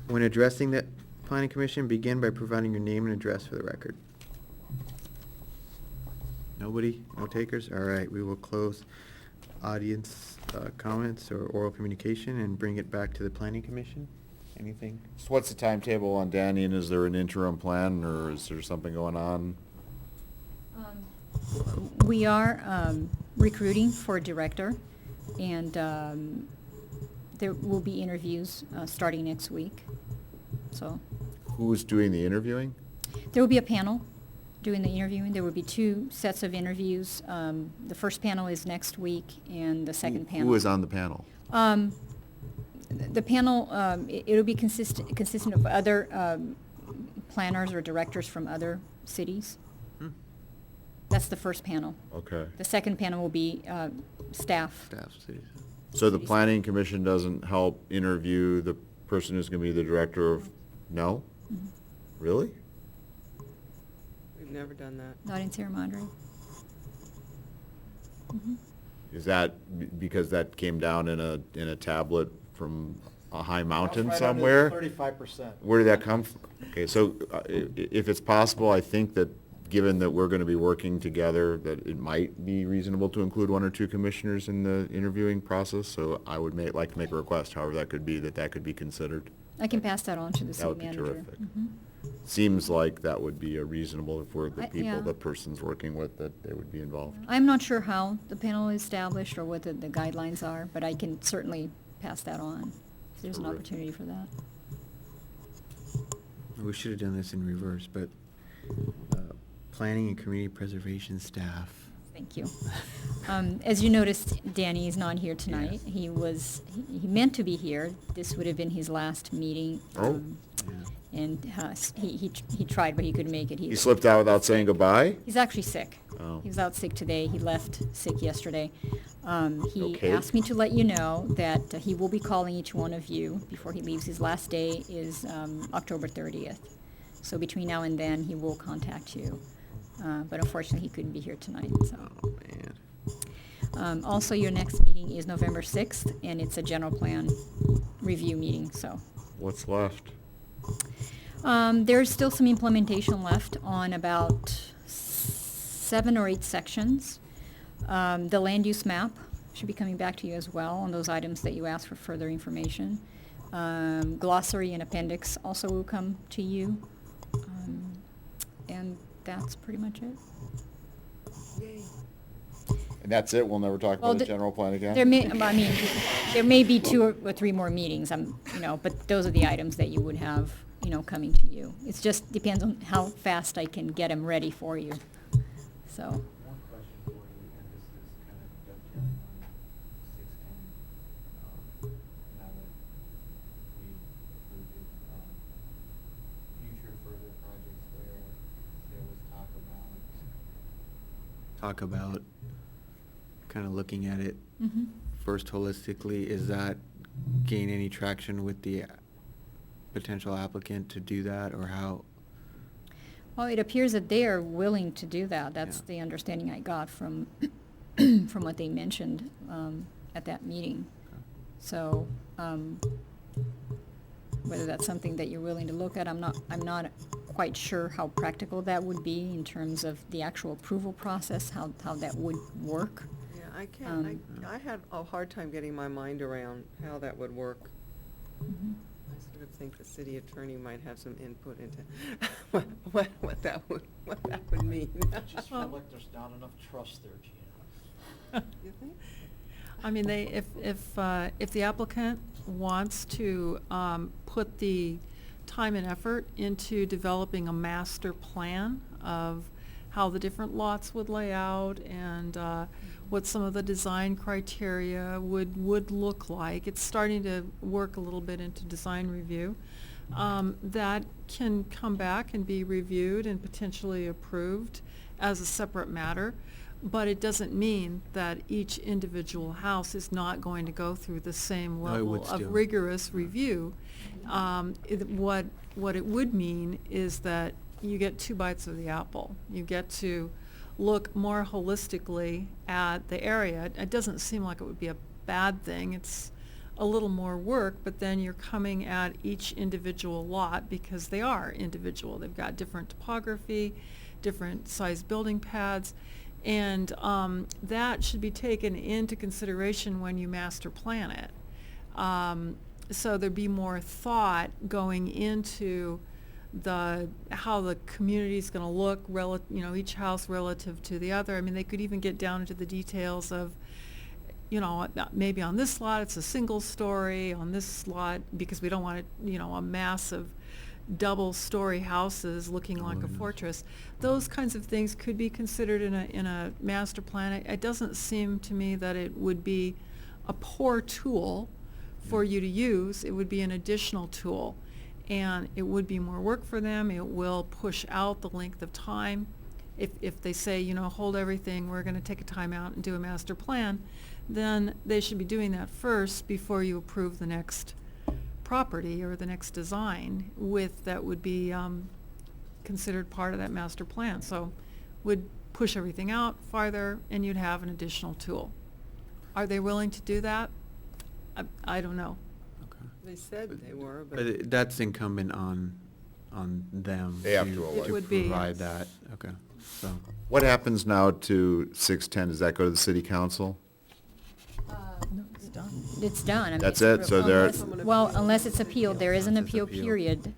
When addressing the planning commission, begin by providing your name and address for the record. Nobody? No takers? All right, we will close audience comments or oral communication and bring it back to the planning commission. Anything? So what's the timetable on Danny, and is there an interim plan, or is there something going on? We are recruiting for a director, and there will be interviews starting next week, so. Who's doing the interviewing? There will be a panel doing the interviewing. There will be 2 sets of interviews. The first panel is next week, and the second panel. Who is on the panel? The panel, it'll be consistent of other planners or directors from other cities. That's the first panel. Okay. The second panel will be staff. Staff, cities. So the planning commission doesn't help interview the person who's gonna be the director of, no? Mhm. Really? We've never done that. Not in Sierra Madre. Mhm. Is that because that came down in a tablet from a high mountain somewhere? 35%. Where did that come from? Okay, so if it's possible, I think that, given that we're gonna be working together, that it might be reasonable to include 1 or 2 commissioners in the interviewing process, so I would like to make a request, however that could be considered. I can pass that on to the That city would be manager. terrific. Mhm. Seems like that would be a reasonable, if we're the yeah. people the person's working with, that they would be involved. I'm not sure how the panel is established or what the guidelines are, but I can certainly pass that on if there's an Terrific. opportunity for that. We should have done this in reverse, but planning and community preservation staff. Thank you. As you noticed, Danny is not here tonight. Yes. He meant to be here. This would have been his last meeting. Oh. And he tried, but he couldn't make it. He slipped out without saying goodbye? He's actually sick. Oh. He was out sick today. He left sick yesterday. He Okay. asked me to let you know that he will be calling each one of you before he leaves. His last day is October 30th. So between now and then, he will contact you. But unfortunately, he couldn't be here tonight, so. Oh, man. Also, your next meeting is November 6th, and it's a general plan review meeting, so. What's left? There's still some implementation left on about 7 or 8 sections. The land use map should be coming back to you as well on those items that you asked for further information. Glossary and appendix also will come to you. And that's pretty much it. And that's it? We'll never talk Well, about the the- general plan again? There may, I mean, there may be 2 or 3 more meetings, but those are the items that you would have, coming to you. It just depends on how fast I can get them ready for you, so. One question for you, and this is kind of dovetailing on 610. Now that we included future further projects there was talk about kind of looking at it Mhm. first holistically. Is that gain any traction with the potential applicant to do that, or how? Well, it appears that they are willing to do that. That's Yeah. the understanding I got from, from what they mentioned at that meeting. So, whether that's something that you're willing to look at, I'm not quite sure how practical that would be in terms of the actual approval process, how that would work. Yeah, I had a hard time getting my mind around how that would work. Mhm. I sort of think the city attorney might have some input into what that would mean. I just feel like there's not enough trust there, Gina. You think? I mean, if the applicant wants to put the time and effort into developing a master plan of how the different lots would lay out and what some of the design criteria would look like. It's starting to work a little bit into design review. That can come back and be reviewed and potentially approved as a separate matter. But it doesn't mean that each individual house is not going to go through the same No, it level would of still. rigorous review. What it would mean is that you get 2 bites of the apple. You get to look more holistically at the area. It doesn't seem like it would be a bad thing. It's a little more work, but then you're coming at each individual lot because they are individual. They've got different topography, different size building pads, and that should be taken into consideration when you master plan it. So there'd be more thought going into how the community's going to look, each house relative to the other. I mean, they could even get down into the details of, maybe on this lot it's a single story, on this lot, because we don't want it, a massive double-story houses looking like a Goodness. fortress. Those kinds of things could be considered in a master plan. It doesn't seem to me that it would be a poor tool for you to use. It would be an additional tool, and it would be more work for them. It will push out the length of time. If they say, hold everything, we're going to take a time out and do a master plan, then they should be doing that first before you approve the next property or the next design that would be considered part of that master plan. So would push everything out farther, and you'd have an additional tool. Are they willing to do that? I don't know. Okay. They said they were, but. That's incumbent on them. They have to elect. It would be, provide yes. that. Okay. So. What happens now to 610? Does that go to the city council? No, it's done. It's done. I mean, That's it's- it? So there- unless it's appealed, there is an Unless it's appeal appealed. period.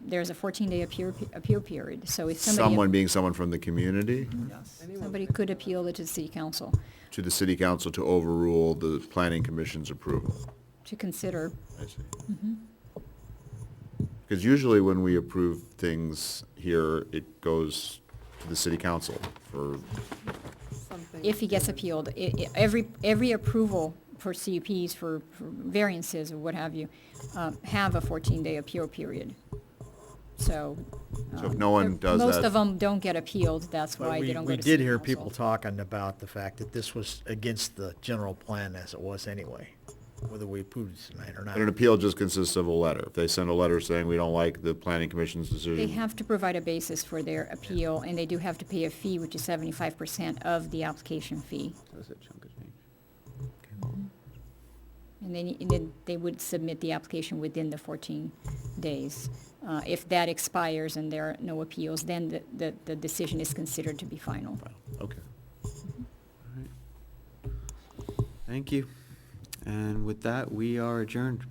There's a 14-day appeal period. So if Someone being someone from the community Yes. somebody could appeal it to the city council to the city council to overrule the planning commission's approval. to consider. I see. Mhm. Because usually when we approve things here, it goes to the city council for, Something. If he gets appealed, every approval for CUPs, for variances or what have you, have a 14-day appeal period. So So if no one does Most that- of them don't get appealed, that's But why they we, don't go we to did city hear council. people talking about the fact that this was against the general plan as it was anyway, whether we approved it tonight or not. But an appeal just consists of a letter. If they send a letter saying we don't like the planning commission's decision. They have to provide a basis for their appeal, and they do have to pay a fee, which is 75% of the application fee. That's a chunk of change. And then they would submit the application within the 14 days. If that expires and there are no appeals, then the decision is considered to be final. Okay. All right. Thank you. And with that, we are adjourned.